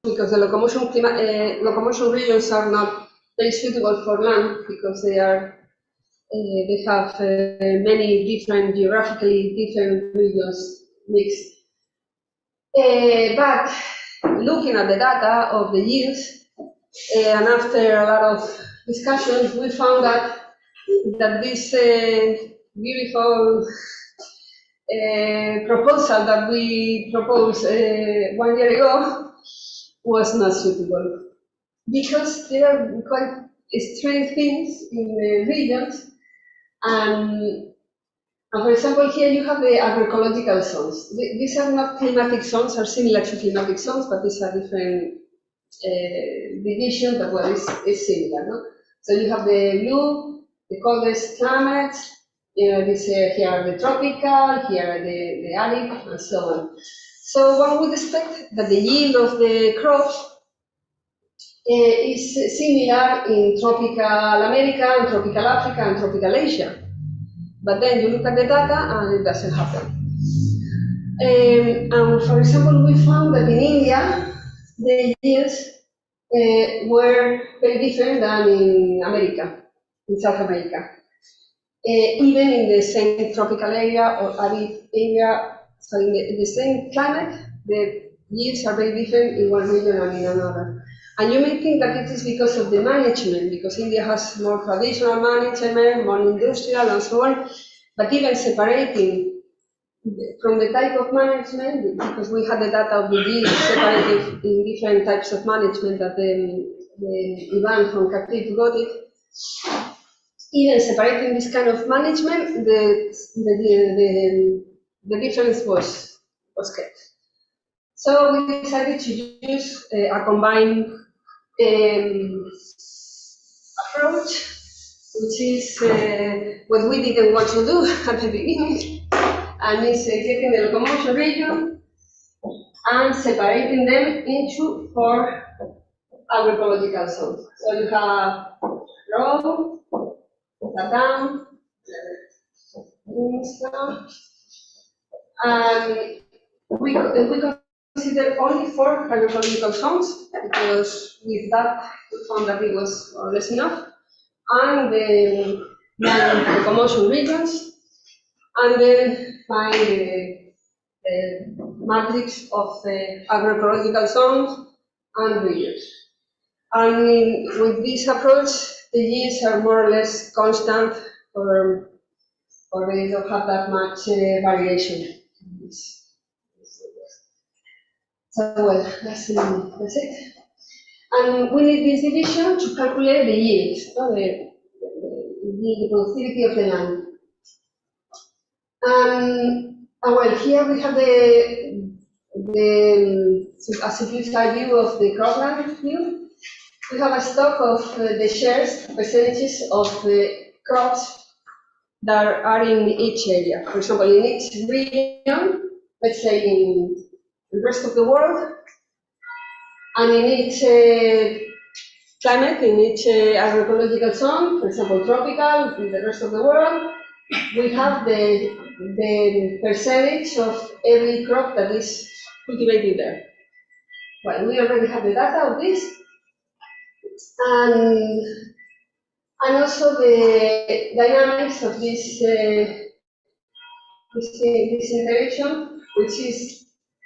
because the locomotion regions are not very suitable for land because they have many different, geographically different regions mixed. But looking at the data of the yields, and after a lot of discussions, we found that this beautiful proposal that we proposed 1 year ago was not suitable because there are quite strange things in the regions. And for example, here you have the agroecological zones. These are not climatic zones, are similar to climatic zones, but these are different division, but well, it's similar. No? So you have the blue, the coldest climates, here are the tropical, here are the arid, and so on. So one would expect that the yield of the crops is similar in tropical America, and tropical Africa, and tropical Asia. But then you look at the data and it doesn't happen. And for example, we found that in India, the yields were very different than in America, in South America. Even in the same tropical area or arid area, so in the same climate, the yields are very different in one region and in another. And you may think that it is because of the management, because India has more traditional management, more industrial and so on, but even separating from the type of management, because we had the data of the yield separated in different types of management that the Ivan from Captive got it. Even separating this kind of management, the difference was kept. So we decided to use a combined approach, which is what we didn't want to do at the beginning, and it's getting the locomotion region and separating them into 4 agroecological zones. So you have row, down, and we consider only 4 agroecological zones because with that we found that it was more or less enough, and the locomotion regions, and then find the matrix of the agroecological zones and regions. And with this approach, the yields are more or less constant, or they don't have that much variation. So well, that's it. And we need this division to calculate the yields, the productivity of the land. Well, here we have a simplified view of the cropland view. We have a stock of the shares, percentages of the crops that are in each area. For example, in each region, let's say in the rest of the world, And in each climate, in each agroecological zone, for example, tropical, in the rest of the world, we have the percentage of every crop that is cultivated there. Well, we already have the data of this, and also the dynamics of this interaction, which is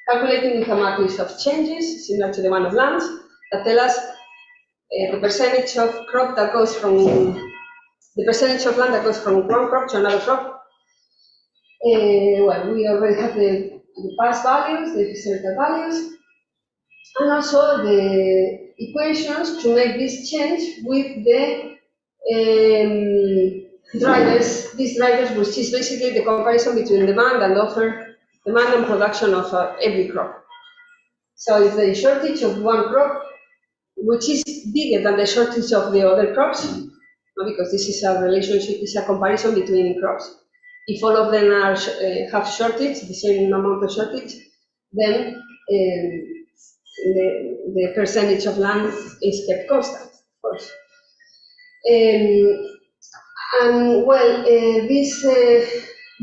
calculating with a matrix of changes, similar to the one of land, that tell us the percentage of crop that goes from the percentage of land that goes from one crop to another crop. Well, we already have the past values, the historical values, and also the equations to make this change with the drivers, these drivers, which is basically the comparison between demand and offer, demand and production of every crop. So if the shortage of one crop, which is bigger than the shortage of the other crops, because this is a relationship, it's a comparison between crops. If all of them are have shortage, the same amount of shortage, then the percentage of land is kept constant, of course. And well, these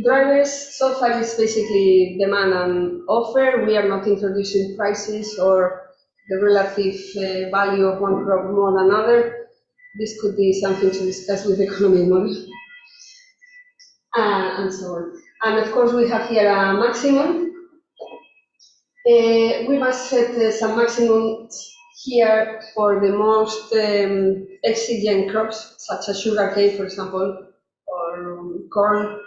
drivers so far is basically demand and offer. We are not introducing prices or the relative value of one crop more than another. This could be something to discuss with the economic model, and so on. And of course, we have here a maximum. We must set some maximum here for the most exigent crops, such as sugarcane, for example, or corn,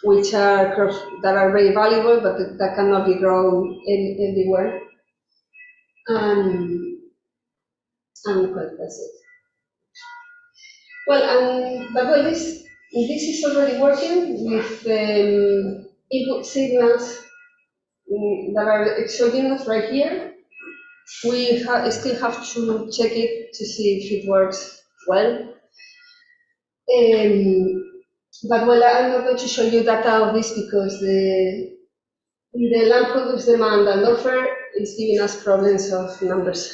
which are crops that are very valuable, but that cannot be grown everywhere. And well, that's it. Well, but well, this is already working with input signals that are exogenous right here. We still have to check it to see if it works well. But well, I'm not going to show you data of this because the land produce demand and offer is giving us problems of numbers.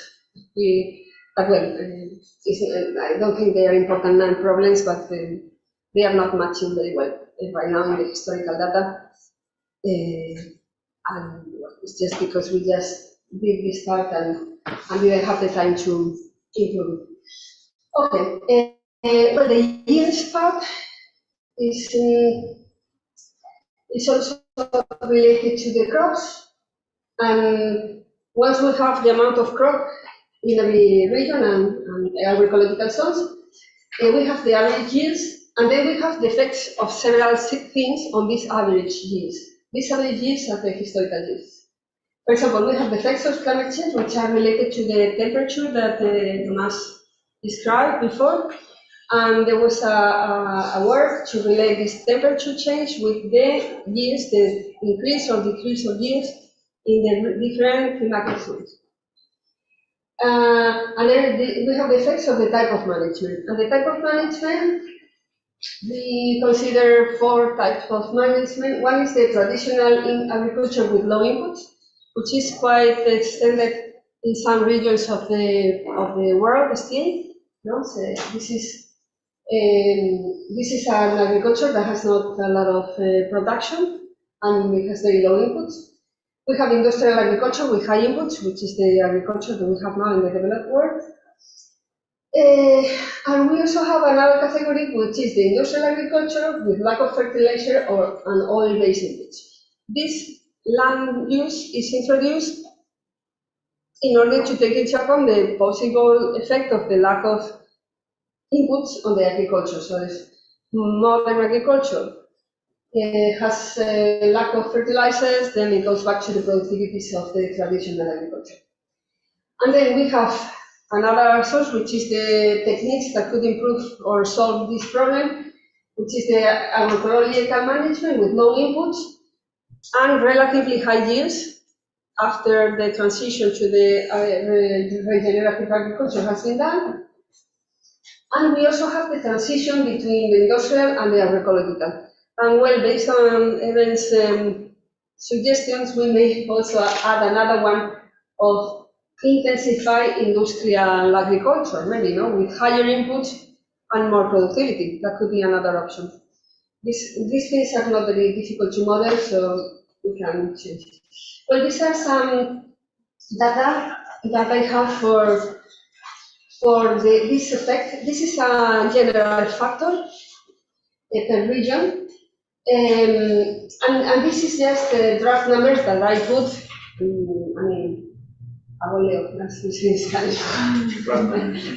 But well, I don't think they are important non-problems, but they are not matching very well right now in the historical data. And well, it's just because we just did this part and didn't have the time to improve it. Okay, well, the yields part is also related to the crops. And once we have the amount of crop in every region and agroecological zones, we have the average yields, and then we have the effects of several things on these average yields. These average yields are the historical yields. For example, we have the effects of climate change, which are related to the temperature that Tomás described before. And there was a work to relate this temperature change with the yields, the increase or decrease of yields in the different climatic zones. And then we have the effects of the type of management. And the type of management, we consider 4 types of management. One is the traditional agriculture with low inputs, which is quite extended in some regions of the world still. No? So this is an agriculture that has not a lot of production and it has very low inputs. We have industrial agriculture with high inputs, which is the agriculture that we have now in the developed world. And we also have another category, which is the industrial agriculture with lack of fertilizer or an oil-based inputs. This land use is introduced in order to take into account the possible effect of the lack of inputs on the agriculture. So if modern agriculture has a lack of fertilizers, then it goes back to the productivities of the traditional agriculture. And then we have another source, which is the techniques that could improve or solve this problem, which is the agroecological management with low inputs and relatively high yields after the transition to the regenerative agriculture has been done. And we also have the transition between the industrial and the agroecological. And well, based on Evan's suggestions, we may also add another one of intensify industrial agriculture, maybe, no, with higher input and more productivity. That could be another option. These things are not very difficult to model, so we can change it. Well, these are some data that I have for this effect. This is a general factor per region. And this is just the draft numbers that I put,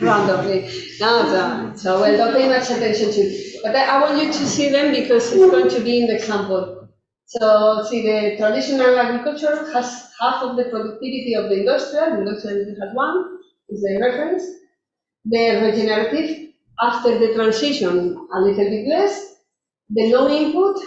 randomly. No, so well, don't pay much attention to it. But I want you to see them because it's going to be in the example. So, see, the traditional agriculture has half of the productivity of the industrial has one, is the reference. The regenerative, after the transition, a little bit less. The low input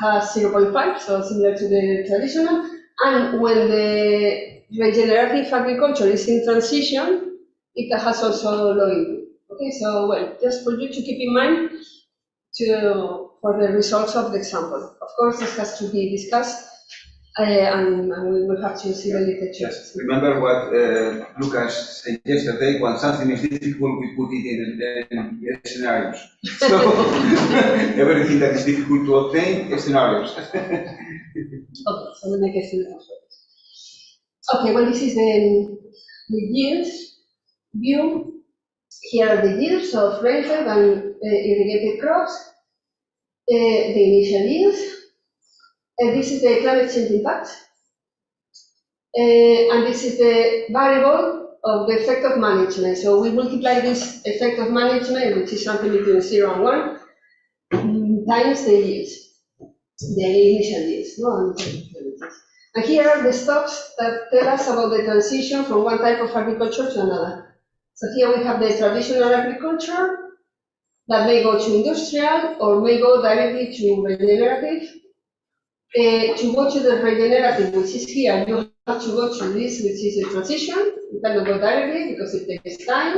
has 0.5, so similar to the traditional. And when the regenerative agriculture is in transition, it has also low input. Okay, so well, just for you to keep in mind for the results of the example. Of course, this has to be discussed, and we will have to see the literature. Just remember what Lucas said yesterday, when something is difficult, we put it in scenarios. So, everything that is difficult to obtain is scenarios. Okay, so we make a scenario. Okay, well, this is the yields view. Here are the yields of rainfed and irrigated crops, the initial yields, and this is the climate change impact. And this is the variable of the effect of management. So we multiply this effect of management, which is something between 0 and 1, times the yields, the initial yields. No? And here are the stocks that tell us about the transition from one type of agriculture to another. So here we have the traditional agriculture that may go to industrial or may go directly to regenerative. To go to the regenerative, which is here, you have to go to this, which is the transition. You cannot go directly because it takes time.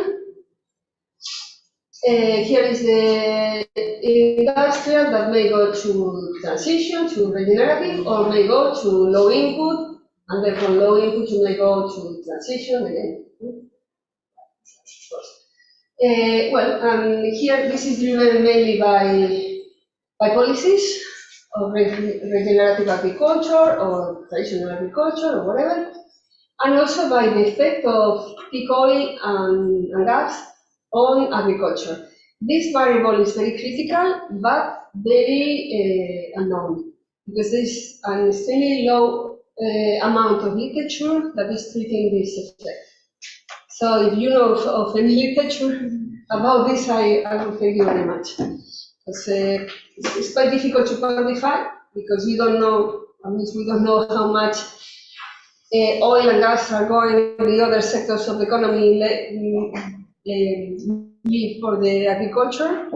Here is the industrial that may go to transition, to regenerative, or may go to low input, and then from low input you may go to transition again. Here this is driven mainly by policies of regenerative agriculture or traditional agriculture or whatever, and also by the effect of peak oil and gas on agriculture. This variable is very critical, but very unknown, because there is an extremely low amount of literature that is treating this effect. So if you know of any literature about this, I will thank you very much. It's quite difficult to quantify because we don't know, at least we don't know how much oil and gas are going to the other sectors of the economy leave for the agriculture,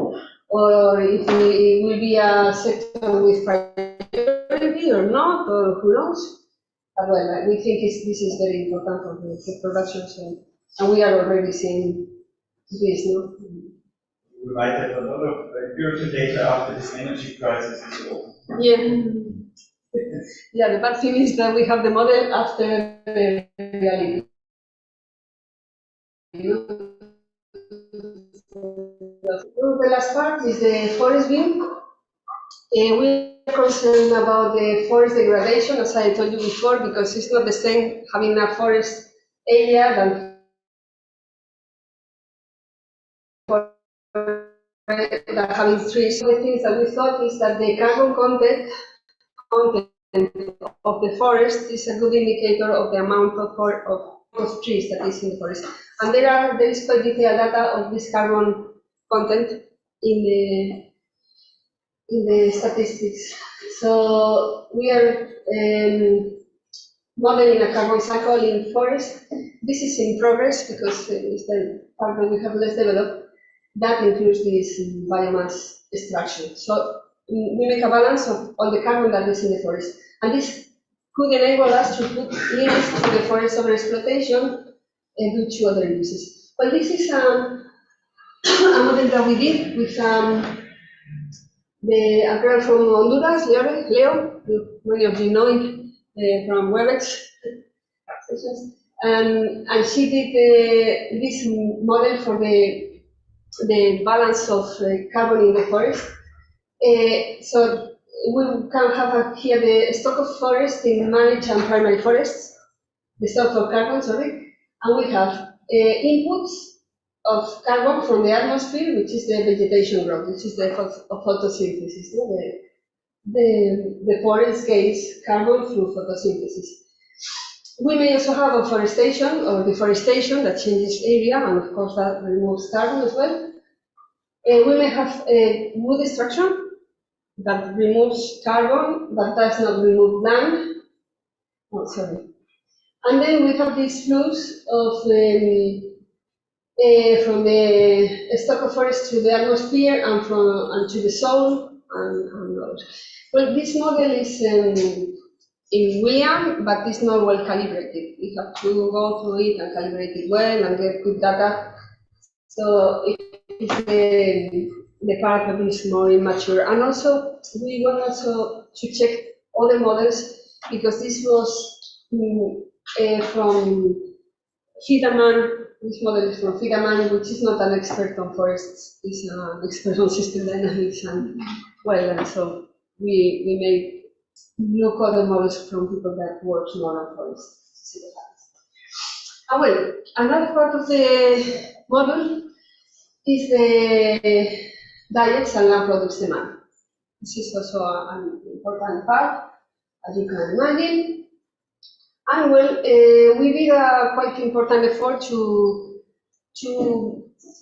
or if it will be a sector with priority or not, or who knows. But well, we think this is very important for the production, so, and we are already seeing this, no? We might have a lot of empirical data after this energy crisis is over. Yeah. Yeah, the bad thing is that we have the model after the reality. The last part is the forest view. We are concerned about the forest degradation, as I told you before, because it's not the same having a forest area than having trees. The things that we thought is that the carbon content of the forest is a good indicator of the amount of trees that is in the forest. And there is quite detailed data of this carbon content in the statistics. So we are modeling a carbon cycle in forest. This is in progress because it's the part that we have less developed. That includes this biomass extraction. So we make a balance of all the carbon that is in the forest. And this could enable us to put limits to the forest overexploitation due to other uses. But this is a model that we did with a girl from Honduras, Leo, many of you know it, from WebEx sessions. And she did this model for the balance of carbon in the forest. So we can have here the stock of forest in managed and primary forests, the stock of carbon, sorry, and we have inputs of carbon from the atmosphere, which is the vegetation growth, which is the photosynthesis. No? The forest gains carbon through photosynthesis. We may also have afforestation or deforestation that changes area, and of course that removes carbon as well. We may have wood extraction that removes carbon but does not remove land. Oh, sorry. And then we have this flux of from the stock of forest to the atmosphere and to the soil and roads. Well, this model is in William, but it's not well calibrated. We have to go through it and calibrate it well and get good data. So it's the part that is more immature. And also, we want also to check other models, because this was from Fidaman. This model is from Fidaman, which is not an expert on forests. He's an expert on system dynamics and wetlands. So we may look other models from people that work more on forests to see what happens. Well, another part of the model is the diets and land products demand. This is also an important part, as you can imagine. And well, we did a quite important effort to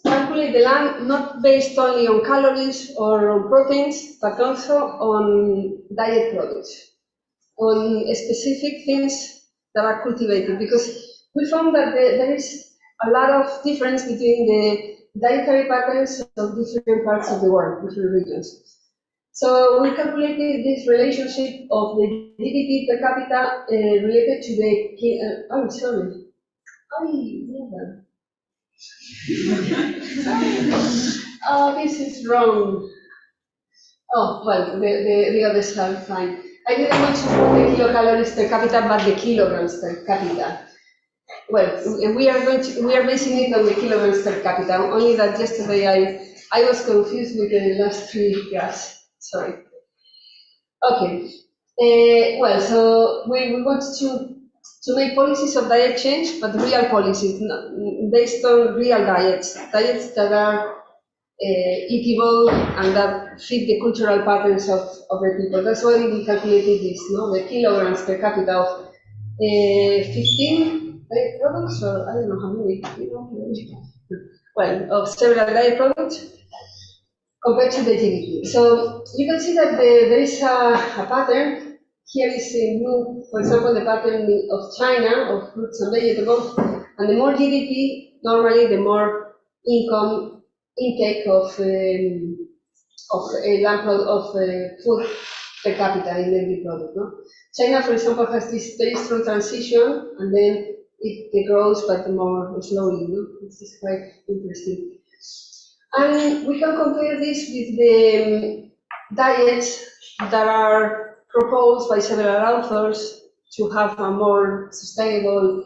calculate the land not based only on calories or on proteins, but also on diet products, on specific things that are cultivated, because we found that there is a lot of difference between the dietary patterns of different parts of the world, different regions. So we calculated this relationship of the GDP per capita related to the, oh, sorry. Oh, this is wrong. Oh, well, the other side, fine. I didn't want to put the kilocalories per capita, but the kilograms per capita. Well, we are basing it on the kilograms per capita, only that yesterday I was confused with the last three graphs. Sorry. Okay. Well, so we want to make policies of diet change, but real policies, based on real diets that are eatable and that fit the cultural patterns of the people. That's why we calculated this, no? The kilograms per capita of 15 diet products, or I don't know how many, well, of several diet products, compared to the GDP. So you can see that there is a pattern. Here is in blue, for example, the pattern of China, of fruits and vegetables. And the more GDP, normally the more intake of food per capita in every product. No? China, for example, has this very strong transition, and then it grows, but more slowly. No? This is quite interesting. And we can compare this with the diets that are proposed by several authors to have a more sustainable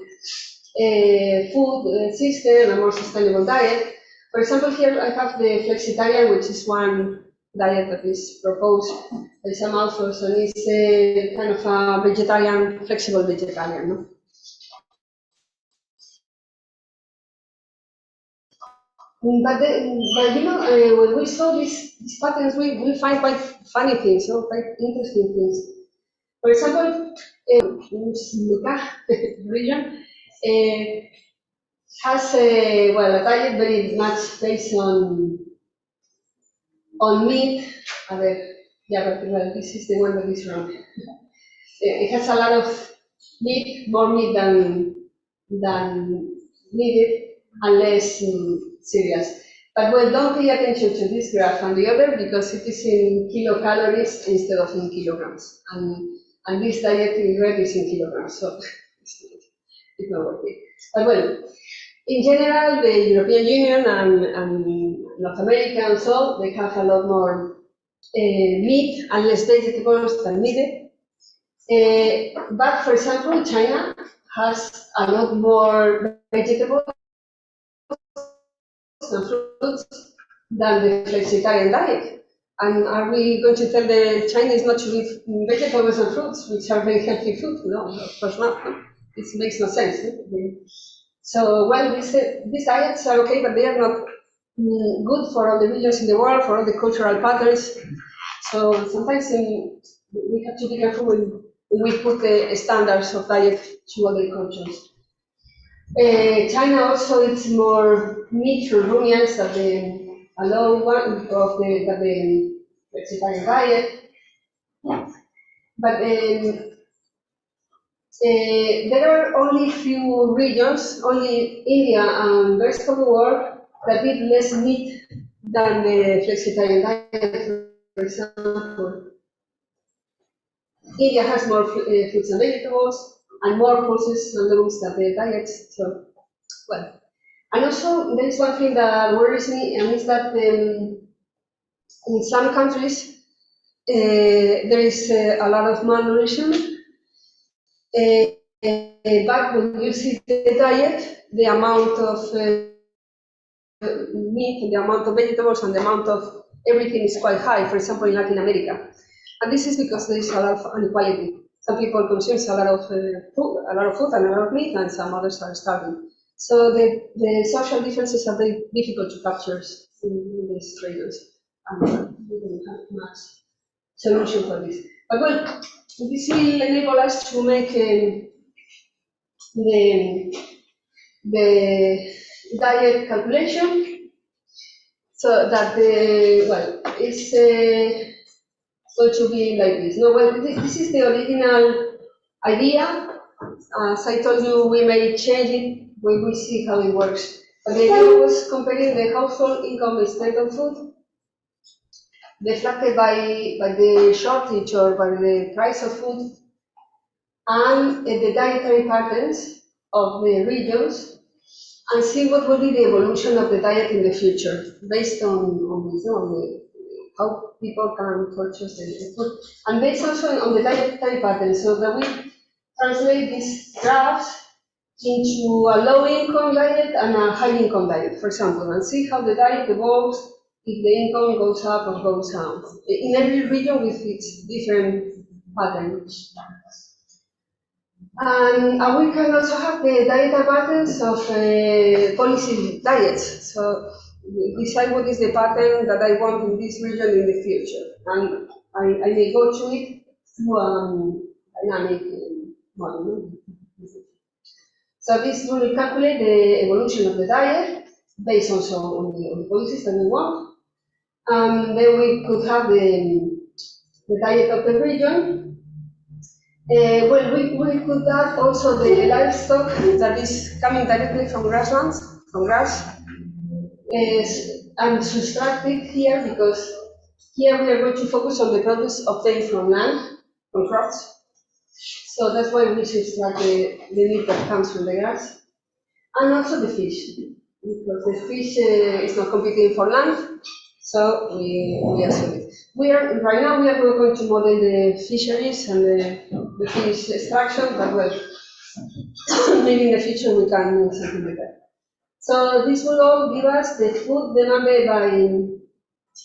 food system, a more sustainable diet. For example, here I have the flexitarian, which is one diet that is proposed by some authors, and it's a kind of a vegetarian, flexible vegetarian. No? But you know, when we saw these patterns, we find quite funny things, no? Quite interesting things. For example, Lucas region has a diet very much based on meat. Yeah, but well, this is the one that is wrong. It has a lot of meat, more meat than needed, and less cereals. But well, don't pay attention to this graph and the other, because it is in kilocalories instead of in kilograms. And this diet in red is in kilograms, so it's not working. But well, in general, the European Union and North America and so, they have a lot more meat and less vegetables than needed. But for example, China has a lot more vegetables and fruits than the flexitarian diet. And are we going to tell the Chinese not to eat vegetables and fruits, which are very healthy food? No, of course not. It makes no sense. So, well, these diets are okay, but they are not good for all the regions in the world, for all the cultural patterns. So sometimes we have to be careful when we put the standards of diet to other cultures. China also eats more meat from ruminants than the low one of the vegetarian diet. But there are only few regions, only India and the rest of the world, that eat less meat than the flexitarian diet. For example, India has more fruits and vegetables and more pulses and looms than the diets. So, well, and also there is one thing that worries me, and is that in some countries there is a lot of malnutrition. But when you see the diet, the amount of meat, the amount of vegetables, and the amount of everything is quite high, for example, in Latin America. And this is because there is a lot of inequality. Some people consume a lot of food and a lot of meat, and some others are starving. So the social differences are very difficult to capture in these regions. And we don't have much solution for this. But well, this will enable us to make the diet calculation, so that it's going to be like this. No, well, this is the original idea. As I told you, we may change it when we see how it works. But the idea was comparing the household income spent on food, reflected by the shortage or by the price of food, and the dietary patterns of the regions, and see what will be the evolution of the diet in the future, based on this, how people can purchase the food, and based also on the dietary patterns, so that we translate these graphs into a low-income diet and a high-income diet, for example, and see how the diet evolves if the income goes up or goes down. In every region with its different patterns. And we can also have the dietary patterns of policy diets. So decide what is the pattern that I want in this region in the future. And I may go to it through a dynamic model. So this will calculate the evolution of the diet based also on the policies that we want. And then we could have the diet of the region. Well, we could add also the livestock that is coming directly from grasslands, from grass, and subtract it here, because here we are going to focus on the produce obtained from land, from crops. So that's why we subtract the meat that comes from the grass, and also the fish, because the fish is not competing for land, so we assume it. Right now we are going to model the fisheries and the fish extraction, but well, maybe in the future we can do something like that. So this will all give us the food demanded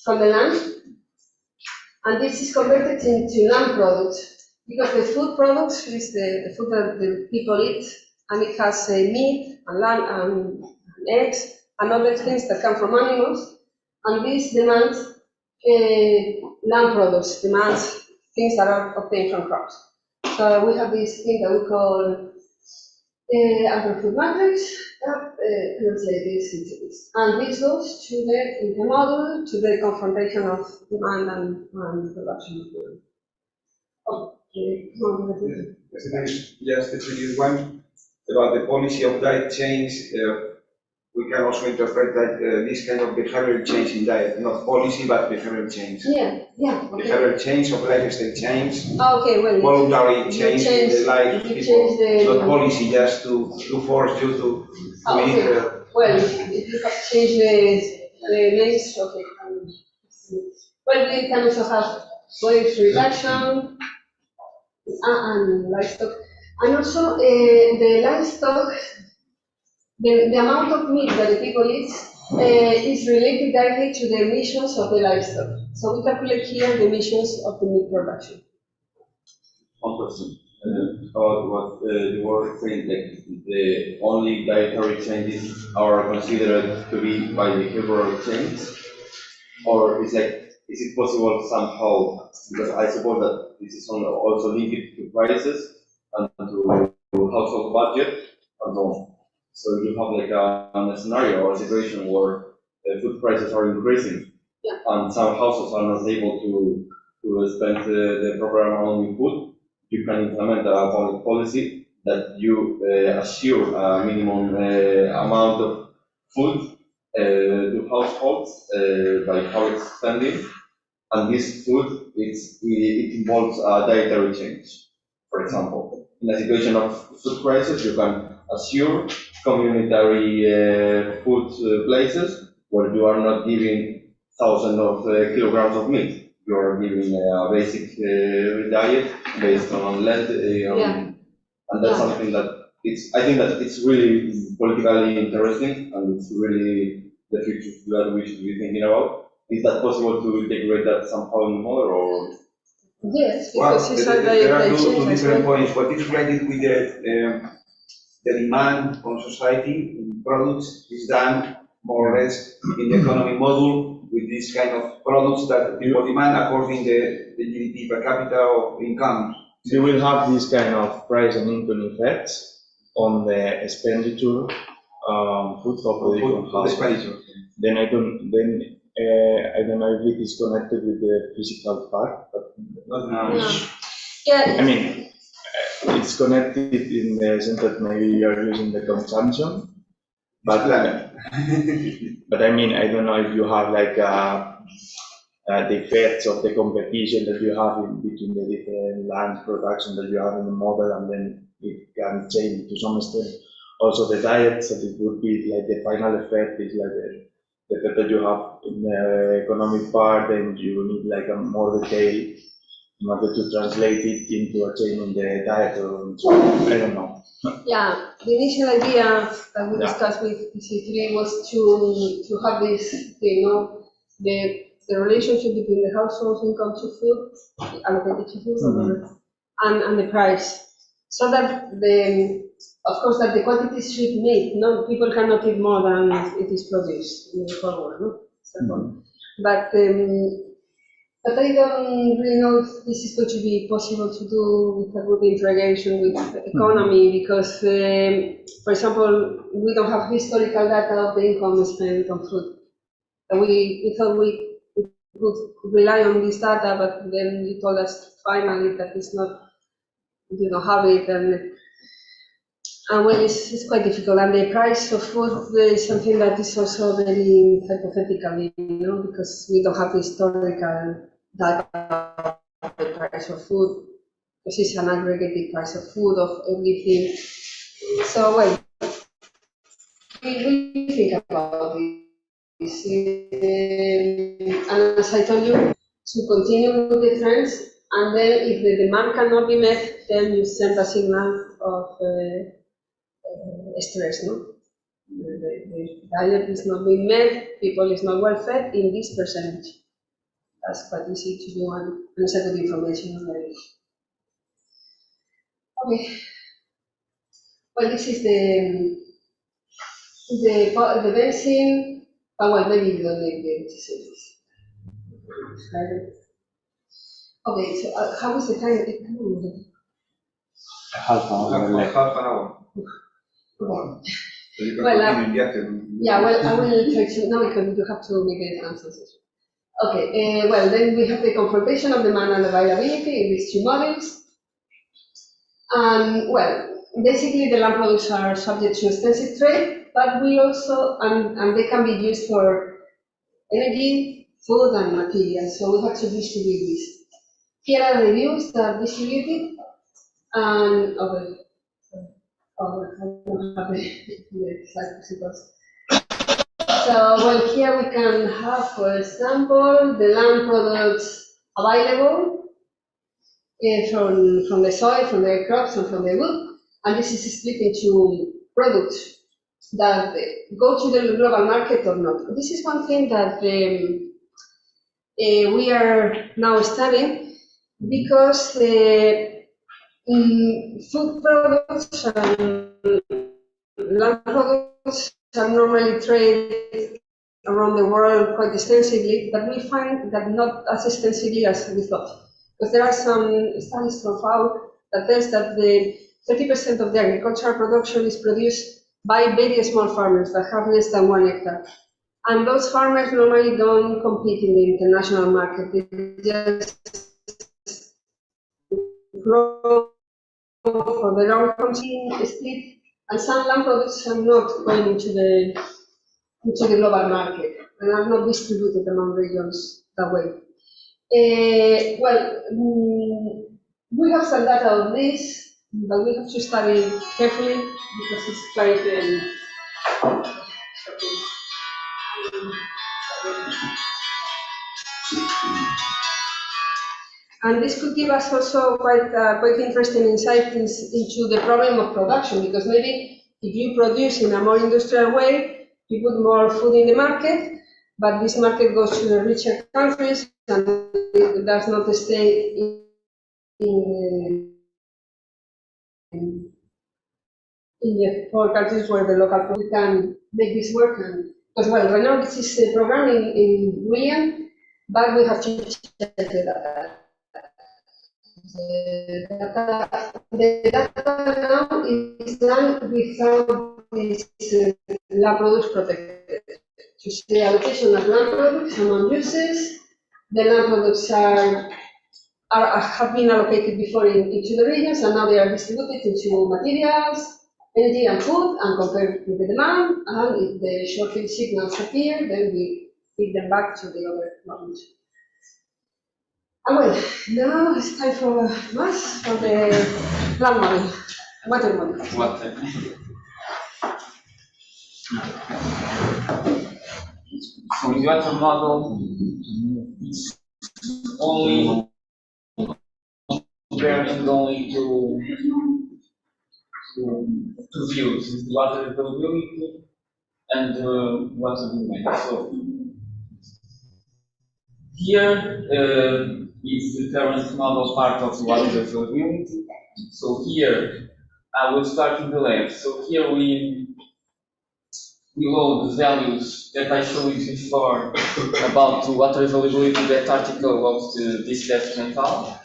from the land, and this is converted into land products, because the food products is the food that the people eat, and it has meat and land and eggs and other things that come from animals, and this demands land products, demands things that are obtained from crops. So we have this thing that we call agri-food matrix that translates this into this. And this goes to the model, to the confrontation of demand and production of food. Just the previous one about the policy of diet change. We can also interpret that this kind of behavioral change in diet, not policy, but behavioral change. Yeah. Okay. Behavioral change of lifestyle change. Okay, well. Voluntary change in the life of people. Not policy, just to force you to eat. Well, if you have changed the names, okay. Well, we can also have weight reduction and livestock. And also, the livestock, the amount of meat that the people eat is related directly to the emissions of the livestock. So we calculate here the emissions of the meat production. One question about what you were saying, that the only dietary changes are considered to be by behavioral change, or is it possible somehow, because I suppose that this is also linked to prices and to household budget and so on. So you have like a scenario or a situation where food prices are increasing, yeah, and some households are not able to spend the proper amount in food. You can implement a public policy that you assure a minimum amount of food to households by public spending, and this food it involves a dietary change. For example, in a situation of food crisis, you can assure communitary food places where you are not giving thousands of kilograms of meat. You are giving a basic diet based on lead, yeah, and that's yeah, something that I think that it's really politically interesting, and it's really the future that we should be thinking about. Is that possible to integrate that somehow in more, or? yes, Well, because it's a there are two change as different well. points. What is related with the demand on society in products is done more or less in the economic model with this kind of products that people demand according to the GDP per capita or income. You will have this kind of price and income effects on the expenditure, food for the different households. Then I don't know if it is connected with the physical part, but Yeah. I mean, it's connected in the sense that maybe you are using the consumption, but but I mean, I don't know if you have like the effects of the competition that you have in between the different land production that you have in the model, and then it can change to some extent. Also the diets, that it would be like the final effect is like the effect that you have in the economic part, and you need like a more detail in order to translate it into a change in the diet or so. I don't know. Yeah, the initial idea that we discussed with PC3 was to have this, the relationship between the household income to food, allocated to food, and the price. So that of course, that the quantities should meet. No, people cannot eat more than it is produced in the forward. No? But I don't really know if this is going to be possible to do with a good integration with the economy, because, for example, we don't have historical data of the income spent on food. We thought we could rely on this data, but then you told us finally that it's not, you don't have it, and well, it's quite difficult. And the price of food is something that is also very hypothetical, because we don't have historical data of the price of food, because it's an aggregated price of food, of everything. So, well, we think about this. And as I told you, to continue with the trends, and then if the demand cannot be met, then you send a signal of stress, no? The diet is not being met, people is not well fed in this percentage. That's quite easy to do, and it's a good information already. Okay. Well, this is the benzene. Oh, well, maybe you don't need to say this. Okay, so how is the time? Half an hour. Okay. So you can Well, continue yeah, well, I will try to, now because you have to make the answers. Okay, well, then we have the confrontation of demand and availability in these two models. And, well, basically the land products are subject to extensive trade, but we also, and they can be used for energy, food, and materials, so we have to distribute this. Here are the views that are distributed, and, I don't have the exact results. So, well, here we can have, for example, the land products available from the soil, from the crops, and from the wood. and this is split into products that go to the global market or not. This is one thing that we are now studying, because food products and land products are normally traded around the world quite extensively, but we find that not as extensively as we thought. Because there are some studies from FAO that tells that the 30% of the agricultural production is produced by very small farmers that have less than 1 hectare. And those farmers normally don't compete in the international market. They just grow for their own consumption split, and some land products are not going into the global market and are not distributed among regions that way. We have some data on this, but we have to study carefully because it's quite and this could give us also quite interesting insight into the problem of production, because maybe if you produce in a more industrial way, you put more food in the market, but this market goes to the richer countries and it does not stay in the poor countries where the local people can make this work. And because, well, right now this is programming in William, but we have to check the data. The data now is done without this land products protected. To see the allocation of land products among uses. The land products have been allocated before into the regions, and now they are distributed into materials, energy, and food, and compared with the demand. And if the short-field signals appear, then we feed them back to the other modules. Well, now it's time for us, for the land model, water model. So in the water model, it's only comparing only to views, the water availability and water demand. So here is the current model part of the water availability. So here I will start in the left. So here we load the values that I showed you before about the water availability, that article of this detrimental.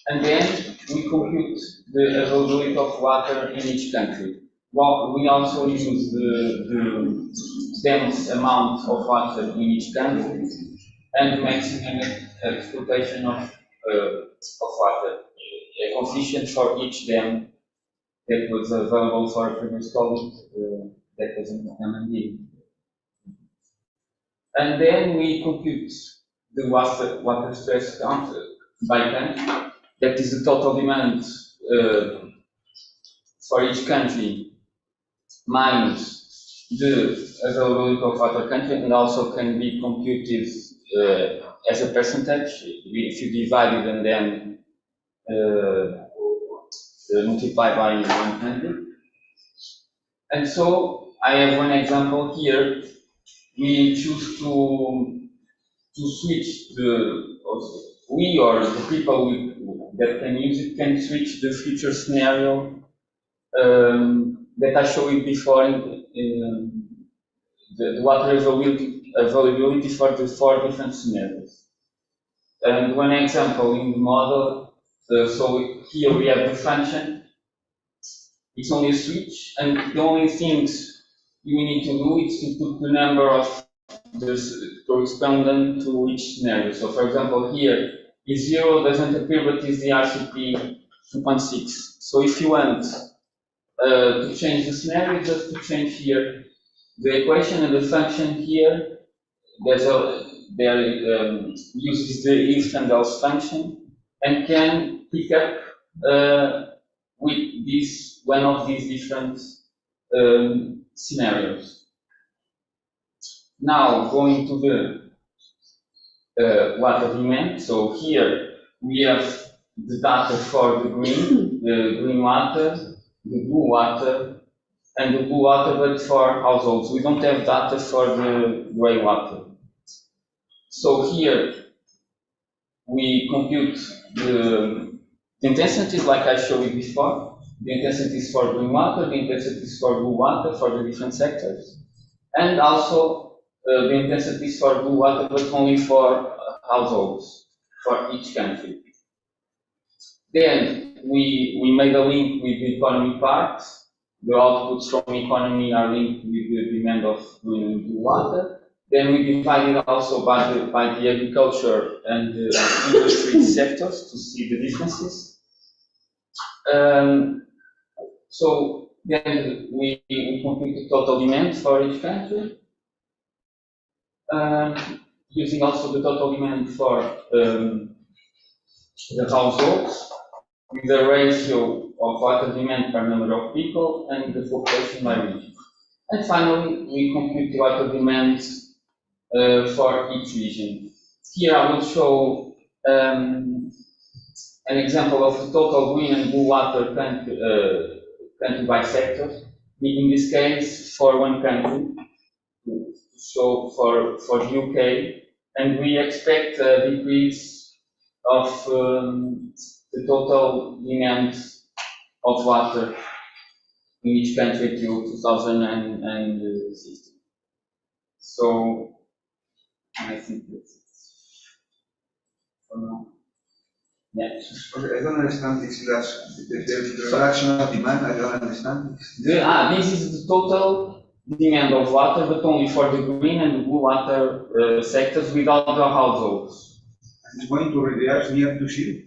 And then we compute the availability of water in each country. Well, we also use the dense amount of water in each country and maximum exploitation of water, a coefficient for each dam that was available for a previous colleague that was in MND. And then we compute the water stress count by country. That is the total demand for each country minus the availability of other country, and also can be computed as a percentage if you divide it and then multiply by 100. And so I have one example here. We choose to switch we or the people that can use it can switch the future scenario that I showed you before in the water availability for the 4 different scenarios. And one example in the model, so here we have the function. It's only a switch, and the only things you need to do is to put the number of the correspondent to each scenario. So for example, here is 0 doesn't appear, but is the RCP 2.6. So if you want to change the scenario, just to change here the equation, and the function here, there uses the if and else function and can pick up with this one of these different scenarios. Now going to the water demand. So here we have the data for the green water, the blue water, and the blue water, but for households. We don't have data for the gray water. So here we compute the intensities like I showed you before. The intensities for green water, the intensities for blue water for the different sectors, and also the intensities for blue water, but only for households for each country. Then we made a link with the economy part. The outputs from economy are linked with the demand of green and blue water. Then we divided also by the agriculture and the industry sectors to see the differences. So then we compute the total demand for each country, using also the total demand for the households, with the ratio of water demand per number of people and the population by region. And finally, we compute the water demand for each region. Here I will show an example of the total green and blue water country by sector. In this case, for one country, to show for the UK, and we expect a decrease of the total demand of water in each country till 2060. So I think that's it for now. Yeah. Okay, I don't understand this last, the reduction of demand, I don't understand. This is the total demand of water, but only for the green and the blue water sectors without the households. It's going to reduce near to zero?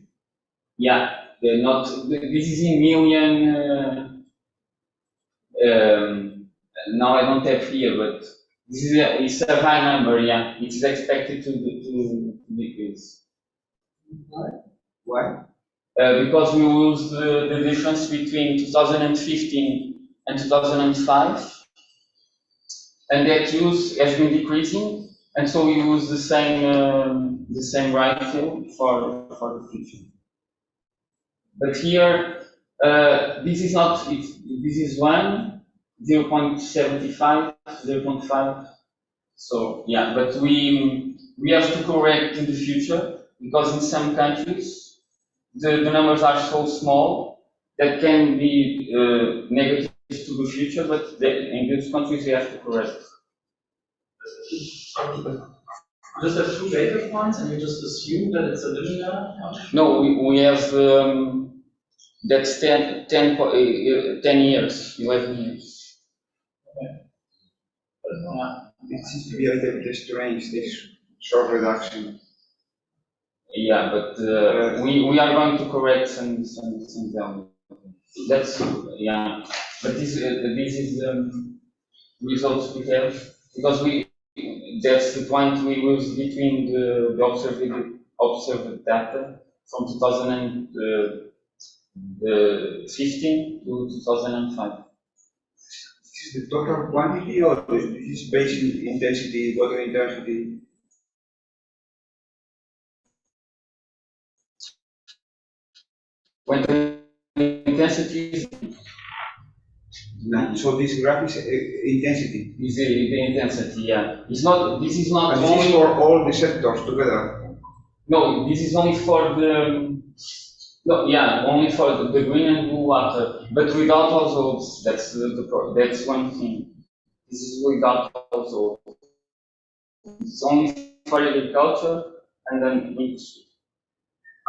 Yeah, they're not, this is in million, now I don't have here, but this is it's a high number, yeah. It's expected to decrease. Why? Because we lose the difference between 2015 and 2005, and that use has been decreasing, and so we use the same ratio for the future. But here, this is not, this is 1, 0.75, 0.5. So yeah, but we have to correct in the future, because in some countries, the numbers are so small that can be negative to the future, but in these countries we have to correct. Just have two data points and you just assume that it's a linear function? No, we have, that's 10 years, 11 years. Okay. It seems to be a bit strange, this short reduction. Yeah, but we are going to correct some value. That's, yeah, but this is the results we have, because that's the point we use between the observed data from 2015 to 2005. This is the total quantity, or this is based on intensity, water intensity? When the intensity is, So this graph is intensity? is the intensity, yeah. It's not, this is not and this only is for all the sectors together? No, this is only for the, no, yeah, only for the green and blue water, but without households. That's that's one thing. This is without households. It's only for agriculture and then industry.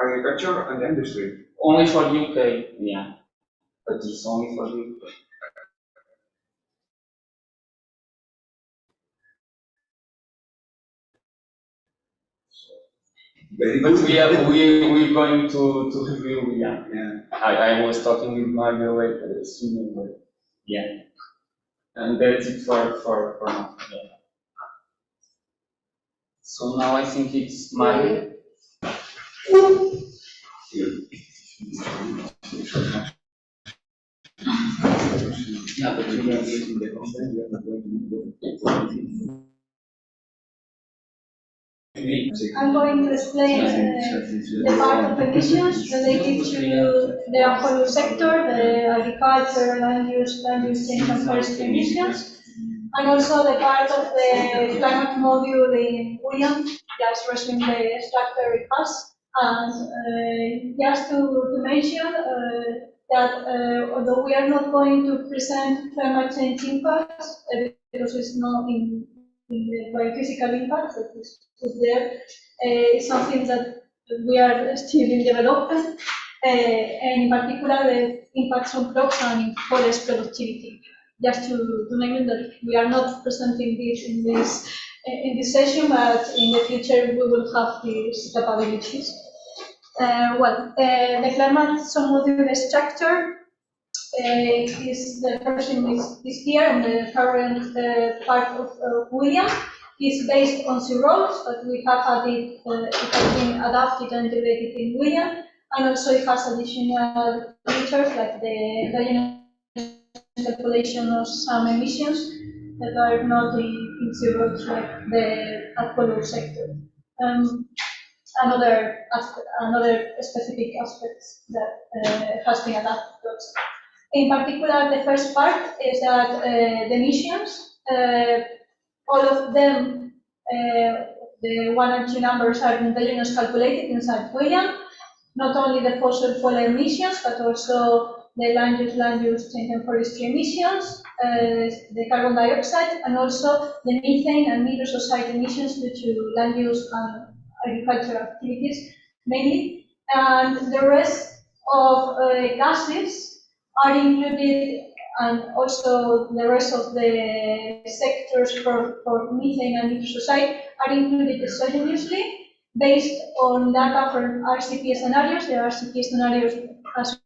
Agriculture and industry? Only for the UK, yeah. But it's only for the UK. But we're going to review, yeah. I was talking with Mario later, soon, but yeah. And that's it for now. Yeah. So now I think it's Mario. Yeah, but you are using the content, you are not going to I'm going to explain the part of emissions related to the agricultural sector, the agriculture, land use change and forestry emissions, and also the part of the climate module in William, just resume the structure it has. And just to mention that although we are not going to present climate change impacts, because it's not in the biophysical impacts that is put there, it's something that we are still in development, and in particular the impacts on crops and in forest productivity. Just to name that we are not presenting this in this session, but in the future we will have these capabilities. The climate module structure is the version is here on the current part of William. It's based on zeros, but we have added, it has been adapted and integrated in William, and also it has additional features like the calculation of some emissions that are not in zeros like the alcohol sector. Another specific aspect that has been adapted also. In particular, the first part is that the emissions, all of them, the 1 and 2 numbers are indigenous calculated inside William, not only the fossil fuel emissions, but also the land use change and forestry emissions, the carbon dioxide, and also the methane and nitrous oxide emissions due to land use and agricultural activities mainly. And the rest of gases are included, and also the rest of the sectors for methane and nitrous oxide are included exogenously based on data from RCP scenarios. The RCP scenarios, as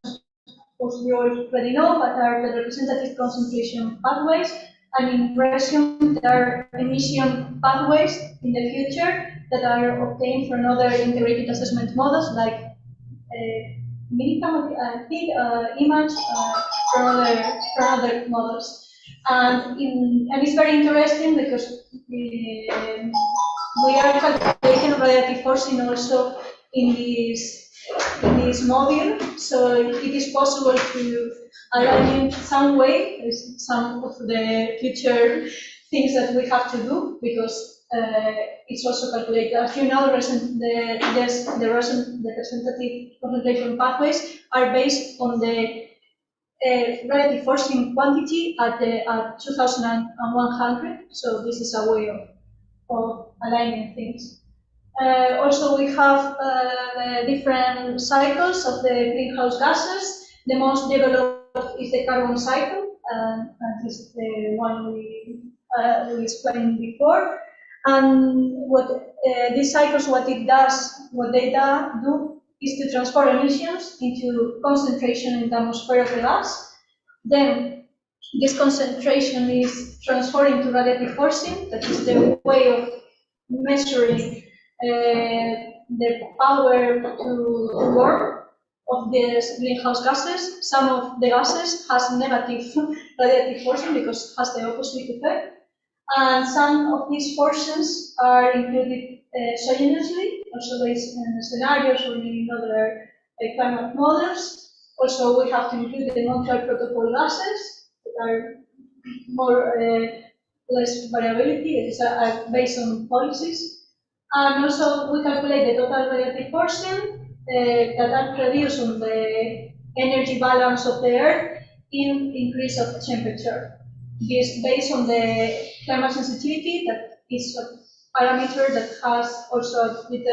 you already know, but are the representative concentration pathways, and in Resume there are emission pathways in the future that are obtained from other integrated assessment models like Minicam, I think, image from other models. And it's very interesting because we are calculating radiative forcing also in this module, so it is possible to align in some way some of the future things that we have to do, because it's also calculated. As you know, the representative concentration pathways are based on the radiative forcing quantity at 2,100. So this is a way of aligning things. Also, we have the different cycles of the greenhouse gases. The most developed is the carbon cycle, and this is the one we explained before. And what these cycles, what they do is to transform emissions into concentration in the atmosphere of the gas. Then this concentration is transformed into radiative forcing. That is the way of measuring the power to warm of these greenhouse gases. Some of the gases has negative radiative forcing because it has the opposite effect. And some of these forces are included exogenously, also based on scenarios or in other climate models. Also, we have to include the Montreal Protocol gases that are less variability. It's based on policies. And also, we calculate the total radiative forcing that are produced on the energy balance of the Earth in increase of temperature. This based on the climate sensitivity, that is a parameter that has also with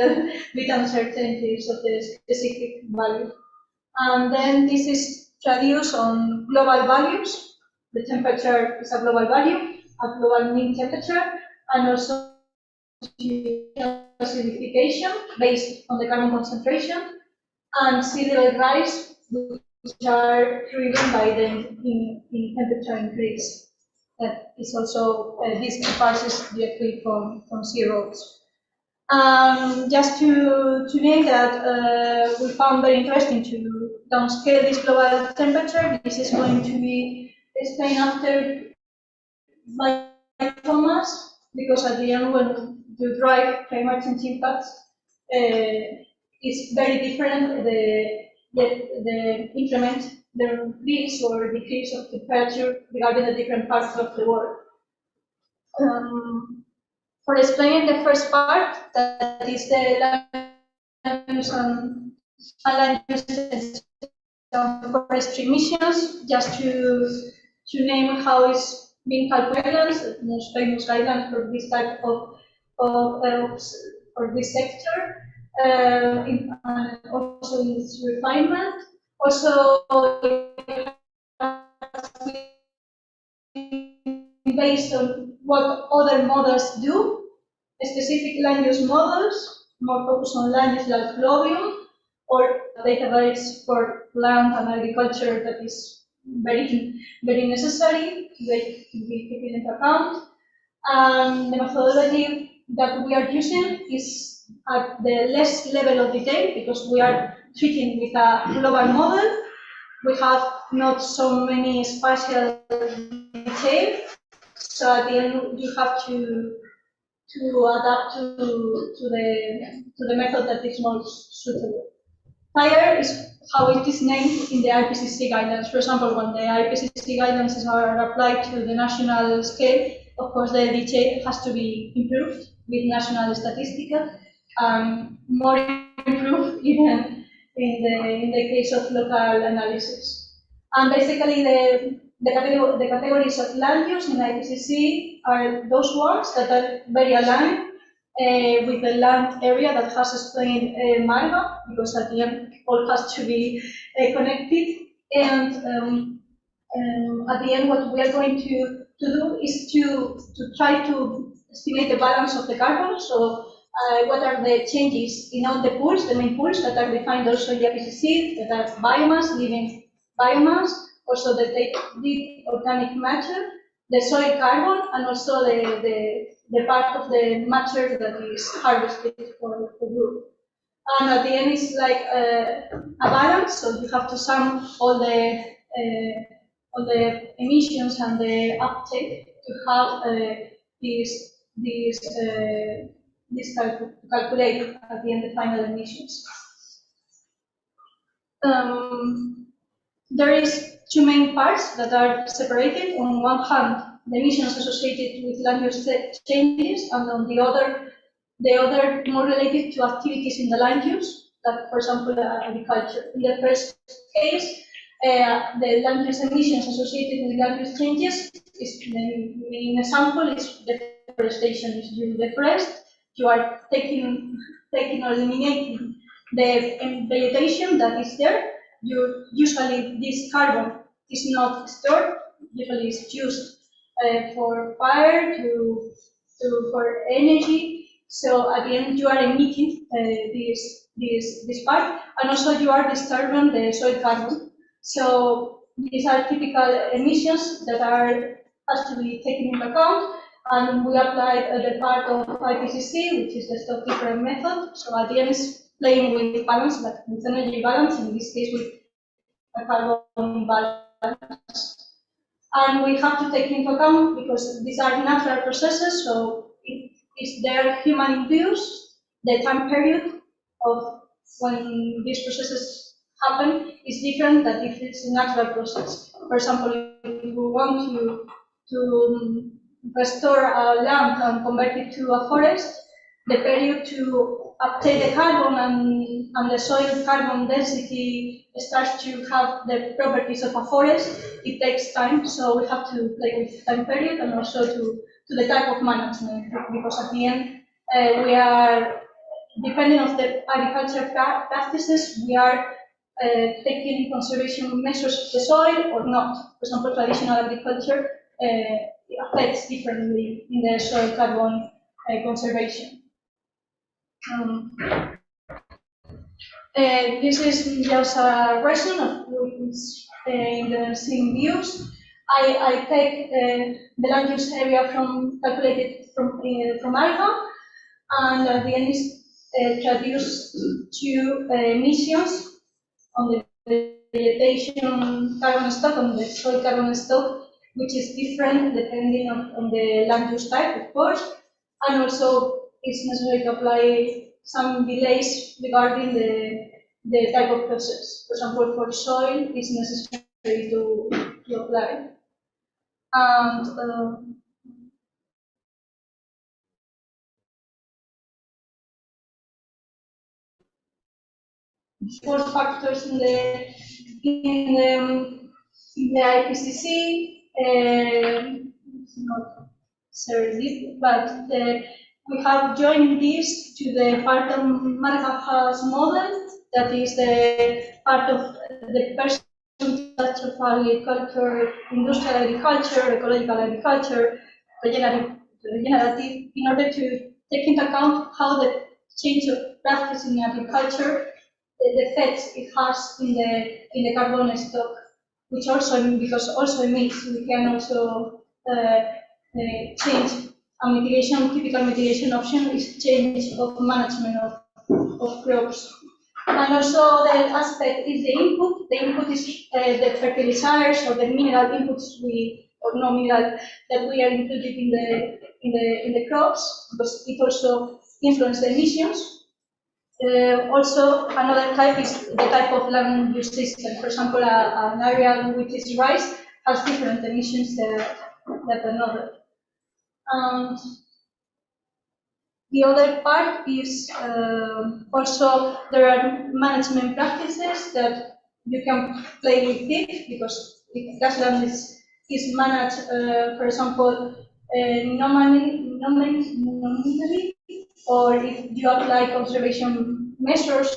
uncertainties of the specific value. And then this is traduced on global values. The temperature is a global value, a global mean temperature, and also acidification based on the carbon concentration, and sea level rise, which are driven by the in temperature increase. That is also, this passes directly from zeros. Just to name that, we found very interesting to downscale this global temperature. This is going to be explained after by Thomas, because at the end, when to drive climate change impacts is very different. The increment, the increase or decrease of temperature regarding the different parts of the world. For explaining the first part, that is the land use and land use forestry emissions, just to name how it's being calculated, the most famous guidelines for this type of for this sector, and also its refinement. Also, based on what other models do, specific land use models, more focused on land use like Globium, or database for land and agriculture that is very, very necessary to be taken into account. And the methodology that we are using is at the less level of detail because we are treating with a global model. We have not so many spatial detail, so at the end you have to adapt to the method that is most suitable. Higher is how it is named in the IPCC guidelines. For example, when the IPCC guidelines are applied to the national scale, of course the detail has to be improved with national statistical, more improved even in the case of local analysis. And basically the categories of land use in IPCC are those ones that are very aligned with the land area that has explained Marga, because at the end all has to be connected. And at the end, what we are going to do is to try to estimate the balance of the carbon. So what are the changes in all the pools, the main pools that are defined also in the IPCC, that are biomass, living biomass, also the deep organic matter, the soil carbon, and also the part of the matter that is harvested for the group. And at the end, it's like a balance, so you have to sum all the emissions and the uptake to have to calculate at the end the final emissions. There is two main parts that are separated. On one hand, the emissions associated with land use changes, and on the other more related to activities in the land use, like for example agriculture. In the first case, the land use emissions associated with land use changes is the main example is deforestation. If you deforest, you are taking or eliminating the vegetation that is there. Usually this carbon is not stored. Usually it's used for fire, for energy. So at the end you are emitting this part, and also you are disturbing the soil carbon. So these are typical emissions that has to be taken into account, and we apply the part of IPCC, which is the stock difference method. So at the end is playing with balance, like with energy balance, in this case with a carbon balance. And we have to take into account, because these are natural processes, so if they're human induced, the time period of when these processes happen is different than if it's a natural process. For example, if we want to restore a land and convert it to a forest, the period to uptake the carbon and the soil carbon density starts to have the properties of a forest, it takes time, so we have to play with time period and also to the type of management, because at the end we are, depending on the agriculture practices, we are taking conservation measures of the soil or not. For example, traditional agriculture affects differently in the soil carbon conservation. This is just a version of in the same views. I take the land use area calculated from alpha, and at the end is traduced to emissions on the vegetation carbon stock, on the soil carbon stock, which is different depending on the land use type, of course, and also it's necessary to apply some delays regarding the type of process. For example, for soil, it's necessary to apply. And four factors in the IPCC, it's not very deep, but we have joined this to the part of Margaha's model, that is the part of the percentage of agriculture, industrial agriculture, ecological agriculture, regenerative, in order to take into account how the change of practice in agriculture, the effects it has in the carbon stock, which also, because also emits, we can also change a mitigation, typical mitigation option is change of management of crops. And also the aspect is the input. The input is the fertilizers or the mineral inputs or no mineral that we are included in the crops, because it also influences the emissions. Also, another type is the type of land use system. For example, an area which is rice has different emissions than another. And the other part is also there are management practices that you can play with it, because if grassland is managed, for example, nominally, or if you apply conservation measures,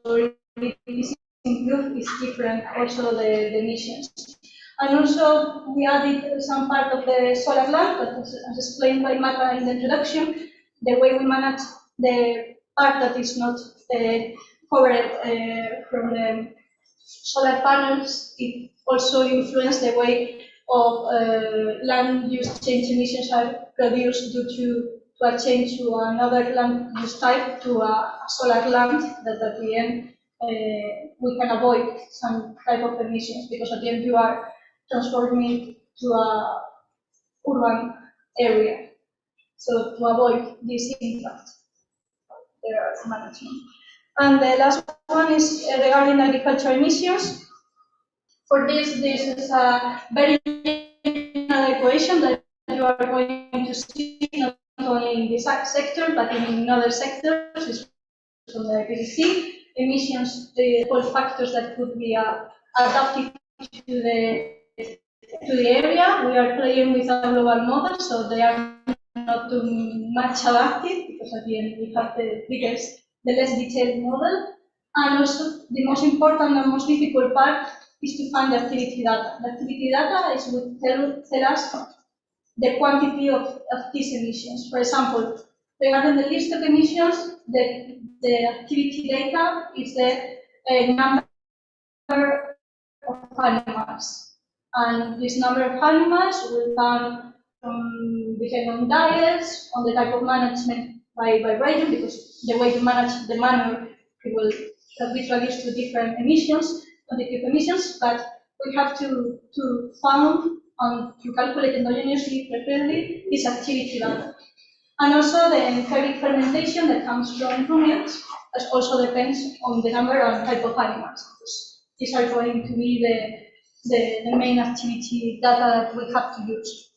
or if it is improved, it's different also the emissions. And also we added some part of the solar land, but as explained by Mata in the introduction, the way we manage the part that is not covered from the solar panels, it also influences the way of land use change emissions are produced due to a change to another land use type, to a solar land, that at the end we can avoid some type of emissions, because at the end you are transforming to a urban area. So to avoid this impact, there are management. And the last one is regarding agricultural emissions. For this is a very general equation that you are going to see not only in this sector, but in other sectors. It's from the IPCC. Emissions, the whole factors that could be adapted to the area. We are playing with a global model, so they are not too much adapted, because at the end we have the less detailed model. And also the most important and most difficult part is to find the activity data. The activity data is what tell us the quantity of these emissions. For example, regarding the list of emissions, the activity data is the number of animals. And this number of animals will come from depending on diets, on the type of management by region, because the way you manage the manure will be traduced to different emissions, quantitative emissions, but we have to found and to calculate endogenously preferably this activity data. And also the empiric fermentation that comes from ruminants, that also depends on the number and type of animals. These are going to be the main activity data that we have to use.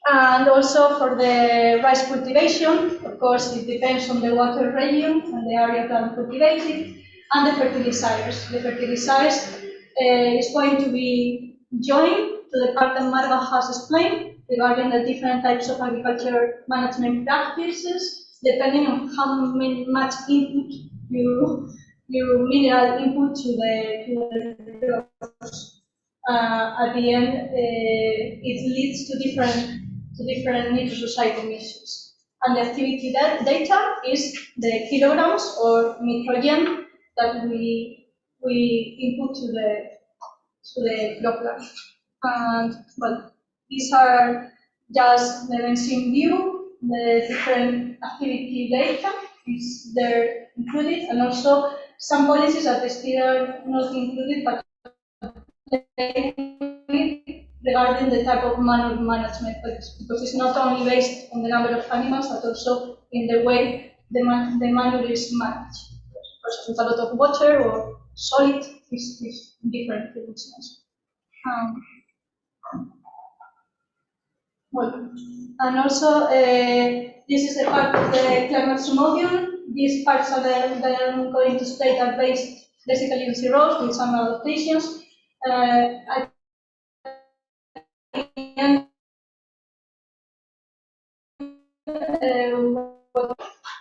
And also for the rice cultivation, of course, it depends on the water region and the area plant cultivated, and the fertilizers. The fertilizers is going to be joined to the part that Marga has explained regarding the different types of agriculture management practices, depending on how much input you mineral input to the crops. At the end, it leads to different nitrous oxide emissions. And the activity data is the kilograms or nitrogen that we input to the crop land. And well, these are just the benzene view. The different activity data is there included, and also some policies that still are not included, but regarding the type of manure management, because it's not only based on the number of animals, but also in the way the manure is managed. Because with a lot of water or solid is different things. Well, and also this is a part of the LOCOMOTION. These parts are that I'm going to state are based basically in zeros with some adaptations.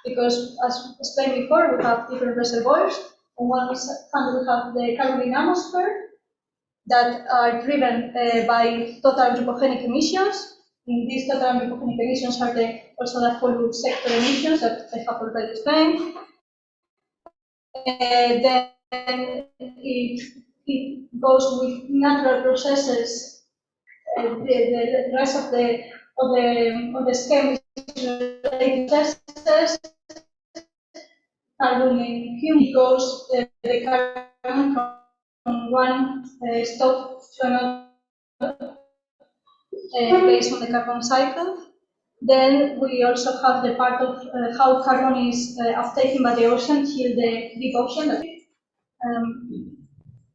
Because as explained before, we have different reservoirs. On one hand, we have the carbon atmosphere that are driven by total anthropogenic emissions. In these total anthropogenic emissions are also the full sector emissions that I have already explained. Then it goes with natural processes. The rest of the scheme is related processes. Carbon in human goes the carbon from one stock to another based on the carbon cycle. Then we also have the part of how carbon is uptaken by the ocean till the deep ocean.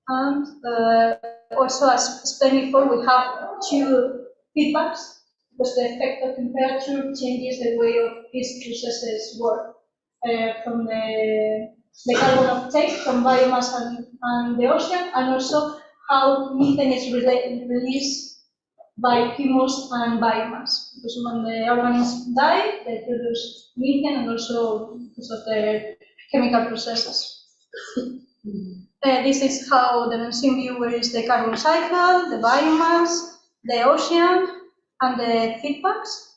And also, as explained before, we have two feedbacks because the effect of temperature changes the way of these processes work. From the carbon uptake from biomass and the ocean, and also how methane is released by humus and biomass. Because when the organisms die, they produce methane and also because of the chemical processes. This is how the Benzene viewer is the carbon cycle, the biomass, the ocean, and the feedbacks.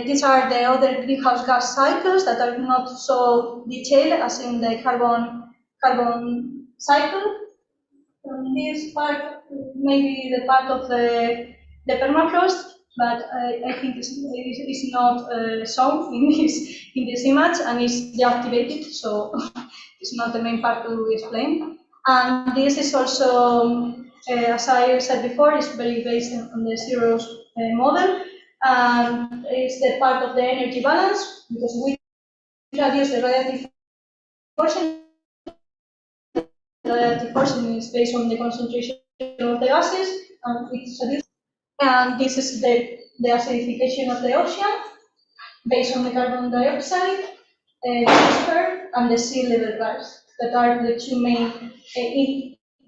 These are the other greenhouse gas cycles that are not so detailed as in the carbon cycle. And this part may be the part of the permafrost, but I think it's not shown in this image and it's deactivated, so it's not the main part to explain. And this is also, as I said before, it's very based on the zeros model. And it's the part of the energy balance because we reduce the radiative portion. The radiative portion is based on the concentration of the gases, and it's reduced. And this is the acidification of the ocean based on the carbon dioxide, the atmosphere, and the sea level rise. That are the two main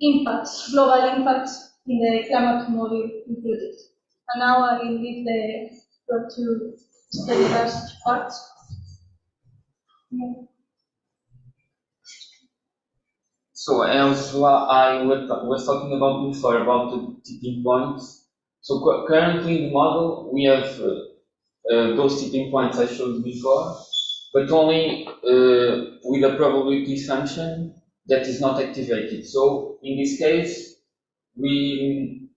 impacts, global impacts in the climate model included. And now I will leave the floor to the last part. So as I was talking about before about the tipping points. So currently in the model we have those tipping points I showed before, but only with a probability function that is not activated. So in this case, we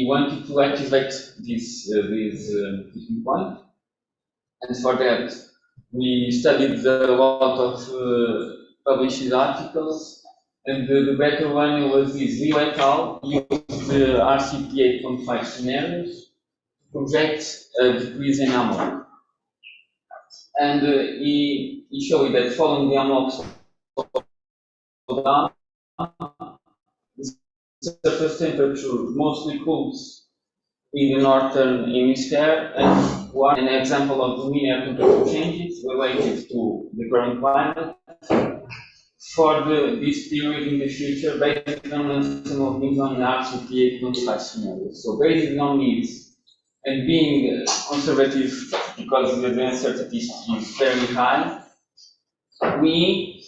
wanted to activate this tipping point, and for that we studied a lot of published articles, and the better one was this. Liu et al. Used the RCP 8.5 scenarios to project a decrease in ammonia, and he showed that following the ammonia down, the surface temperature mostly cools in the northern hemisphere, and one an example of linear temperature changes related to the current climate for this period in the future based on some of these on RCP 8.5 scenarios. So based on these and being conservative because the uncertainty is very high, we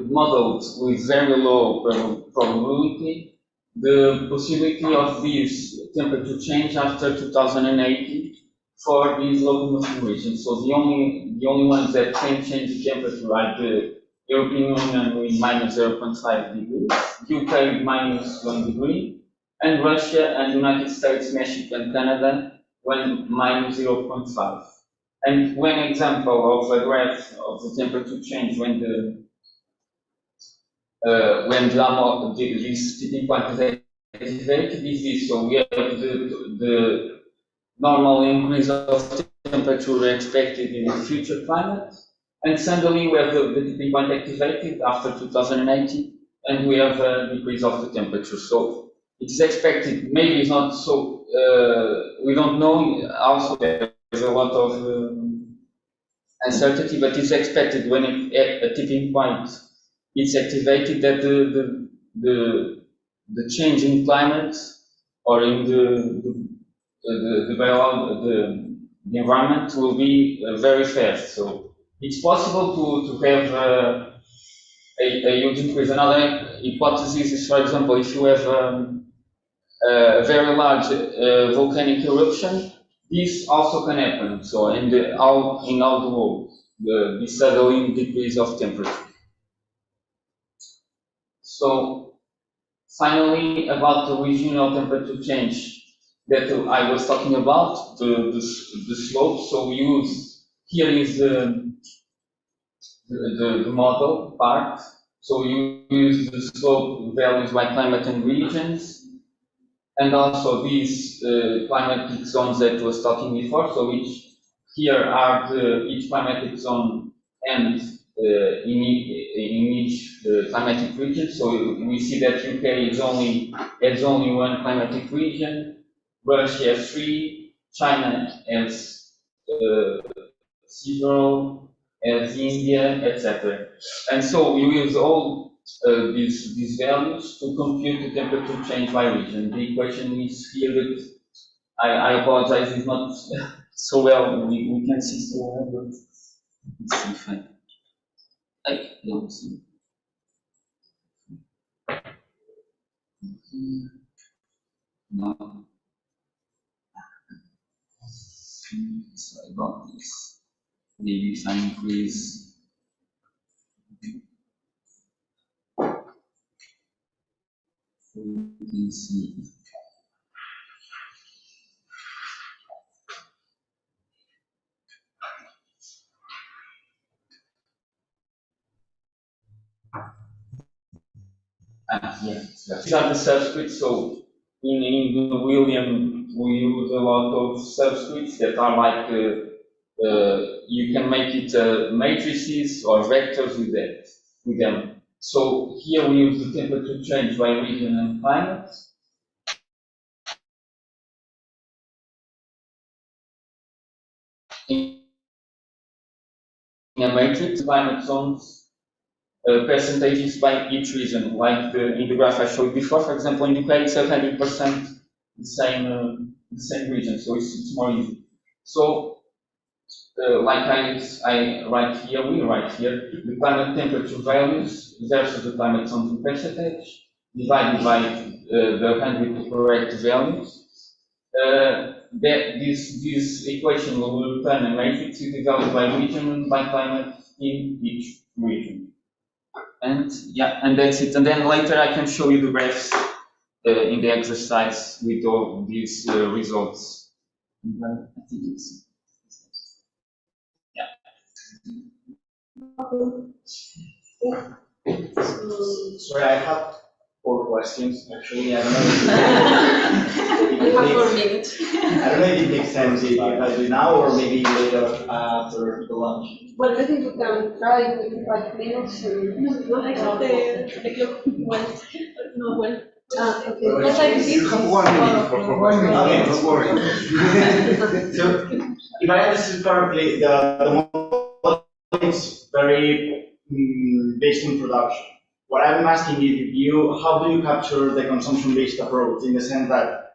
modeled with very low probability the possibility of this temperature change after 2080 for these locomotion regions. So the only ones that can change the temperature are the European Union with minus 0.5 degrees, UK with minus 1 degree, and Russia and United States, Mexico, and Canada when minus 0.5. And one example of a graph of the temperature change when this tipping point is activated is this. So we have the normal increase of temperature expected in the future climate, and suddenly we have the tipping point activated after 2080, and we have a decrease of the temperature. So it is expected, maybe it's not so, we don't know, also there's a lot of uncertainty, but it's expected when a tipping point is activated that the change in climate or in the environment will be very fast. So it's possible to have a huge increase. Another hypothesis is, for example, if you have a very large volcanic eruption, this also can happen. So in all the world, the sudden decrease of temperature. So finally, about the regional temperature change that I was talking about, the slope. So we use, here is the model part. So you use the slope values by climate and regions, and also these climatic zones that I was talking before. So here are each climatic zone and in each climatic region. So we see that UK has only one climatic region, Russia has 3, China has several, as India, etc. And so we use all these values to compute the temperature change by region. The equation is here, but I apologize, it's not so well, we can see so well, but let's see if I don't see. No. Sorry about this. Maybe if I increase. We can see. Yes. These are the subscripts. So in William, we use a lot of subscripts that are like you can make it matrices or vectors with them. So here we use the temperature change by region and climate. In a matrix, climate zones percentages by each region, like in the graph I showed before. For example, in UK it's 100% the same region, so it's more easy. So like I write here, we write here, the climate temperature values versus the climate zone percentage divided by the 100 correct values. This equation will return a matrix with the values by region and by climate in each region. And yeah, and that's it. And then later I can show you the graphs in the exercise with all these results. And I think it's, Sorry, I have 4 questions, actually. I don't know if it makes, I don't know if it makes sense if I do now or maybe later after the lunch. Well, I think we can try in 5 minutes. The clock went, no, went. Okay. What time is it? You have 1 minute for 1 minute, Okay. don't worry. So, if I understood correctly, the model is very based on production. What I'm asking is, how do you capture the consumption-based approach in the sense that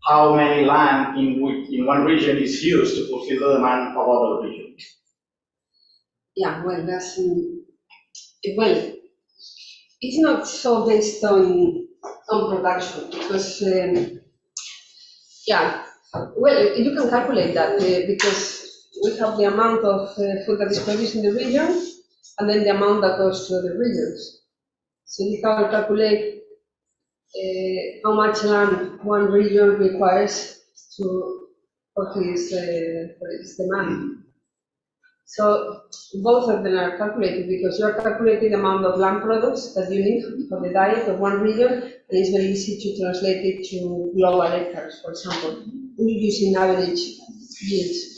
how many land in one region is used to fulfill the demand of other regions? Yeah, well, that's well, it's not so based on production because yeah, well, you can calculate that because we have the amount of food that is produced in the region and then the amount that goes to the regions. So you can calculate how much land one region requires for its demand. So both of them are calculated because you are calculating the amount of land products that you need for the diet of one region, and it's very easy to translate it to global acres, for example, using average yields.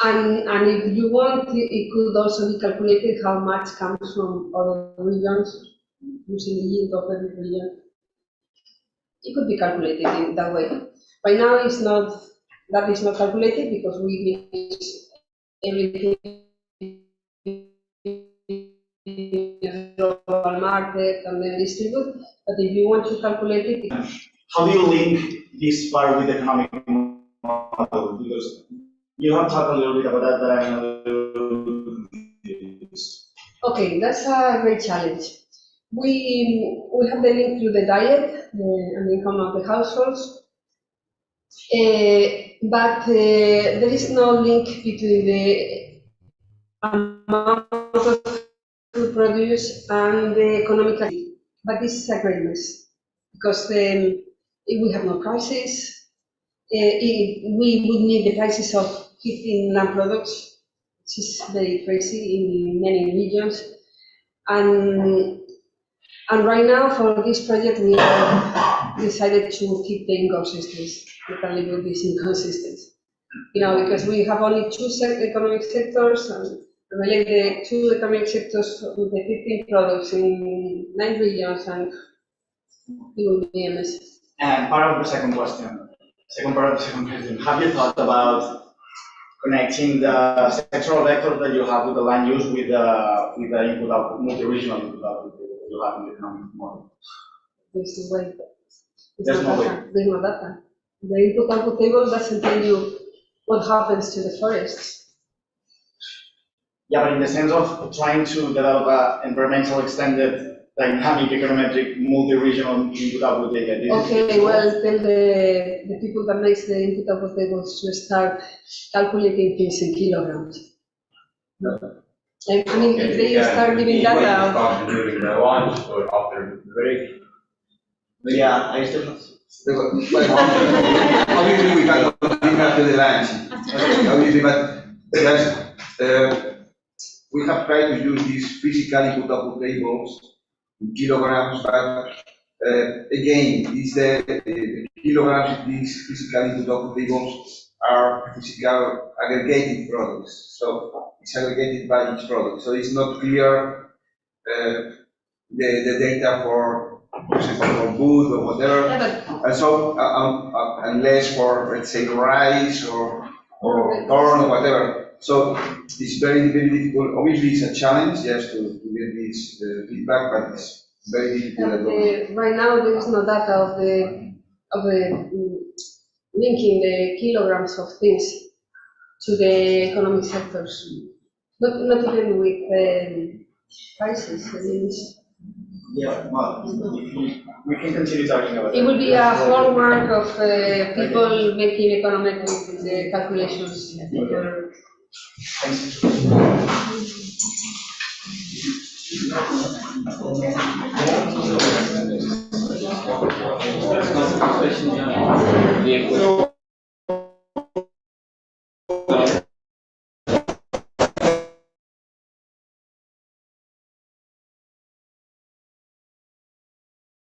And if you want, it could also be calculated how much comes from other regions using the yield of every region. It could be calculated in that way. Right now, that is not calculated because we mix everything in the global market and then distribute. But if you want to calculate it, how do you link this part with economic model? Because you have talked a little bit about that, but I'm not confused. okay, that's a great challenge. We have the link through the diet and the income of the households, but there is no link between the amount of food produced and the economic activity. But this is a great mess because if we have no prices, we would need the prices of 15 land products, which is very crazy in many regions. And right now, for this project, we have decided to keep the inconsistencies. We can live with these inconsistencies. Because we have only two economic sectors, and relate the two economic sectors with the 15 products in 9 regions, and it will be a mess. And part of the second part of the second question, have you thought about connecting the sectoral vectors that you have with the land use with the input output, multi-regional input output that you have in the economic model? There's no way. There's no way. There's no data. The input output table doesn't tell you what happens to the forests. Yeah, but in the sense of trying to develop an environmental extended dynamic econometric multi-regional input output data. Okay, well, tell the people that makes the input output tables to start calculating things in kilograms. I mean, if they start giving data. During the lunch or after the break. Yeah, I still have. Obviously, we cannot leave after the lunch. Obviously, but we have tried to use these physical input-output tables in kilograms, but again, the kilograms of these physical input-output tables are physical aggregated products. So it's aggregated by each product. So it's not clear the data for wood or whatever. Yeah, and so unless for, let's say, rice or corn or whatever. So it's very, very difficult. Obviously, it's a challenge just to get this feedback, but it's very difficult. Right now, there is no data of the linking the kilograms of things to the economic sectors. Not even with prices. Yeah, well, we can continue talking about it. It will be a hallmark of people making economic calculations. Thanks. So,